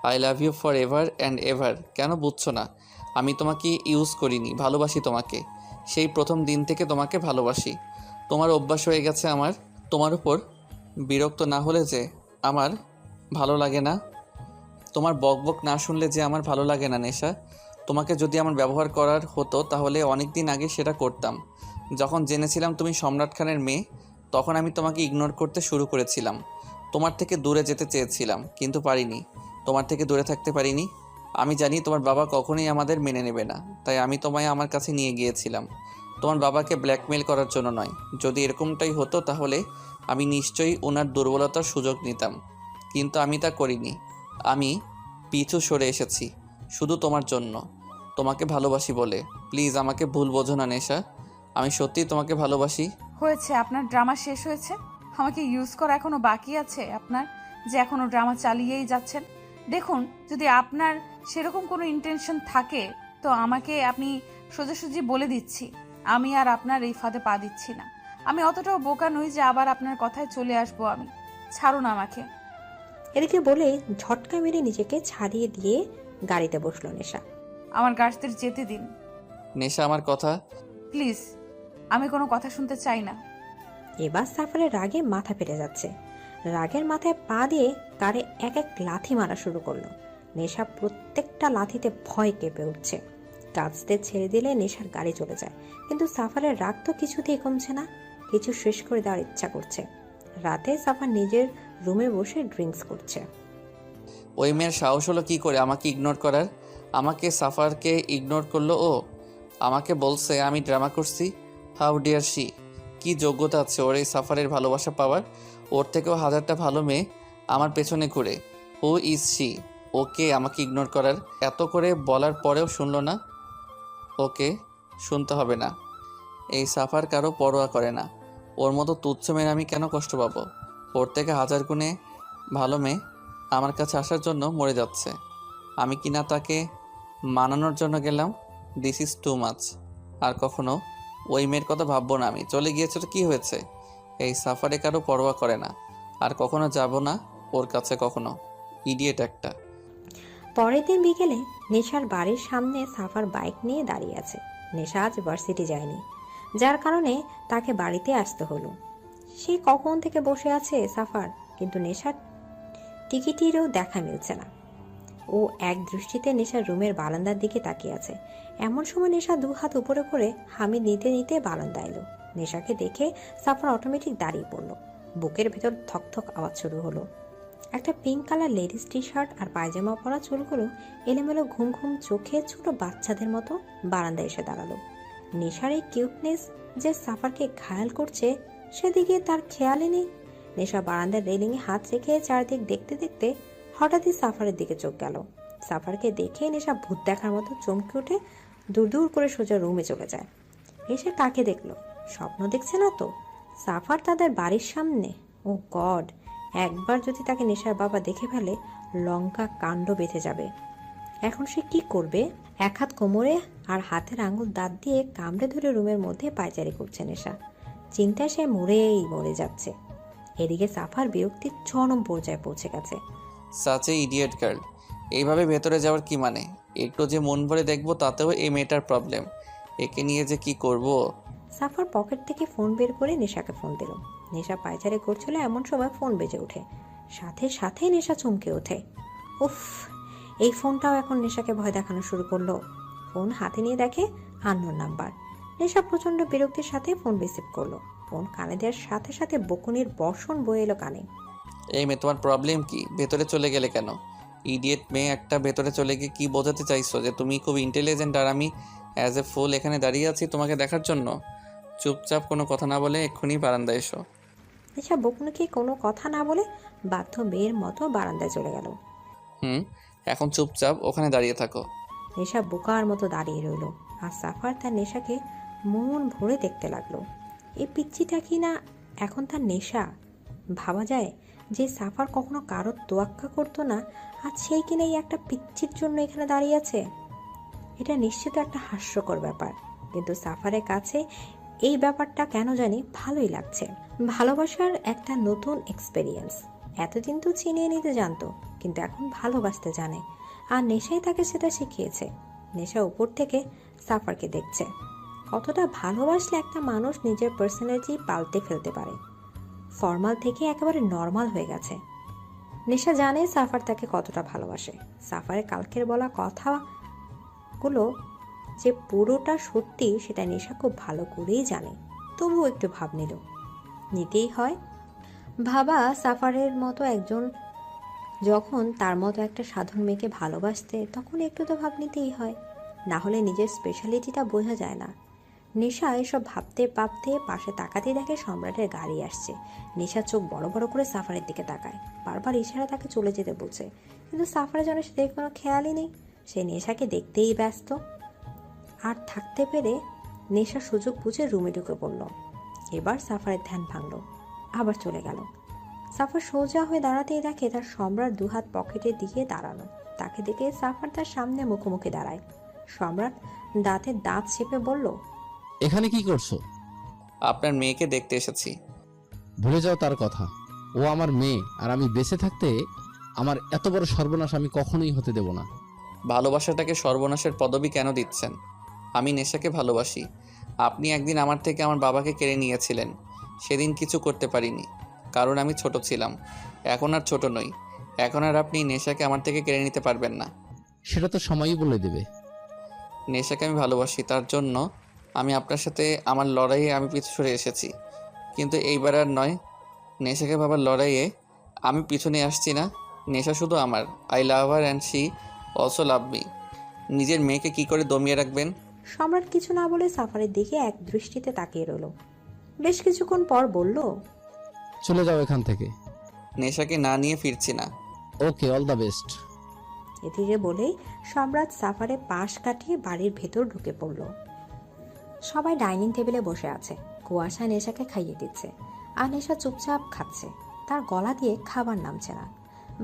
I love you forever and ever. কেন বুঝছো না? আমি তোমাকে ইউজ করিনি, ভালোবাসি তোমাকে। সেই প্রথম দিন থেকে তোমাকে ভালোবাসি। তোমার অভ্যাস হয়ে গেছে আমার তোমার উপর বিরক্ত না হলে যে আমার ভালো লাগে না, তোমার বকবক না শুনলে যে আমার ভালো লাগে না। নেশা, তোমাকে যদি আমার ব্যবহার করার হতো তাহলে অনেক দিন আগে সেটা করতাম। যখন জেনেছিলাম তুমি সম্রাট খানের মেয়ে, তখন আমি তোমাকে ইগনোর করতে শুরু করেছিলাম। তোমার থেকে দূরে যেতে চেয়েছিলাম, কিন্তু পারিনি। তোমার থেকে দূরে থাকতে পারিনি। আমি জানি তোমার বাবা কখনোই আমাদের মেনে নেবে না, তাই আমি তোমায় আমার কাছে নিয়ে গিয়েছিলাম। তোমার বাবাকে ব্ল্যাকমেল করার জন্য নয়। যদি এরকমটাই হতো তাহলে আমি নিশ্চয়ই ওনার দুর্বলতার সুযোগ নিতাম, কিন্তু আমি তা করিনি। আমি পিছু সরে এসেছি শুধু তোমার জন্য, তোমাকে ভালোবাসি বলে। প্লিজ আমাকে ভুল বোঝো না নেশা, আমি সত্যিই তোমাকে ভালোবাসি। হয়েছে, আপনার ড্রামা শেষ হয়েছে। আমাকে ইউজ করা এখনো বাকি আছে আপনার, যে এখনো ড্রামা চালিয়েই যাচ্ছেন। দেখুন, যদি আপনার সেরকম কোনো ইন্টেনশন থাকে তো আমাকে আপনি সোজাসুজি বলে দিচ্ছি, আমি আর আপনার এই ফাঁদে পা দিচ্ছি না। আমি অতটাও বোকা নই যে আবার আপনার কথায় চলে আসবো আমি। ছাড়ুন আমাকে। এদিকে বলে ঝটকা মেরে নিজেকে ছাড়িয়ে দিয়ে গাড়িতে বসলো নেশা। আমার গার্ডদের যেতে দিন। নেশা, আমার কথা প্লিজ। আমি কোনো কথা শুনতে চাই না। এবার সাফারের রাগে মাথা ফেটে যাচ্ছে। রাগের মাথায় পা দিয়ে কারে এক এক লাথি মারা শুরু করলো। নেশা প্রত্যেকটা লাথিতে ভয় কেঁপে উঠছে। কাজতে ছেড়ে দিলে নেশার গাড়ি চলে যায়, কিন্তু সাফারের রাগ তো কিছুতেই কমছে না। কিছু শেষ করে দেওয়ার ইচ্ছা করছে। রাতে সাফার নিজের রুমে বসে ড্রিঙ্কস করছে। ওই মেয়ের সাহস হলো কি করে আমাকে ইগনোর করার? আমাকে সাফারকে ইগনোর করলো ও? আমাকে বলছে আমি ড্রামা করছি। How dare she! কি যোগ্যতা আছে ওর এই সাফারের ভালোবাসা পাওয়ার? ওর থেকেও হাজারটা ভালো মেয়ে আমার পেছনে ঘুরে। Who is she? ওকে আমাকে ইগনোর করার? এত করে বলার পরেও শুনলো না। ওকে শুনতে হবে না। এই সাফার কারো পরোয়া করে না। ওর মতো তুচ্ছ মেয়ের আমি কেন কষ্ট পাবো? ওর থেকে হাজার গুণে ভালো মেয়ে আমার কাছে আসার জন্য মরে যাচ্ছে। আমি কিনা তাকে মানানোর জন্য গেলাম। This is too much. আর কখনো ওই মেয়ের কথা ভাববো না আমি। চলে গিয়েছে তো কী হয়েছে? এই সাফারে কারো পরোয়া করে না। আর কখনো যাব না ওর কাছে কখনো। ইডিয়েট একটা। পরের দিন বিকেলে নেশার বাড়ির সামনে সাফার বাইক নিয়ে দাঁড়িয়ে আছে। নেশা আজ ভার্সিটি যায়নি, যার কারণে তাকে বাড়িতে আসতে হলো। সে কখন থেকে বসে আছে সাফার, কিন্তু নেশার টিকিটিরও দেখা মিলছে না। ও এক দৃষ্টিতে নেশার রুমের বারান্দার দিকে তাকিয়ে আছে। এমন সময় নেশা দু হাত উপরে করে হামি নিতে নিতে বারান্দা এলো। নেশাকে দেখে সাফার অটোমেটিক দাঁড়িয়ে পড়লো। বুকের ভেতর থকথক আওয়াজ শুরু হলো। একটা pink colour ladies T shirt আর পায়জামা পরা চুলগুলো এলোমেলো ঘুম ঘুম চোখে ছোট বাচ্চাদের মতো বারান্দায় এসে দাঁড়ালো। নেশার এই কিউটনেস যে সাফারকে ঘায়াল করছে সেদিকে তার খেয়ালই নেই। নেশা বারান্দার রেলিংয়ে হাত রেখে চারদিক দেখতে দেখতে হঠাৎই সাফারের দিকে চোখ গেল। সাফারকে দেখে নেশা ভূত দেখার মতো চমকে উঠে দূর দূর করে সোজা রুমে চলে যায়। এসে কাকে দেখলো? স্বপ্ন দেখছে না তো? সাফার তাদের বাড়ির সামনে। ও গড! একবার যদি তাকে নেশার বাবা দেখে ফেলে, লঙ্কা কাণ্ড বেঁধে যাবে। এখন সে কি করবে? এক হাত কোমরে আর হাতের আঙুল দাঁত দিয়ে কামড়ে ধরে রুমের মধ্যে পায়চারি করছে নেশা। চিন্তায় সে মরে যাচ্ছে। এদিকে সাফার বিরক্তির চরম পর্যায়ে পৌঁছে গেছে। Such a idiot girl. এইভাবে ভেতরে যাওয়ার কি মানে? একটু যে মন ভরে দেখবো তাতেও এই মেয়েটার প্রবলেম। একে নিয়ে যে কি করব। সাফার পকেট থেকে ফোন বের করে নেশাকে ফোন দিল। নেশা পায়চারি করছিল এমন সময় ফোন বেজে ওঠে। সাথে সাথে নেশা চমকে ওঠে। উফ! এই ফোনটাও এখন নেশাকে ভয় দেখানো শুরু করলো। ফোন হাতে নিয়ে দেখে আননোন নাম্বার। নেশা প্রচন্ড বিরক্তির সাথে ফোন রিসিভ করলো। ফোন কানে দেওয়ার সাথে সাথে বকুনির বর্ষণ বয়ে এলো কানে। এই মেয়ে, তোমার প্রবলেম কি? ভেতরে চলে গেলে কেন? ইডিয়েট মেয়ে একটা। ভেতরে চলে গিয়ে কি বোঝাতে চাইছো? যে তুমি খুব ইন্টেলিজেন্ট আর আমি অ্যাজ এ ফুল এখানে দাঁড়িয়ে আছি তোমাকে দেখার জন্য? চুপচাপ কোনো কথা না বলে এক্ষুনি বারান্দায় এসো। নেশা বকুনিকে কোনো কথা না বলে বাধ্য মেয়ের মতো বারান্দায় চলে গেল। এখন চুপচাপ ওখানে দাঁড়িয়ে থাকো। নেশা বোকার মতো দাঁড়িয়ে রইল। আর সাফার তার নেশাকে মন ভরে দেখতে লাগলো। এই পিচ্চিটা কি না এখন তার নেশা? ভাবা যায় যে সাফার কখনো কারোর তোয়াক্কা করতো না, আর সেই কিনা এই একটা পিচ্চির জন্য এখানে দাঁড়িয়ে আছে। এটা নিশ্চিত একটা হাস্যকর ব্যাপার, কিন্তু সাফারের কাছে এই ব্যাপারটা কেন জানি ভালোই লাগছে। ভালোবাসার একটা নতুন এক্সপেরিয়েন্স। এতদিন তো চিনিয়ে নিতে জানতো, কিন্তু এখন ভালোবাসতে জানে। আর নেশাই তাকে সেটা শিখিয়েছে। নেশা উপর থেকে সাফারকে দেখছে। কতটা ভালোবাসলে একটা মানুষ নিজের পার্সোনালিটি পাল্টে ফেলতে পারে। ফর্মাল থেকে একেবারে নর্মাল হয়ে গেছে। নেশা জানে সাফার তাকে কতটা ভালোবাসে। সাফারের কালকের বলা কথাগুলো যে পুরোটা সত্যি সেটা নেশা খুব ভালো করেই জানে। তবুও একটু ভাব নিতেই হয়। ভাবা সাফারের মতো একজন যখন তার মতো একটা সাধারণ মেয়েকে ভালোবাসতে, তখন একটু তো ভাব নিতেই হয়, না হলে নিজের স্পেশালিটিটা বোঝা যায় না। নেশা এসব ভাবতে ভাবতে পাশে তাকাতেই দেখে সম্রাটের গাড়ি আসছে। নেশা চোখ বড় বড় করে সাফারের দিকে তাকায়। বারবার ইশারা তাকে চলে যেতে বলছে, কিন্তু সাফারের জন্য সে দেখে কোনো খেয়ালই নেই। সে নেশাকে দেখতেই ব্যস্ত। আর থাকতে পেরে নেশা সুযোগ বুঝে রুমে ঢুকে পড়ল। এবার সাফারের ধ্যান ভাঙল, আবার চলে গেল। সাফার সোজা হয়ে দাঁড়াতেই দেখে তার সম্রাট দুহাত পকেটের দিকে দাঁড়ানো। তাকে দেখে সাফার তার সামনে মুখোমুখি দাঁড়ায়। সম্রাট দাঁতের দাঁত চেপে বলল, এখানে কি করছো? আপনার মেয়েকে দেখতে এসেছি। ভুলে যাও তার কথা। ও আমার মেয়ে, আর আমি বেঁচে থাকতে আমার এত বড় সর্বনাশ আমি কখনোই হতে দেব না। ভালোবাসাটাকে সর্বনাশের পদবি কেন দিচ্ছেন? আমি নেশাকে ভালোবাসি। আপনি একদিন আমার থেকে আমার বাবাকে কেড়ে নিয়েছিলেন। সেদিন কিছু করতে পারিনি, কারণ আমি ছোট ছিলাম। এখন আর ছোট নই। এখন আর আপনি নেশাকে আমার থেকে কেড়ে নিতে পারবেন না। সেটা তো সময়ই বলে দেবে। নেশাকে আমি ভালোবাসি, তার জন্য আমি আপনার সাথে আমার লড়াইয়ে আমি পিছু সরে এসেছি। কিন্তু এইবার আর নয়। নেশাকে ভাবার লড়াইয়ে আমি পিছনে আসছি না। নেশা শুধু আমার। I love her and she also love me. নিজের মেয়েকে কি করে দমিয়ে রাখবেন? সম্রাট কিছু না বলে সাফারের দিকে এক দৃষ্টিতে তাকিয়ে রইল। বেশ কিছুক্ষণ পর বলল, চলে যাও এখান থেকে। নেশাকে না নিয়ে ফিরছি না। ওকে, অল দ্য বেস্ট। এদিকে বলেই সম্রাট সাফারের পাশ কাটিয়ে বাড়ির ভেতর ঢুকে পড়ল। সবাই ডাইনিং টেবিলে বসে আছে। কুয়াশা নেশাকে খাইয়ে দিচ্ছে, আর নেশা চুপচাপ খাচ্ছে। তার গলা দিয়ে খাবার নামছে না।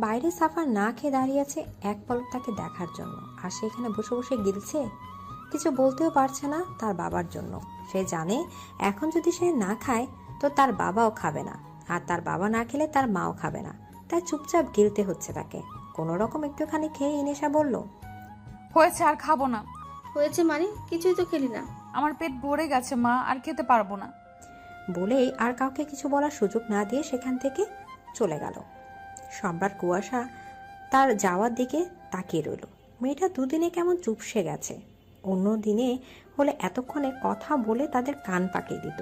বাইরে সাফার না খেয়ে দাঁড়িয়ে আছে এক পলক তাকে দেখার জন্য, আর সে এখানে বসে বসে গিলছে। কিছু বলতেও পারছে না তার বাবার জন্য। সে জানে এখন যদি সে না খায় তো তার বাবাও খাবে না, আর তার বাবা না খেলে তার মাও খাবে না। তাই চুপচাপ গিলতে হচ্ছে তাকে। কোনো রকম একটুখানি খেয়ে নেশা বলল, হয়েছে, আর খাবো না। হয়েছে মানে? কিছুই তো খেলি না। আমার পেট ভরে গেছে মা, আর খেতে পারবো না। বলেই আর কাউকে কিছু বলার সুযোগ না দিয়ে সেখান থেকে চলে গেল। সম্রাট কুয়াশা তার যাওয়ার দিকে তাকিয়ে রইল। মেয়েটা দুদিনে কেমন চুপসে গেছে। অন্য দিনে হলে এতক্ষণে কথা বলে তাদের কান পাকিয়ে দিত,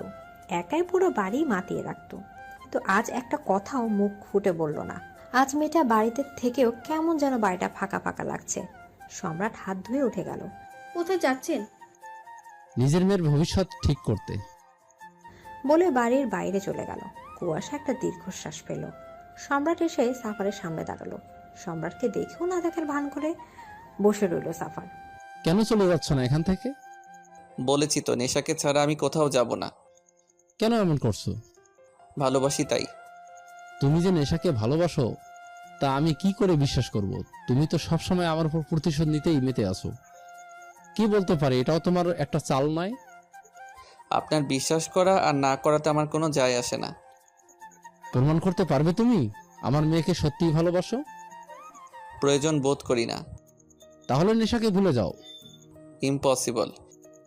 একাই পুরো বাড়ি মাতিয়ে রাখত। কিন্তু আজ একটা কথাও মুখ ফুটে বলল না। আজ মেয়েটা বাড়িতে থেকেও কেমন যেন বাড়িটা ফাঁকা ফাঁকা লাগছে। সম্রাট হাত ধুয়ে উঠে গেল। কোথায় যাচ্ছেন? নিজের মেয়ের ভবিষ্যৎ ঠিক করতে। বলে বাড়ির বাইরে চলে গেল। কুয়াশা একটা দীর্ঘশ্বাস পেল। সম্রাট এসে সাফারের সামনে দাঁড়ালো। সম্রাটকে দেখেও না দেখার ভান করে বসে রইল সাফার। কেন চলে যাচ্ছ না এখান থেকে? বলেছি তো, নেশাকে ছাড়া আমি কোথাও যাব না। কেন এমন করছো? ভালোবাসি তাই। তুমি যে নেশাকে ভালোবাসো তা আমি কি করে বিশ্বাস করব? তুমি তো সবসময় আমার উপর প্রতিশোধ নিতেই মেতে আছো। কি বলতে পারি, এটাও তোমার একটা চাল নয়? আপনার বিশ্বাস করা আর না করাতে আমার কোনো যায় আসে না। প্রমাণ করতে পারবে তুমি আমার মেয়েকে সত্যিই ভালোবাসো? প্রয়োজন বোধ করি না। তাহলে নেশাকে ভুলে যাও। ইম্পসিবল।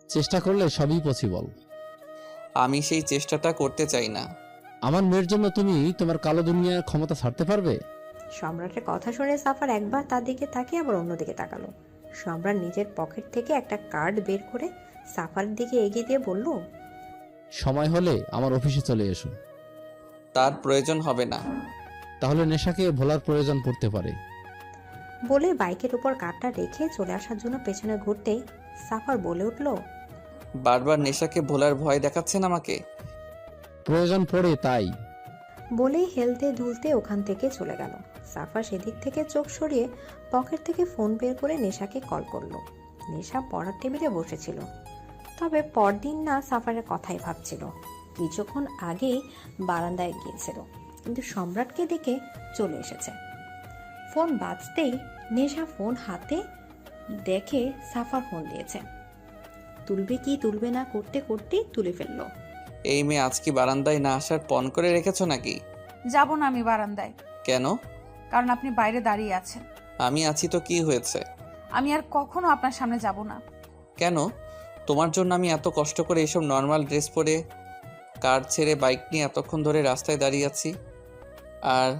চেষ্টা করলে সবই পসিবল। আমি সেই চেষ্টাটা করতে চাই না। আমার মেয়ের জন্য তুমি তোমার কালো দুনিয়ার ক্ষমতা ছাড়তে পারবে? সম্রাটের কথা শুনে সাফার একবার তার দিকে তাকিয়ে আবার অন্যদিকে তাকালো। সম্রাট নিজের পকেট থেকে একটা কার্ড বের করে সাফারের দিকে এগিয়ে দিয়ে বলল, সময় হলে আমার অফিসে চলে এসো। তার প্রয়োজন হবে না। তাহলে নেশাকে ভোলার প্রয়োজন পড়তে পারে। বলে বাইকের উপর কার্ডটা রেখে চলে আসার জন্য পেছনে ঘুরতেই সাফার বলে উঠল, বারবার নেশাকে ভোলার ভয় দেখাচ্ছেন আমাকে। প্রয়োজন পড়ে তাই। বলেই হেলতে দুলতে ওখান থেকে চলে গেল। সাফা সেদিক থেকে চোখ সরিয়ে পকেট থেকে ফোন বের করে নেশাকে কল করলো। নেশা পড়ার টেবিলে বসেছিল, তবে পরদিন না সাফারের কথাই ভাবছিল। কিছুক্ষণ আগেই বারান্দায় গিয়েছিল, কিন্তু সম্রাটকে দেখে চলে এসেছে। ফোন বাজতেই নেশা ফোন হাতে দেখে সাফার ফোন দিয়েছে। তুলবে কি তুলবে না করতে করতেই তুলে ফেললো। এই মেয়ে আজ কি বারান্দায় না আসার পণ করে রেখেছো নাকি? যাব না আমি বারান্দায়। কেন? কারণ আপনি বাইরে দাঁড়িয়ে আছেন। আমি আছি তো কি হয়েছে? আমি আর কখনো আপনার সামনে যাব না। কেন? তোমার জন্য আমি এত কষ্ট করে এইসব নর্মাল ড্রেস পরে কার ছেড়ে বাইক নিয়ে এতক্ষণ ধরে রাস্তায় দাঁড়িয়ে আছি, আর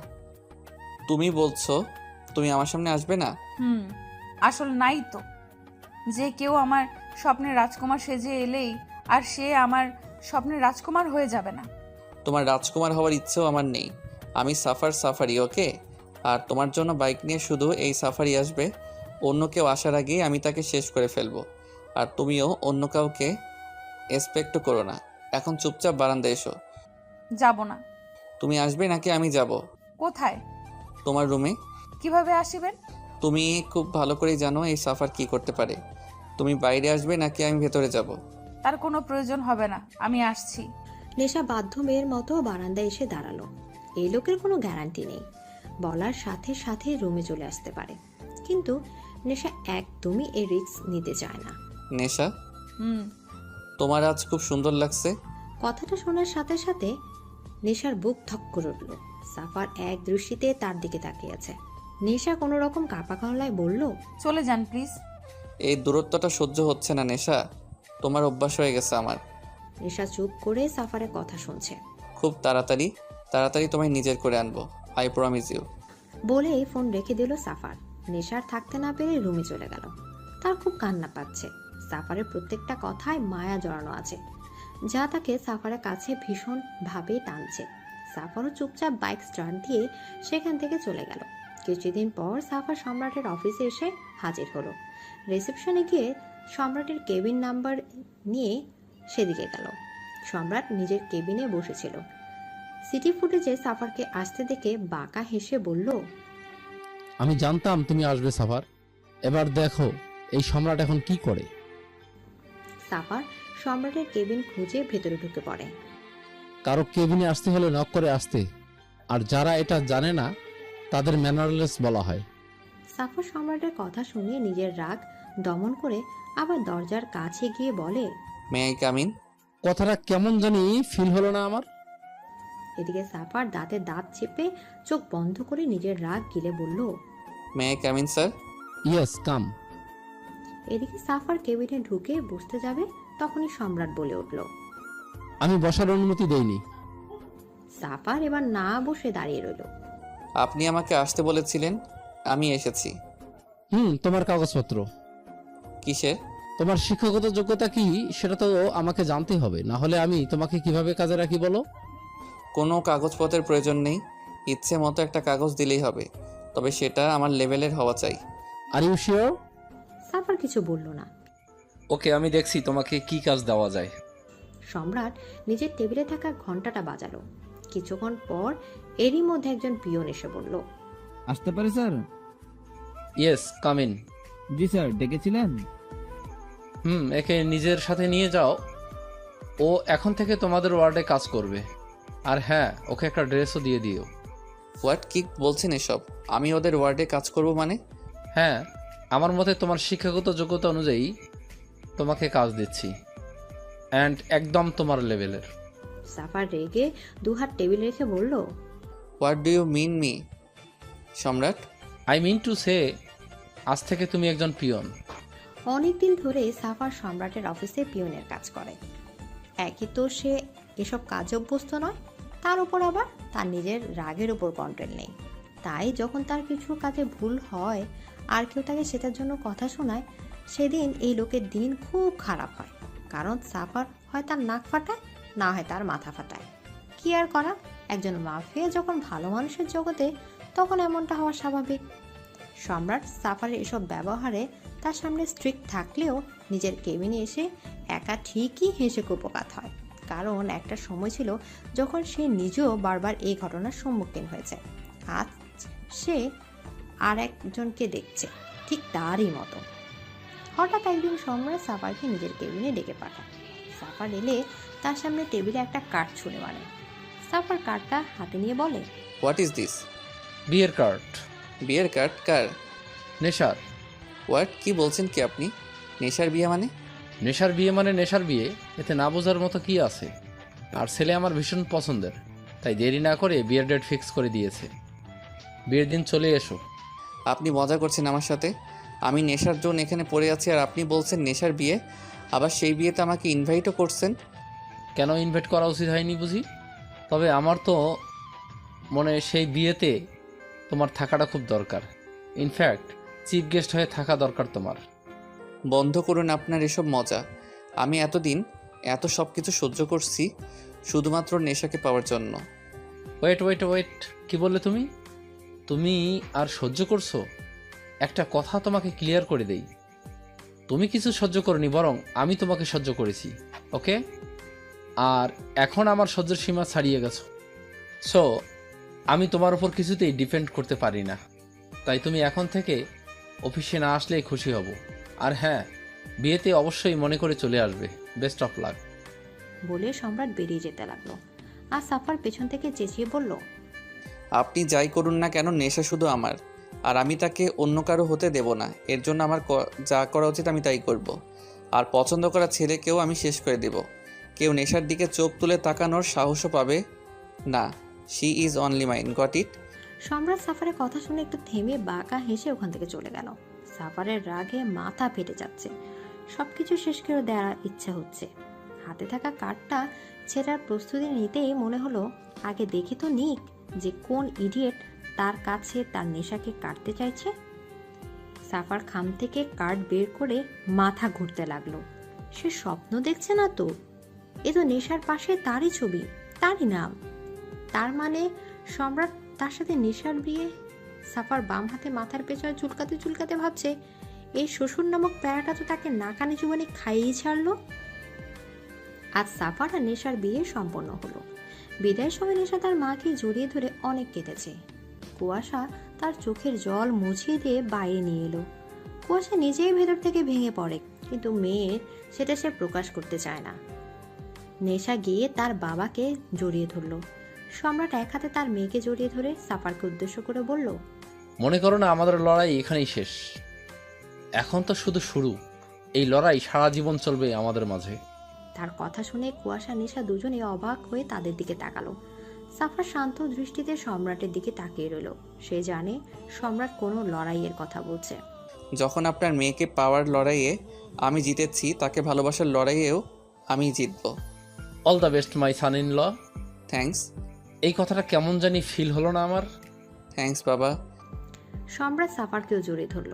তুমি বলছো তুমি আমার সামনে আসবে না? আসল নাই তো। যে কেউ আমার স্বপ্নের রাজকুমার সেজে এলেই আর সে আমার স্বপ্নের রাজকুমার হয়ে যাবে না। তোমার রাজকুমার হওয়ার ইচ্ছেও আমার নেই। আমি সাফারি, ওকে? আর তোমার জন্য বাইক নিয়ে শুধু এই সাফারি আসবে। অন্য কেউ আসার আগেই আমি তাকে শেষ করে ফেলবো। আর তুমিও অন্য কাউকে এক্সপেক্টও করো না। এখন চুপচাপ বারান্দায় এসো। যাব না। তুমি আসবে নাকি আমি যাব? কোথায়? তোমার রুমে। কিভাবে আসিবেন? তুমি খুব ভালো করেই জানো এই সাফার কি করতে পারে। তুমি বাইরে আসবে নাকি আমি ভেতরে যাব? তার কোনো প্রয়োজন হবে না, আমি আসছি। নেশা বাধ্য মেয়ের মতো বারান্দায় এসে দাঁড়ালো। এই লোকের কোনো গ্যারান্টি নেই, বলার সাথে সাথে রুমে চলে আসতে পারে। কিন্তু নেশা একদমই এই রিস্ক নিতে চায় না। নেশা, তোমার আজ খুব সুন্দর লাগছে। কথাটা শোনার সাথে সাথে নেশার বুক ধক করে উঠল। সাফার এক দৃষ্টিতে তার দিকে তাকিয়ে আছে। নেশা কোনো রকম কাঁপা গলায় বলল, চলে যান প্লিজ। এই দূরত্বটা সহ্য হচ্ছে না নেশা, তোমার অভ্যাস হয়ে গেছে আমার। নেশা চুপ করে সাফারের কথা শুনছে। খুব তাড়াতাড়ি তাড়াতাড়ি তোমায় নিজের করে আনবো, আই প্রমিস ইউ। বলেই ফোন রেখে দিল সাফার। নেশার থাকতে না পেরে রুমে চলে গেল। তার খুব কান্না পাচ্ছে। সাফারের প্রত্যেকটা কথায় মায়া জড়ানো আছে, যা তাকে সাফারের কাছে ভীষণভাবে টানছে। সাফারও চুপচাপ বাইক স্টার্ট দিয়ে সেখান থেকে চলে গেল। কিছুদিন পর সাফার সম্রাটের অফিসে এসে হাজির হলো। রিসেপশনে গিয়ে সম্রাটের কেবিন নাম্বার নিয়ে সেদিকে গেল। সম্রাট নিজের কেবিনে বসেছিল। সিটি ফুটেজে সাফারকে আসতে দেখে বাঁকা হেসে বলল, আমি জানতাম তুমি আসবে সাফার। এবার দেখো এই সম্রাট এখন কি করে। সাফার সম্রাটের কেবিন খুঁজে ভেতরে ঢুকে পড়ে। কারো কেবিনে আসতে হলে নক করে আসতে, আর যারা এটা জানে না তাদের ম্যানারলেস বলা হয়। সাফার সম্রাটের কথা শুনে নিজের রাগ দমন করে আবার দরজার কাছে গিয়ে বলে, মে আই কাম ইন? কথাটা কেমন জানি ফিল হলো না আমার। এদিকে সাফার দাঁতে দাঁত চেপে চোখ বন্ধ করে নিজের রাগ গিলে বলল, may I come in sir? Yes come. এদিকে সাফার কেবিনে ঢুকে বসতে যাবে, তখনই সম্রাট বলে উঠল। আমি বসার অনুমতি দেইনি। সাফার এবার না বসে দাঁড়িয়ে রইল। আপনি আমাকে আসতে বলেছিলেন, আমি এসেছি। তোমার কাগজপত্র। কিসের? তোমার শিক্ষাগত যোগ্যতা কি সেটা তো আমাকে জানতে হবে, না হলে আমি তোমাকে কিভাবে কাজে রাখি বলো। কোনো কাগজপত্রের প্রয়োজন নেই, ইচ্ছে মতো একটা কাগজ দিলেই হবে, তবে সেটা আমার লেভেলের হওয়া চাই। Are you sure? সাফার কিছু বলল না। ওকে, আমি দেখছি তোমাকে কি কাজ দেওয়া যায়। সম্রাট নিজের টেবিলে থাকা ঘন্টাটা বাজালো। কিছুক্ষণ পর এরই মধ্যে একজন পিয়ন এসে বলল, আসতে পারি স্যার? Yes come in. জি স্যার, ডেকেছিলেন? একে নিজের সাথে নিয়ে যাও, ও এখন থেকে তোমাদের ওয়ার্ডে কাজ করবে। আর হ্যাঁ, ওকে একটা ড্রেসও দিয়ে দিও। হোয়াট, কি বলছেন এসব? আমি ওদের ওয়ার্ডে কাজ করব মানে? হ্যাঁ, আমার মতে তোমার শিক্ষাগত যোগ্যতা অনুযায়ী তোমাকে কাজ দিচ্ছি, অ্যান্ড একদম তোমার লেভেলের। সাফার রেগে দুহাত টেবিল রেখে বলল, what do you mean Mr Samrat? I mean to say, আজ থেকে তুমি একজন পিয়ন। অনেকদিন ধরে সাফার সম্রাটের অফিসে পিয়নের কাজ করে। একই তো সে এসব কাজে অভ্যস্ত নয়, তার উপর আবার তার নিজের রাগের উপর কন্ট্রোল নেই। তাই যখন তার কিছু কাজে ভুল হয় আর কেউ তাকে সেটার জন্য কথা শোনায়, সেদিন এই লোকের দিন খুব খারাপ হয়। কারণ সাফার হয় তার নাক ফাটায়, না হয় তার মাথা ফাটায়। কি আর করা, একজন মাফিয়া যখন ভালো মানুষের জগতে, তখন এমনটা হওয়া স্বাভাবিক। সম্রাট সাফারের এসব ব্যবহারে তার সামনে স্ট্রিক্ট থাকলেও নিজের কেবিনে এসে একা ঠিকই হেসে কুপকাত হয়। কারণ একটা সময় ছিল যখন সে নিজেও বারবার এই ঘটনার সম্মুখীন হয়েছে। আজ সে আর একজনকে দেখছে ঠিক তারই মতো। হঠাৎ একদিন সম্রাট সাফারকে নিজের কেবিনে ডেকে পাঠায়। সাফার এলে তার সামনে টেবিলে একটা কার্ড ছুঁড়ে মারে। সাফার কার্ডটা হাতে নিয়ে বলে, হোয়াট ইজ দিস? বিয়ের কার্ড। বিয়ের কার্ড? কার? নেশার। হোয়াট, কি বলছেন কি আপনি? নেশার বিয়ে মানে? নেশার বিয়ে মানে নেশার বিয়ে, এতে না বোঝার মতো কি আছে। আর ছেলে আমার ভীষণ পছন্দের, তাই দেরি না করে বিয়ের ডেট ফিক্স করে দিয়েছে। বিয়ের দিন চলে এসো। আপনি মজা করছেন আমার সাথে? আমি নেশার জন্য এখানে পড়ে আছি আর আপনি বলছেন নেশার বিয়ে, আবার সেই বিয়েতে আমাকে ইনভাইটও করছেন। কেন ইনভাইট করা উচিত হয়নি বুঝি? তবে আমার তো মনে হয় সেই বিয়েতে তোমার থাকাটা খুব দরকার। ইনফ্যাক্ট চিফ গেস্ট হয়ে থাকা দরকার তোমার। বন্ধ করুন আপনার এসব মজা। আমি এতদিন এত সব কিছু সহ্য করছি শুধুমাত্র নেশাকে পাওয়ার জন্য। ওয়েট ওয়েট ওয়েট, কি বললে তুমি? তুমি আর সহ্য করছো? একটা কথা তোমাকে ক্লিয়ার করে দেই, তুমি কিছু সহ্য করনি, বরং আমি তোমাকে সহ্য করেছি। ওকে? আর এখন আমার সহ্যের সীমা ছাড়িয়ে গেছো। সো আমি তোমার উপর কিছুতেই ডিপেন্ড করতে পারি না। তাই তুমি এখন থেকে অফিসে না আসলেই খুশি হব। আর হ্যাঁ, বিয়েতে অবশ্যই মনে করে চলে আসবে। Best of luck. বলে সম্রাট বেরিয়ে যেতে লাগলো। আর সাফার পেছন থেকে চেঁচিয়ে বলল, আপনি যাই করুন না কেন, নেশা শুধু আমার, আর আমি তাকে অন্য কারো হতে দেব না। এর জন্য আমার যা করা উচিত আমি তাই করব। আর পছন্দ করা ছেলেকেও আমি শেষ করে দেব। কেউ নেশার দিকে চোখ তুলে তাকানোর সাহসও পাবে না। She is only mine, got it? সম্রাট সাফারের কথা শুনে একটু থেমে বাঁকা হেসে ওখান থেকে চলে গেল। সাফারের রাগে মাথা ফেটে যাচ্ছে। সবকিছু শেষ করে দেওয়ার ইচ্ছা হচ্ছে। হাতে থাকা কার্ডটা ছেঁড়ার প্রস্তুতি নিতেই মনে হলো আগে দেখে তো নিক যে কোন ইডিয়েট তার কাছে তার নেশাকে কাটতে চাইছে। সাফার খাম থেকে কার্ড বের করে মাথা ঘুরতে লাগলো। সে স্বপ্ন দেখছে না তো, এ তো নেশার পাশে তারই ছবি, তারই নাম। তার মানে সম্রাট তার সাথে নেশার বিয়ে। সাফার বাম হাতে মাথার পেছনে চুলকাতে চুলকাতে ভাবছে, এই শ্বশুর নামক প্যারাটা তো তাকে নাকানি চুবানি খাইয়েই ছাড়লো। আজ সাফার আর নেশার বিয়ে সম্পন্ন হলো। বিদায়ের সময় নেশা তার মাকে জড়িয়ে ধরে অনেক কেঁদেছে। কুয়াশা তার চোখের জল মুছিয়ে দিয়ে বাইরে নিয়ে এলো। কুয়াশা নিজেই ভেতর থেকে ভেঙে পড়ে, কিন্তু মেয়ের সেটা সে প্রকাশ করতে চায় না। নেশা গিয়ে তার বাবাকে জড়িয়ে ধরলো। সম্রাট এক হাতে তার মেয়েকে জড়িয়ে ধরে সাফারকে উদ্দেশ্য করে বলল, মনে করো না আমাদের লড়াই এখানেই শেষ, এখন তো শুধু শুরু। এই লড়াই সারা জীবন চলবে আমাদের মাঝে। তার কথা শুনে কুয়াশা নেশা দুজনে অবাক হয়ে তাদের দিকে তাকালো। সাফার শান্ত দৃষ্টিতে সম্রাটের দিকে তাকিয়ে রইল। সে জানে সম্রাট কোনো লড়াইয়ের কথা বলছে। যখন আপনার মেয়েকে পাওয়ার লড়াইয়ে আমি জিতেছি, তাকে ভালোবাসার লড়াইয়েও আমি জিতব। All the best my son in law. Thanks. এই কথাটা কেমন জানি ফিল হলো না আমার। থ্যাঙ্কস বাবা। সম্রাট সাফারকেও জড়িয়ে ধরল।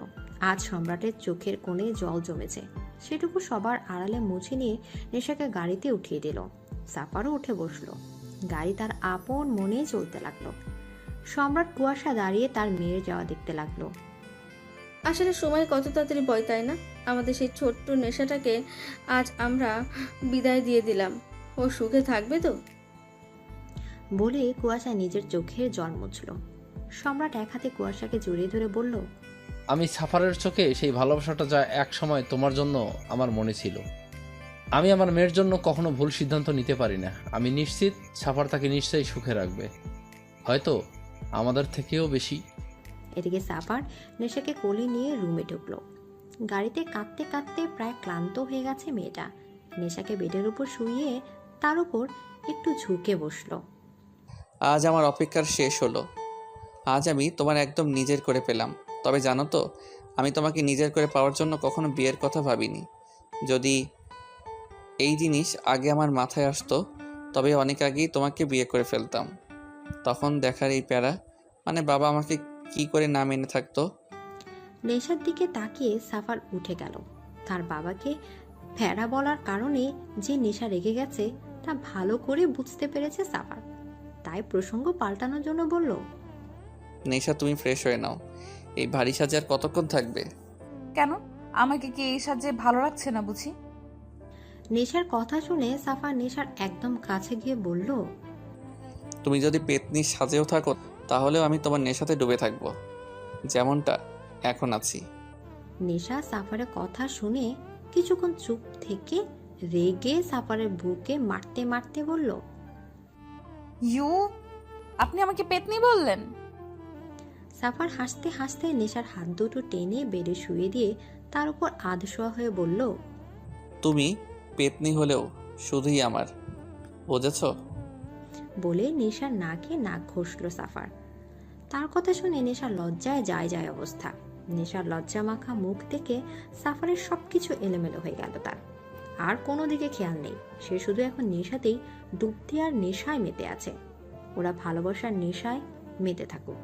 আজ সম্রাটের চোখের কোণে জল জমেছে, সেটুকু সবার আড়ালে মুছে নিয়ে নেশাকে গাড়িতে উঠিয়ে দিল। সাফারও উঠে বসলো। গাড়ি তার আপন মনে চলতে লাগলো। সম্রাট কুয়াশা দাঁড়িয়ে তার মেয়ের যাওয়া দেখতে লাগলো। আসলে সময় কত তাড়াতাড়ি বয়, তাই না? আমাদের সেই ছোট্ট নেশাটাকে আজ আমরা বিদায় দিয়ে দিলাম। ও সুখে থাকবে তো? বলে কুয়াশা নিজের চোখের জল মুছল। সম্রাট এক হাতে কুয়াশাকে জড়িয়ে ধরে বলল, আমি সাফারের চোখে সেই ভালোবাসাটা যা এক সময় তোমার জন্য আমার মনে ছিল। আমি আমার মেয়ের জন্য কখনো ভুল সিদ্ধান্ত নিতে পারি না। আমি নিশ্চিত সাফার তাকে নিশ্চয়ই সুখে রাখবে, হয়তো আমাদের থেকেও বেশি। এদিকে সাফার নেশাকে কোলে নিয়ে রুমে ঢুকলো। গাড়িতে কাঁদতে কাঁদতে প্রায় ক্লান্ত হয়ে গেছে মেয়েটা। নেশাকে বেডের উপর শুইয়ে তার উপর একটু ঝুঁকে বসলো। আজ আমার অপেক্ষার শেষ হলো। আজ আমি তোমার একদম নিজের করে পেলাম। তবে জানো তো, আমি তোমাকে নিজের করে পাওয়ার জন্য কখনো বিয়ের কথা ভাবিনি। যদি এই জিনিস আগে আমার মাথায় আসতো, তবে অনেক আগেই তোমাকে বিয়ে করে ফেলতাম। তখন দেখার এই প্যারা, মানে বাবা আমাকে কি করে না মেনে থাকতো। নেশার দিকে তাকিয়ে সাফার উঠে গেল। তার বাবাকে ফেরা বলার কারণে যে নেশা রেগে গেছে তা ভালো করে বুঝতে পেরেছে সাফার। তাই প্রসঙ্গ পাল্টানোর জন্য বলল, নেশা তুমি ফ্রেশ হয়ে নাও। এই ভারী সাজে আর কতক্ষণ থাকবে? কেন, আমাকে কি এই সাজে ভালো লাগছে না বুঝি? নেশার কথা শুনে সাফা নেশার একদম কাছে গিয়ে বলল, তুমি যদি পেতনির সাজেও থাকো, তাহলেও আমি তোমার নেশাতে ডুবে থাকবো, যেমনটা এখন আছি। নেশা সাফারের কথা শুনে কিছুক্ষণ চুপ থেকে রেগে সাফারের বুকে মারতে মারতে বলল, ইউ, আপনি আমাকে পেতনি বললেন? সাফার হাসতে হাসতে নেশার হাত দুটো টেনে বেডে শুয়ে দিয়ে তার উপর আধশোয়া হয়ে বলল, তুমি পেতনি হলেও শুধুই আমার, বুঝেছ? বলে নেশার নাকে নাক ঘষল সাফার। তার কথা শুনে নেশার লজ্জায় যায় যায় অবস্থা। নেশার লজ্জা মাখা মুখ থেকে সাফারের সবকিছু এলোমেলো হয়ে গেল। তার আর কোনো দিকে খেয়াল নেই। সে শুধু এখন নেশাতেই ডুবতে আর নেশায় মেতে আছে। ওরা ভালোবাসার নেশায় মেতে থাকুক।